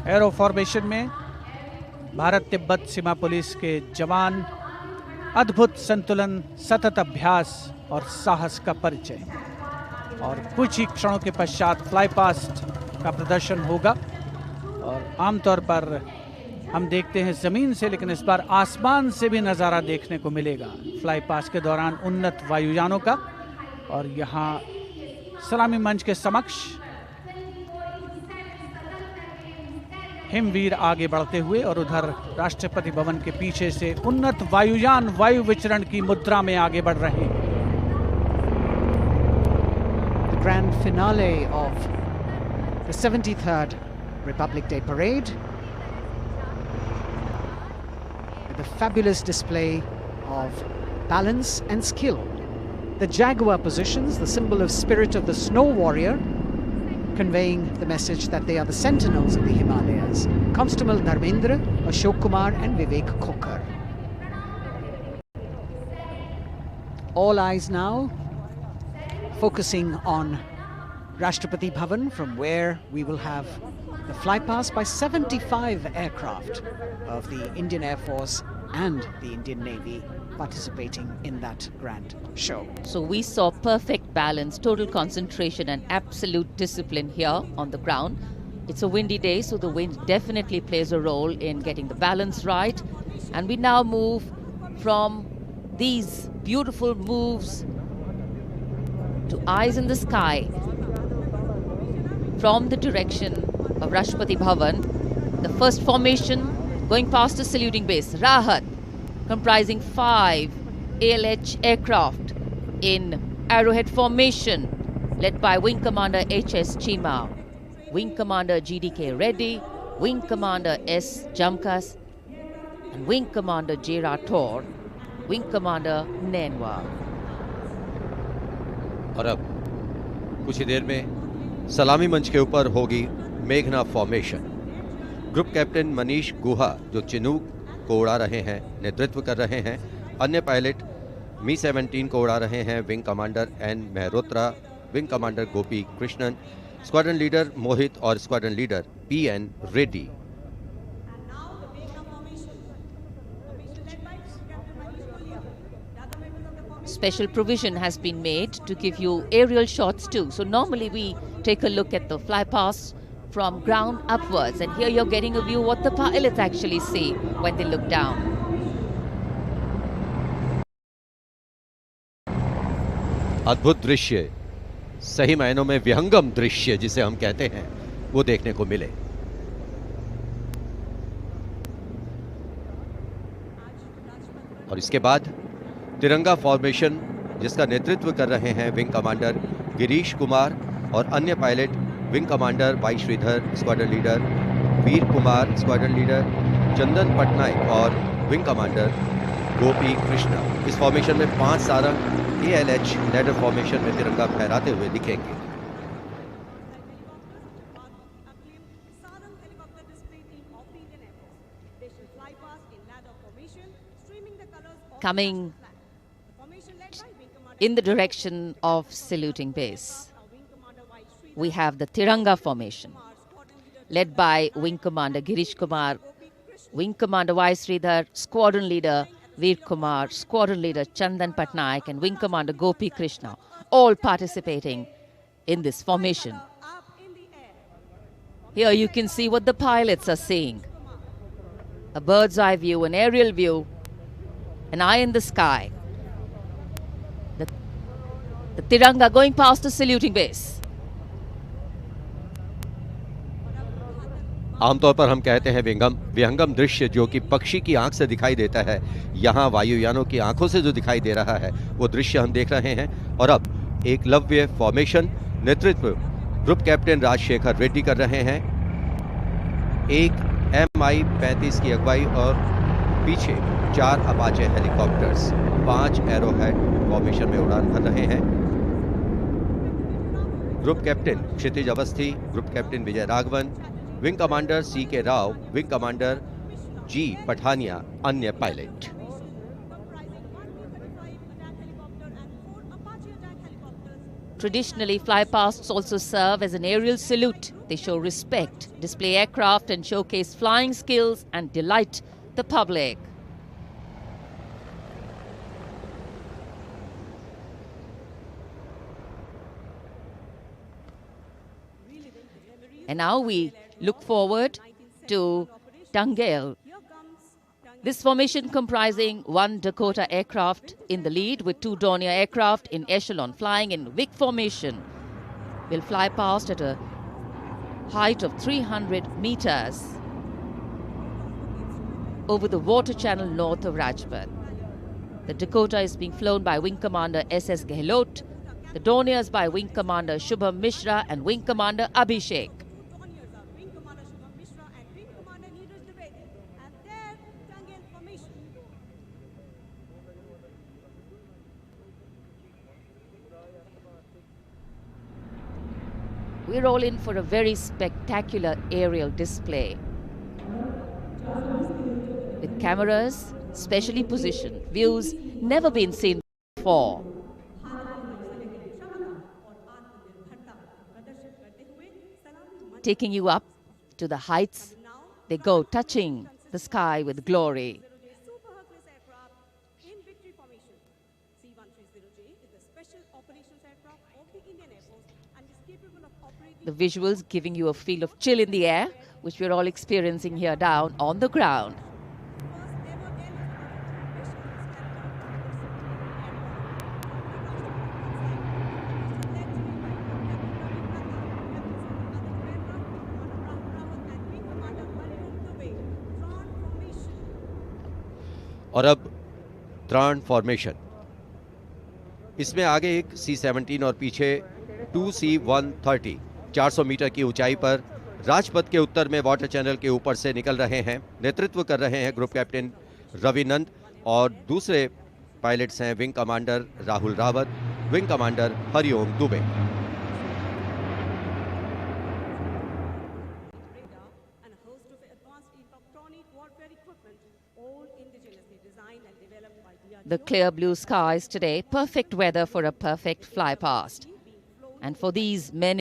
Arrow formation में भारत तिब्बत सीमा police के जवान अद्भुत संतुलन, सतत अभ्यास और साहस का परिचय। और कुछ ही क्षणों के पश्चात फ्लाई पास्ट का प्रदर्शन होगा और आमतौर पर हम देखते हैं जमीन से, लेकिन इस बार आसमान से भी नज़ारा देखने को मिलेगा फ्लाई पास्ट के दौरान उन्नत वायुयानों का। और यहाँ सलामी मंच के समक्ष हिमवीर आगे बढ़ते हुए और उधर राष्ट्रपति भवन के पीछे से उन्नत वायुयान वायु विचरण की मुद्रा में आगे बढ़ रहे हैं। The grand finale of the 73rd Republic Day Parade with a fabulous display of balance and skill. The Jaguar positions, the symbol of spirit of the snow warrior, conveying the message that they are the sentinels of the Himalayas. Constable Dharmendra, Ashok Kumar and Vivek Khokar. All eyes now focusing on Rashtrapati Bhavan, from where we will have the flypast by 75 aircraft of the Indian Air Force and the Indian Navy participating in that grand show. So we saw perfect balance, total concentration and absolute discipline here on the ground. It's a windy day, so the wind definitely plays a role in getting the balance right. And we now move from these beautiful moves to eyes in the sky from the direction of Rashtrapati Bhavan. The first formation going past the saluting base, Rahat, comprising 5 ALH aircraft in arrowhead formation, led by Wing Commander H.S. Chima, Wing Commander G.D.K. Reddy, Wing Commander S. Jamkas, and Wing Commander J. Rathore, Wing Commander Nenwa. और अब कुछ ही देर में सलामी मंच के ऊपर होगी मेघना फॉर्मेशन। ग्रुप कैप्टन मनीष गुहा, जो चिनूक को उड़ा रहे हैं, नेतृत्व कर रहे हैं। अन्य पायलट मी-17 को उड़ा रहे हैं wing commander N Mehrotra, wing commander Gopi Krishnan, squadron leader Mohit और squadron leader P N. Reddy. Special provision has been made to give you aerial shots too. So normally we take a look at the flypast from ground upwards, and here you're getting a view what the pilots actually see when they look down. अद्भुत दृश्य, सही मायनों में विहंगम दृश्य जिसे हम कहते हैं, वो देखने को मिले। और इसके बाद तिरंगा फॉर्मेशन, जिसका नेतृत्व कर रहे हैं विंग कमांडर गिरीश कुमार और अन्य pilot wing commander Y Sridhar, squadron leader Veer Kumar, squadron leader Chandan Patnaik और विंग कमांडर गोपी कृष्णा। इस फॉर्मेशन में 5 सारंग ALH लैडर फॉर्मेशन में तिरंगा फहराते हुए दिखेंगे। Coming in the direction of saluting base, we have the Tiranga formation, led by Wing Commander Girish Kumar, Wing Commander Y. Sridhar, Squadron Leader Veer Kumar, Squadron Leader Chandan Patnaik, and Wing Commander Gopi Krishna, all participating in this formation. Here you can see what the pilots are seeing. A bird's eye view, an aerial view, an eye in the sky. The Tiranga going past the saluting base. आमतौर पर हम कहते हैं विहंगम दृश्य, जो कि पक्षी की आंख से दिखाई देता है। यहाँ वायुयानों की आंखों से जो दिखाई दे रहा है वो दृश्य हम देख रहे हैं। और अब एकलव्य फॉर्मेशन, नेतृत्व ग्रुप कैप्टन राजशेखर रेड्डी कर रहे हैं। एक MI-35 की अगुवाई और पीछे 4 अपाचे हेलीकॉप्टर्स 5 एरोहेड फॉर्मेशन में उड़ान भर रहे हैं। Group captain Kshitij Awasthi, group captain Vijay Raghavan, wing commander CK Rao, wing commander G Pathania, अन्य pilot. Traditionally, flypasts also serve as an aerial salute. They show respect, display aircraft and showcase flying skills and delight the public. And now we look forward to Tangel. This formation comprising 1 Dakota aircraft in the lead with 2 Dornier aircraft in echelon flying in Vic formation will fly past at a height of 300 meters over the water channel north of RAJPATH. The Dakota is being flown by Wing Commander SS Gehlot, the Dorniers by Wing Commander Shubham Mishra and Wing Commander Abhishek. We're all in for a very spectacular aerial display with cameras specially positioned, views never been seen before. Taking you up to the heights they go, touching the sky with glory. The visuals giving you a feel of chill in the air, which we're all experiencing here down on the ground. और अब त्राण formation. इसमें आगे एक C-17 और पीछे 2 C-130 400 metre की ऊंचाई पर राजपथ के उत्तर में वाटर चैनल के ऊपर से निकल रहे हैं। नेतृत्व कर रहे हैं ग्रुप कैप्टन रविनंद और दूसरे पायलट्स हैं wing commander Rahul Rawat, wing commander Hariom Dubey. The clear blue skies today, perfect weather for a perfect fly past. And for these men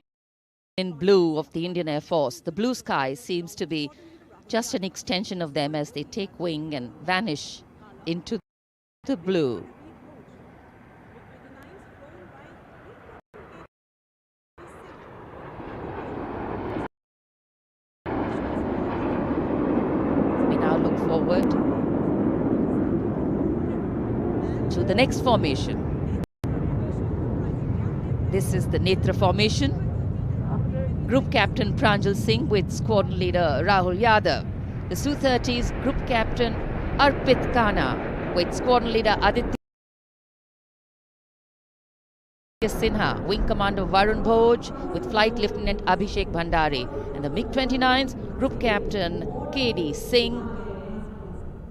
in blue of the Indian Air Force, the blue sky seems to be just an extension of them as they take wing and vanish into the blue. We now look forward to the next formation. This is the Netra Formation. Group Captain Pranjal Singh with Squadron Leader Rahul Yadav. The Su-30's Group Captain Arpit Khanna with Squadron Leader Aditya Sinha. Wing Commander Varun Bhoj with Flight Lieutenant Abhishek Bhandari. And the MiG-29's Group Captain KD Singh.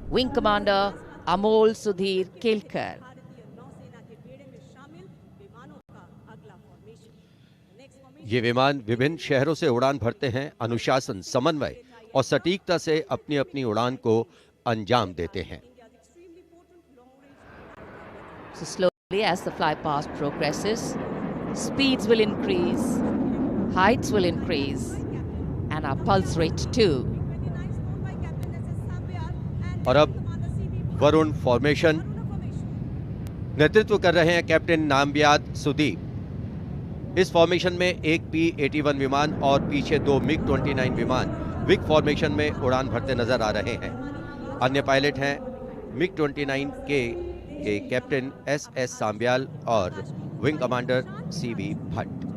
Wing Commander Amol Sudhir Kelkar. ये विमान विभिन्न शहरों से उड़ान भरते हैं, अनुशासन, समन्वय और सटीकता से अपनी अपनी उड़ान को अंजाम देते हैं। So slowly as the fly past progresses, speeds will increase, heights will increase, and our pulse rate too. और अब वरुण फॉर्मेशन। नेतृत्व कर रहे हैं कैप्टन नामबियाद सुदीप। इस फॉर्मेशन में एक P-81 विमान और पीछे 2 MiG-29 विमान विग फॉर्मेशन में उड़ान भरते नजर आ रहे हैं। अन्य पायलट हैं MiG-29 के कैप्टन SS सांब्याल और wing commander CV Bhatt.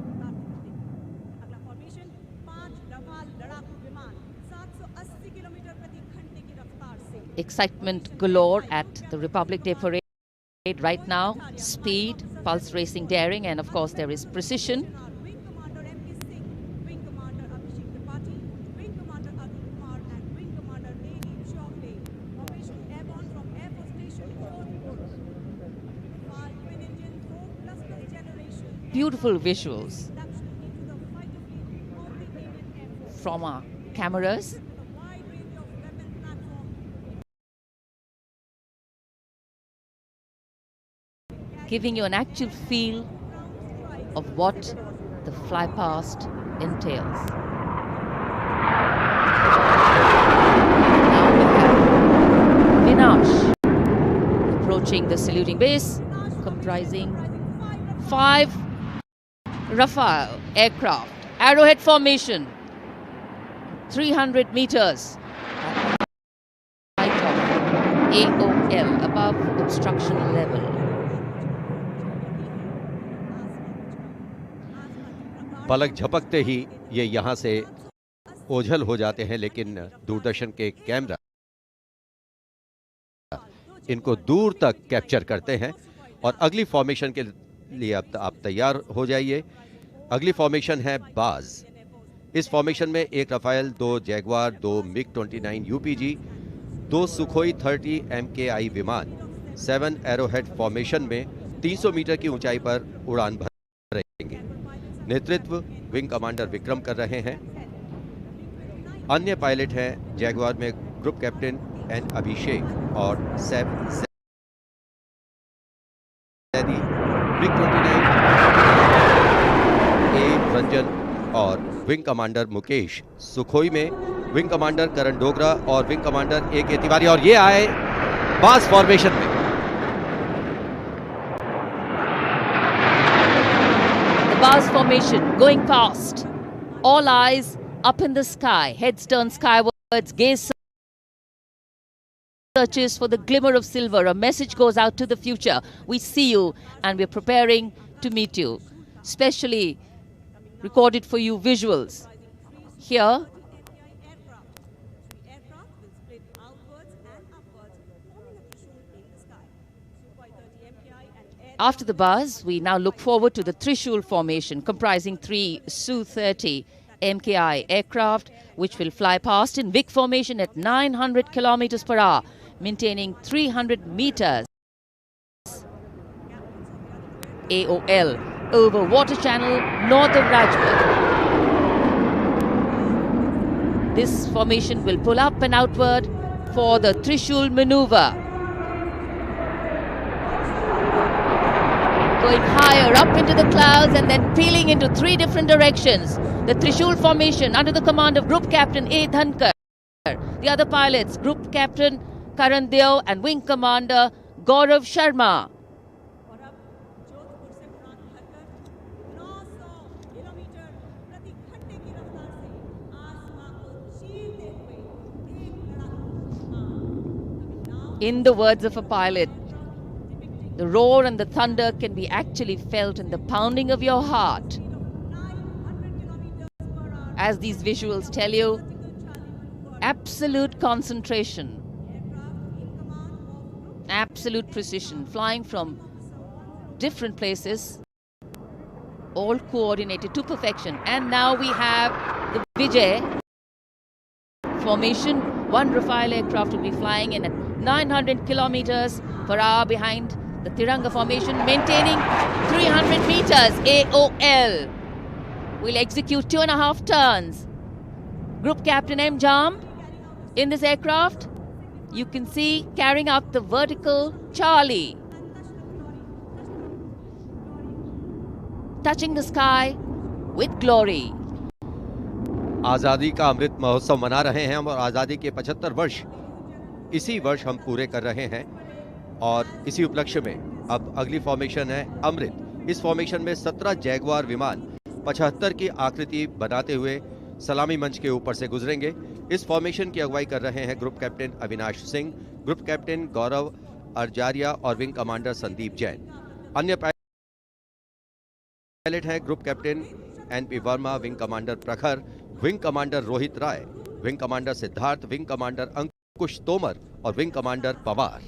Excitement galore at the Republic Day Parade right now. Speed, pulse racing, daring, and of course there is precision. beautiful visuals from our cameras. Giving you an actual feel of what the fly past entails. Now we have Vinash approaching the saluting base, comprising 5 Rafale aircraft, arrowhead formation, 300 meters height of AOL, above obstruction level. पलक झपकते ही ये यहाँ से ओझल हो जाते हैं, लेकिन दूरदर्शन के कैमरा इनको दूर तक कैप्चर करते हैं। और अगली फॉर्मेशन के लिए अब आप तैयार हो जाइए। अगली फॉर्मेशन है बाज। इस फॉर्मेशन में 1 रफाइल, 2 जैगवार, 2 मिग-29 यूपीजी, 2 सुखोई 30 MKI विमान 7 एरोहेड फॉर्मेशन में 300 मीटर की ऊंचाई पर उड़ान भरेंगे। नेतृत्व विंग कमांडर विक्रम कर रहे हैं। अन्य पायलट हैं जैगवार में ग्रुप कैप्टन एन अभिषेक और सैदी, मिग-29 ए रंजन और विंग कमांडर मुकेश। सुखोई में विंग कमांडर करण डोगरा और विंग कमांडर ए के तिवारी। और ये आए बास फॉर्मेशन में। Bars formation going past. All eyes up in the sky, heads turned skywards, gaze searches for the glimmer of silver. A message goes out to the future. We see you and we're preparing to meet you. Specially recorded for you visuals. Here, after the buzz, we now look forward to the Trishul formation, comprising 3 Su-30 MKI aircraft, which will fly past in VIC formation at 900 kilometers per hour, maintaining 300 meters AOL over water channel north of Rajpath. This formation will pull up and outward for the Trishul maneuver. Going higher up into the clouds and then peeling into 3 different directions. The Trishul formation under the command of Group Captain A. Dhankar. The other pilots, Group Captain Karan Deo and Wing Commander Gaurav Sharma. In the words of a pilot, the roar and the thunder can be actually felt in the pounding of your heart. As these visuals tell you, absolute concentration, absolute precision, flying from different places, all coordinated to perfection. And now we have the Vijay formation. 1 Rafale aircraft will be flying in at 900 kilometers per hour behind the Tiranga formation, maintaining 300 meters AOL. We'll execute 2.5 turns. Group Captain M. Jam in this aircraft, you can see carrying out the vertical Charlie. Touching the sky with glory. आजादी का अमृत महोत्सव मना रहे हैं हम और आजादी के 75 वर्ष इसी वर्ष हम पूरे कर रहे हैं। और इसी उपलक्ष्य में अब अगली फॉर्मेशन है अमृत। इस फॉर्मेशन में 17 जैगवार विमान 75 की आकृति बनाते हुए सलामी मंच के ऊपर से गुजरेंगे। इस फॉर्मेशन की अगुवाई कर रहे हैं group captain Avinash Singh, group captain Gaurav Arjaria और विंग कमांडर संदीप जैन। अन्य पायलट हैं group captain NP Verma, wing commander Prakhar, wing commander Rohit Rai, wing commander Siddharth, wing commander Ankush Tomar और wing commander Pawar.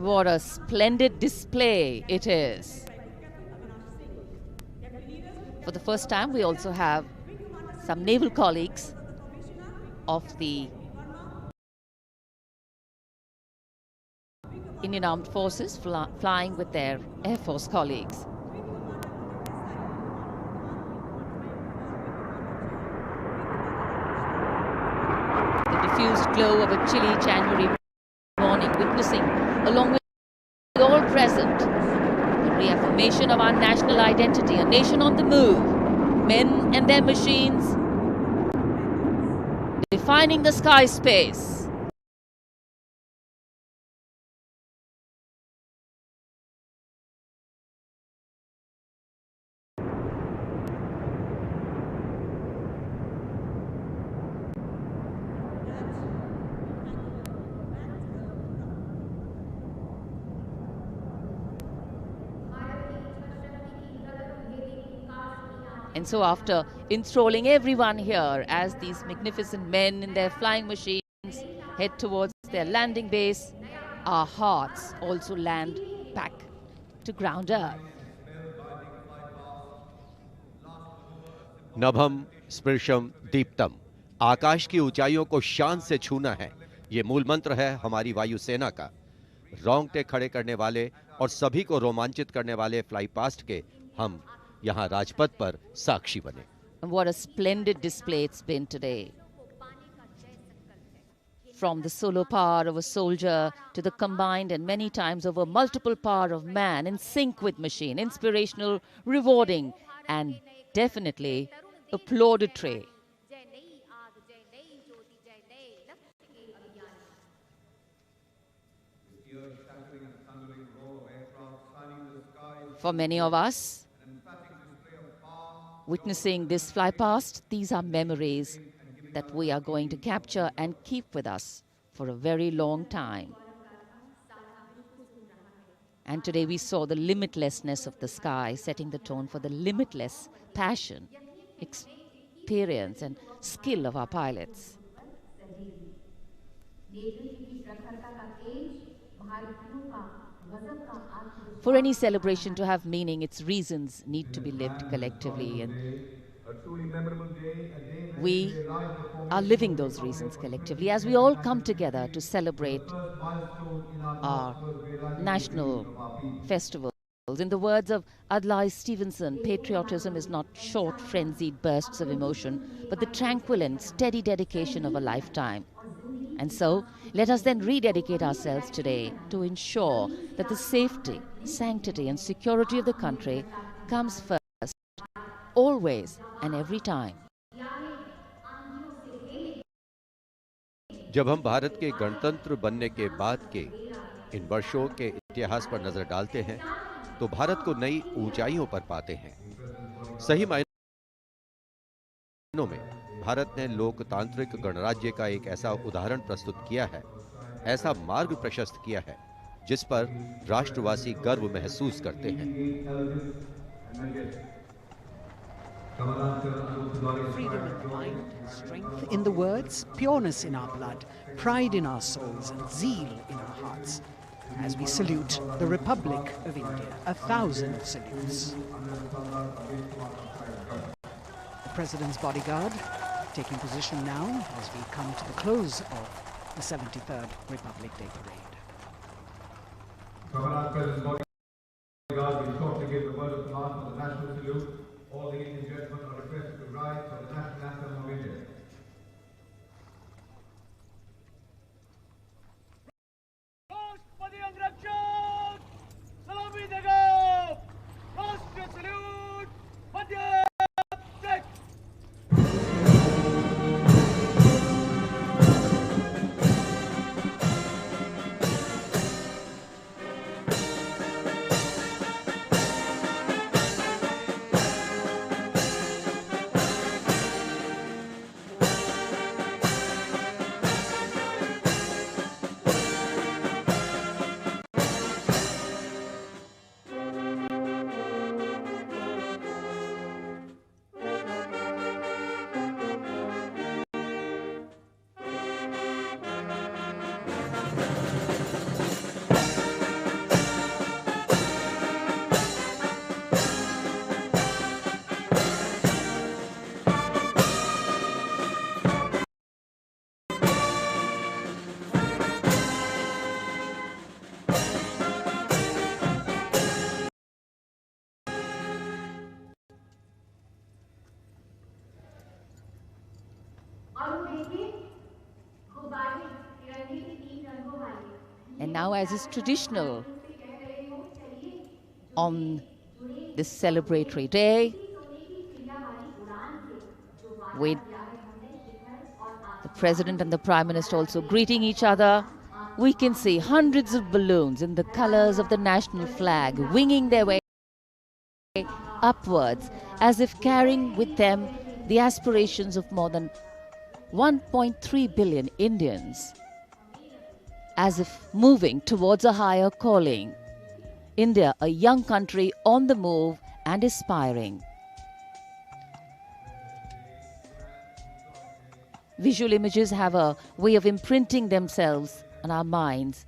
What a splendid display it is. For the first time, we also have some naval colleagues of the Indian Armed Forces flying with their Air Force colleagues. The diffused glow of a chilly January morning, witnessing, along with all present, the reaffirmation of our national identity, a nation on the move, men and their machines, defining the sky space. And so after enthralling everyone here as these magnificent men in their flying machines head towards their landing base, our hearts also land back to ground earth. नभम स्पृशम Deeptam, आकाश की ऊंचाइयों को शान से छूना है, ये मूल मंत्र है हमारी वायुसेना का। रोंगटे खड़े करने वाले और सभी को रोमांचित करने वाले फ्लाई पास्ट के हम यहाँ राजपथ पर साक्षी बने। And what a splendid display it's been today. From the solo power of a soldier to the combined and many times over multiple power of man in sync with machine, inspirational, rewarding, and definitely applauditory. For many of us, witnessing this fly past, these are memories that we are going to capture and keep with us for a very long time. And today we saw the limitlessness of the sky, setting the tone for the limitless passion, experience and skill of our pilots. For any celebration to have meaning, its reasons need to be lived collectively, and we are living those reasons collectively as we all come together to celebrate our national festivals. In the words of Adlai Stevenson, patriotism is not short, frenzied bursts of emotion, but the tranquil and steady dedication of a lifetime. And so, let us then rededicate ourselves today to ensure that the safety, sanctity and security of the country comes first, always and every time. जब हम भारत के गणतंत्र बनने के बाद के इन वर्षों के इतिहास पर नजर डालते हैं, तो भारत को नई ऊंचाइयों पर पाते हैं। सही मायनों में भारत ने लोकतांत्रिक गणराज्य का एक ऐसा उदाहरण प्रस्तुत किया है, ऐसा मार्ग प्रशस्त किया है, जिस पर राष्ट्रवासी गर्व महसूस करते हैं। Freedom in mind, strength in the words, pureness in our blood, pride in our souls, and zeal in our hearts. As we salute the Republic of India, 1,000 salutes. The President's bodyguard taking position now as we come to the close of the 73rd Republic Day Parade. President's bodyguard will shortly give the word of command for the national salute. All the Indian gentlemen are requested to rise for the national anthem of India. And now, as is traditional on this celebratory day, with the President and the Prime Minister also greeting each other, we can see hundreds of balloons in the colors of the national flag winging their way upwards, as if carrying with them the aspirations of more than 1.3 billion Indians, as if moving towards a higher calling. India, a young country on the move and aspiring. Visual images have a way of imprinting themselves on our minds,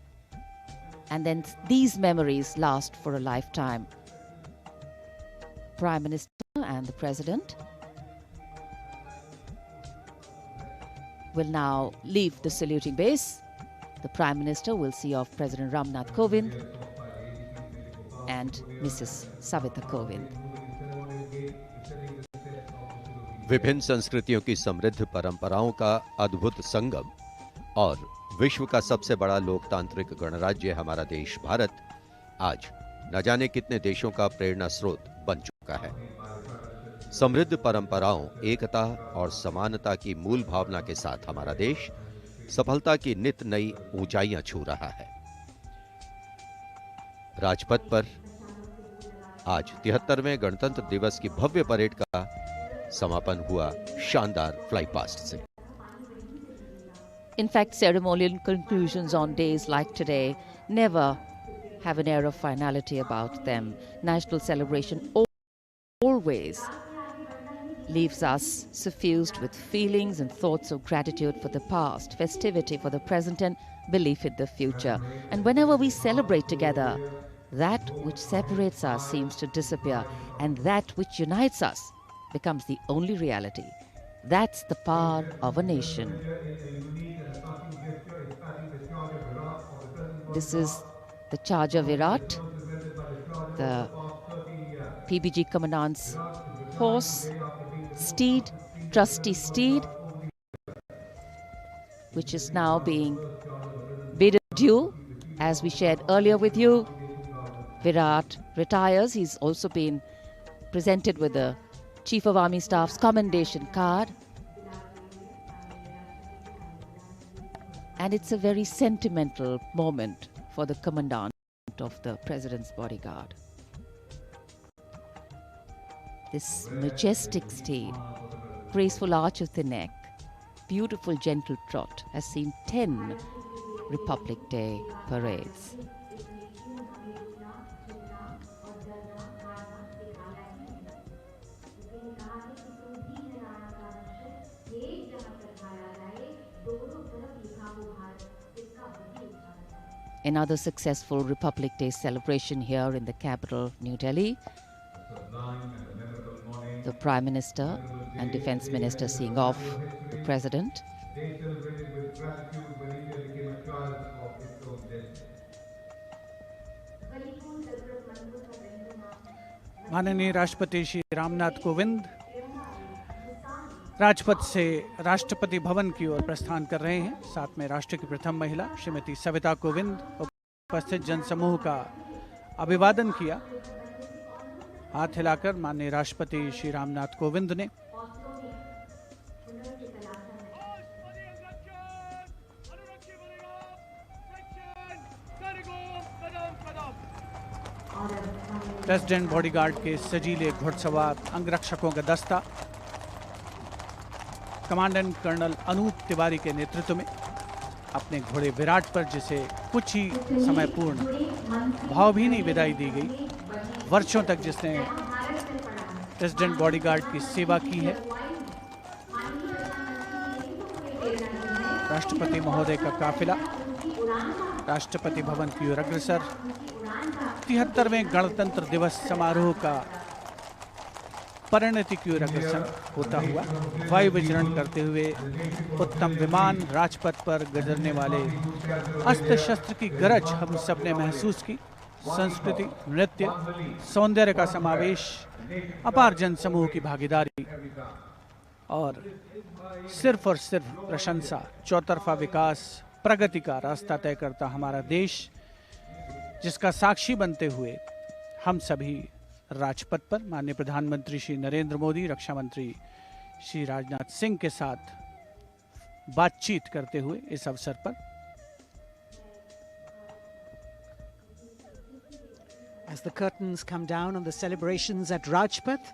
and then these memories last for a lifetime. Prime Minister and the President will now leave the saluting base. The Prime Minister will see off President Ramnath Kovind and Mrs. Savita Kovind. विभिन्न संस्कृतियों की समृद्ध परंपराओं का अद्भुत संगम और विश्व का सबसे बड़ा लोकतांत्रिक गणराज्य हमारा देश भारत आज न जाने कितने देशों का प्रेरणा स्रोत बन चुका है। समृद्ध परंपराओं, एकता और समानता की मूल भावना के साथ हमारा देश सफलता की नित नई ऊंचाइयां छू रहा है। राजपथ पर आज 73वें गणतंत्र दिवस की भव्य परेड का समापन हुआ शानदार फ्लाई पास्ट से। In fact, ceremonial conclusions on days like today never have an air of finality about them. National celebration always leaves us suffused with feelings and thoughts of gratitude for the past, festivity for the present, and belief in the future. And whenever we celebrate together, that which separates us seems to disappear, and that which unites us becomes the only reality. That's the power of a nation. This is the Charger Virat, the PBG Commandant's horse, steed, trusty steed, which is now being bid adieu. As we shared earlier with you, Virat retires. He's also been presented with the Chief of Army Staff's commendation card. And it's a very sentimental moment for the Commandant of the President's bodyguard. This majestic steed, graceful arch of the neck, beautiful gentle trot has seen 10 Republic Day parades. Another successful Republic Day celebration here in the capital, New Delhi. The Prime Minister and Defence Minister seeing off the President. माननीय राष्ट्रपति श्री रामनाथ कोविंद राजपथ से राष्ट्रपति भवन की ओर प्रस्थान कर रहे हैं। साथ में राष्ट्र की प्रथम महिला श्रीमती सविता कोविंद उपस्थित जनसमूह का अभिवादन किया। हाथ हिलाकर माननीय राष्ट्रपति श्री रामनाथ कोविंद ने प्रेसिडेंट बॉडीगार्ड के सजीले घुड़सवार अंगरक्षकों का दस्ता कमांडेंट कर्नल अनूप तिवारी के नेतृत्व में अपने घोड़े विराट पर, जिसे कुछ ही समय पूर्ण भावभीनी विदाई दी गई। वर्षों तक जिसने प्रेसिडेंट बॉडीगार्ड की सेवा की है, राष्ट्रपति महोदय का काफिला राष्ट्रपति भवन की ओर अग्रसर 73वें गणतंत्र दिवस समारोह का परिणति की ओर अग्रसर होता हुआ वायु विचरण करते हुए उत्तम विमान राजपथ पर गुजरने वाले अस्त्र शस्त्र की गरज हम सबने महसूस की। संस्कृति, नृत्य, सौंदर्य का समावेश, अपार जनसमूह की भागीदारी और सिर्फ प्रशंसा, चौतरफा विकास प्रगति का रास्ता तय करता हमारा देश, जिसका साक्षी बनते हुए हम सभी राजपथ पर माननीय प्रधानमंत्री श्री नरेंद्र मोदी, रक्षा मंत्री श्री राजनाथ सिंह के साथ बातचीत करते हुए इस अवसर पर As the curtains come down on the celebrations at Rajpath,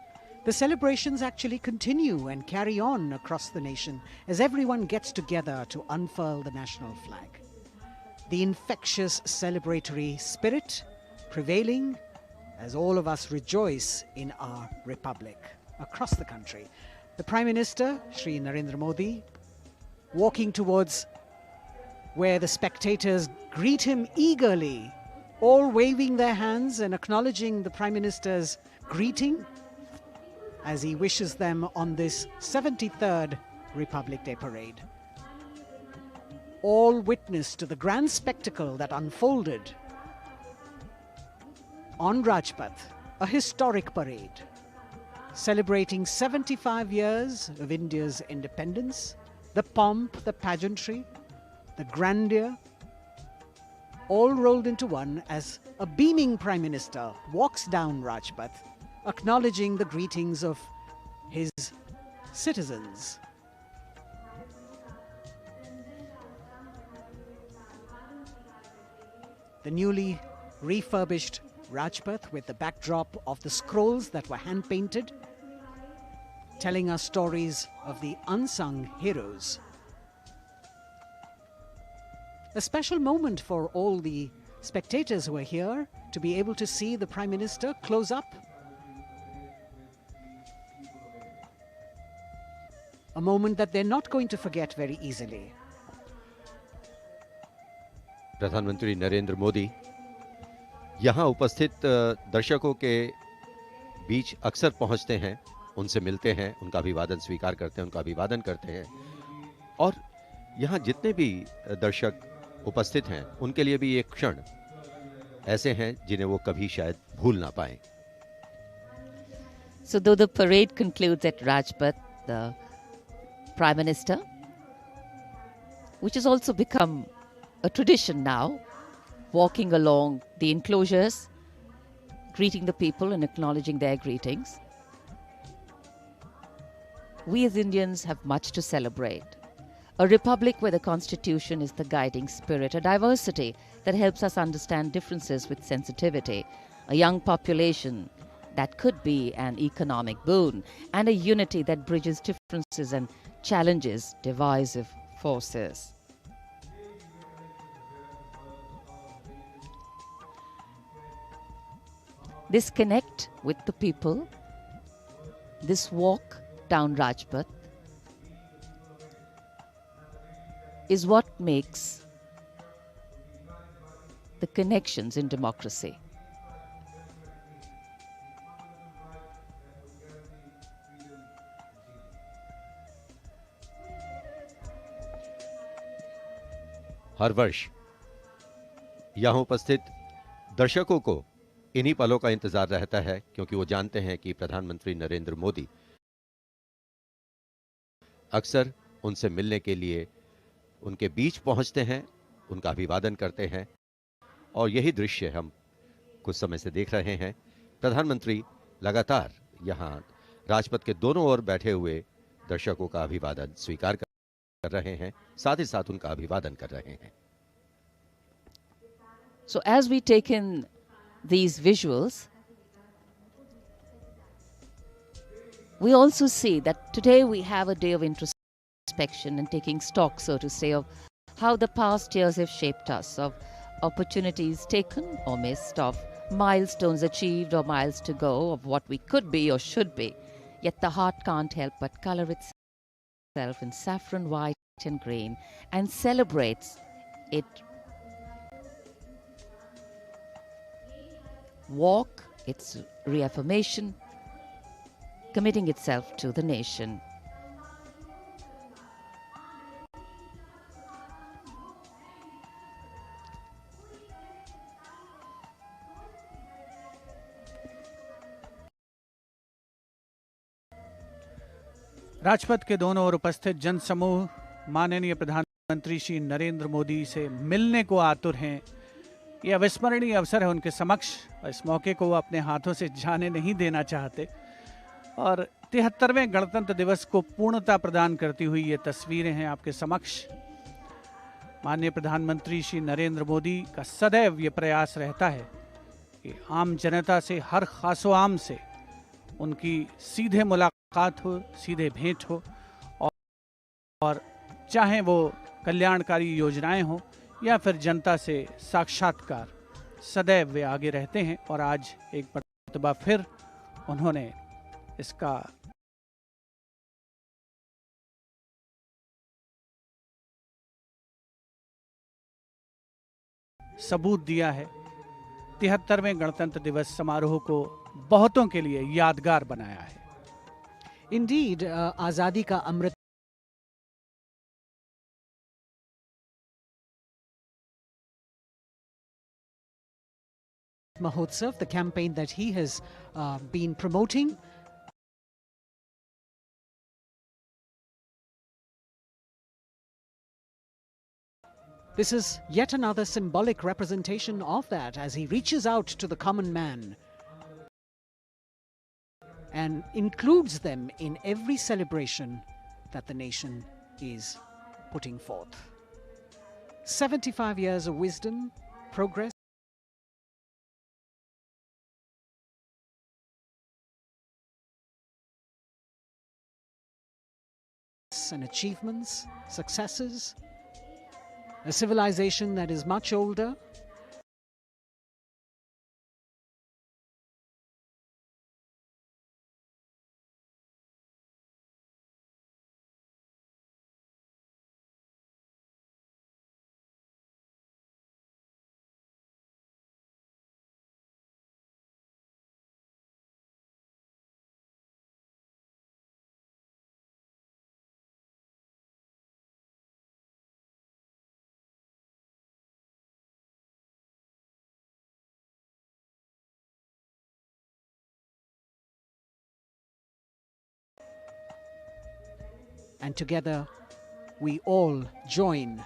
the celebrations actually continue and carry on across the nation as everyone gets together to unfurl the national flag. The infectious celebratory spirit prevailing as all of us rejoice in our republic across the country. The Prime Minister, Shri Narendra Modi, walking towards where the spectators greet him eagerly, all waving their hands and acknowledging the Prime Minister's greeting as he wishes them on this 73rd Republic Day parade. All witness to the grand spectacle that unfolded on Rajpath, a historic parade celebrating 75 years of India's independence, the pomp, the pageantry, the grandeur, all rolled into one as a beaming Prime Minister walks down Rajpath, acknowledging the greetings of his citizens. The newly refurbished Rajpath with the backdrop of the scrolls that were hand-painted, telling us stories of the unsung heroes. A special moment for all the spectators who are here to be able to see the Prime Minister close up. A moment that they're not going to forget very easily. प्रधानमंत्री नरेंद्र मोदी यहाँ उपस्थित दर्शकों के बीच अक्सर पहुँचते हैं, उनसे मिलते हैं, उनका अभिवादन स्वीकार करते हैं, उनका अभिवादन करते हैं और यहाँ जितने भी दर्शक उपस्थित हैं उनके लिए भी एक क्षण ऐसे हैं जिन्हें वो कभी शायद भूल ना पाएं। So though the parade concludes at Rajpath, the Prime Minister, which has also become a tradition now, walking along the enclosures, greeting the people and acknowledging their greetings. We as Indians have much to celebrate. A republic where the Constitution is the guiding spirit, a diversity that helps us understand differences with sensitivity, a young population that could be an economic boon, and a unity that bridges differences and challenges divisive forces. This connect with the people, this walk down Rajpath, is what makes the connections in democracy. हर वर्ष यहाँ उपस्थित दर्शकों को इन्हीं पलों का इंतजार रहता है क्योंकि वो जानते हैं कि प्रधानमंत्री नरेंद्र मोदी अक्सर उनसे मिलने के लिए उनके बीच पहुंचते हैं, उनका अभिवादन करते हैं और यही दृश्य हम कुछ समय से देख रहे हैं। प्रधानमंत्री लगातार यहाँ राजपथ के दोनों ओर बैठे हुए दर्शकों का अभिवादन स्वीकार कर रहे हैं, साथ ही साथ उनका अभिवादन कर रहे हैं। So as we take in these visuals, we also see that today we have a day of introspection and taking stock, so to say, of how the past years have shaped us, of opportunities taken or missed, of milestones achieved or miles to go, of what we could be or should be. Yet the heart can't help but color itself in saffron, white and green and celebrates it. Walk, its reaffirmation, committing itself to the nation. Rajpath के दोनों ओर उपस्थित जनसमूह माननीय प्रधानमंत्री प्रधानमंत्री श्री नरेंद्र मोदी से मिलने को आतुर हैं। यह अविस्मरणीय अवसर है उनके समक्ष, इस मौके को वो अपने हाथों से जाने नहीं देना चाहते। और 73वें गणतंत्र दिवस को पूर्णता प्रदान करती हुई ये तस्वीरें हैं आपके समक्ष। माननीय प्रधानमंत्री श्री नरेंद्र मोदी का सदैव ये प्रयास रहता है कि आम जनता से, हर खासो आम से उनकी सीधे मुलाकात हो, सीधे भेंट हो, और चाहे वो कल्याणकारी योजनाएं हो या फिर जनता से साक्षात्कार, सदैव वे आगे रहते हैं। और आज एक मर्तबा फिर उन्होंने इसका सबूत दिया है। 73वें गणतंत्र दिवस समारोह को बहुतों के लिए यादगार बनाया है। Indeed, आजादी का अमृत Mahotsav, the campaign that he has been promoting, this is yet another symbolic representation of that as he reaches out to the common man and includes them in every celebration that the nation is putting forth. 75 years of wisdom, progress, and achievements, successes, a civilization that is much older, and together we all join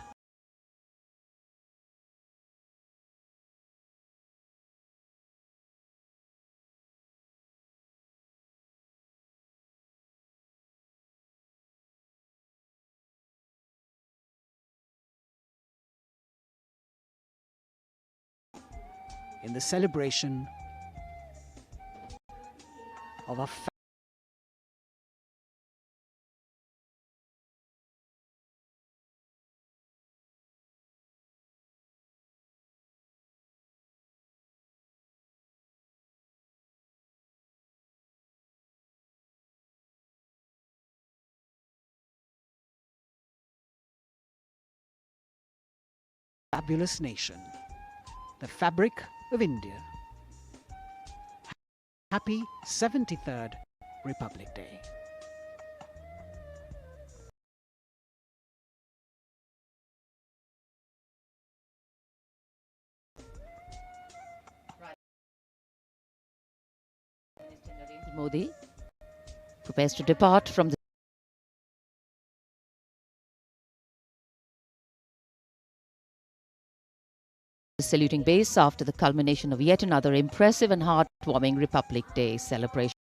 in the celebration of a fabulous nation, the fabric of India. Happy 73rd Republic Day. Modi prepares to depart from the saluting base after the culmination of yet another impressive and heartwarming Republic Day celebration.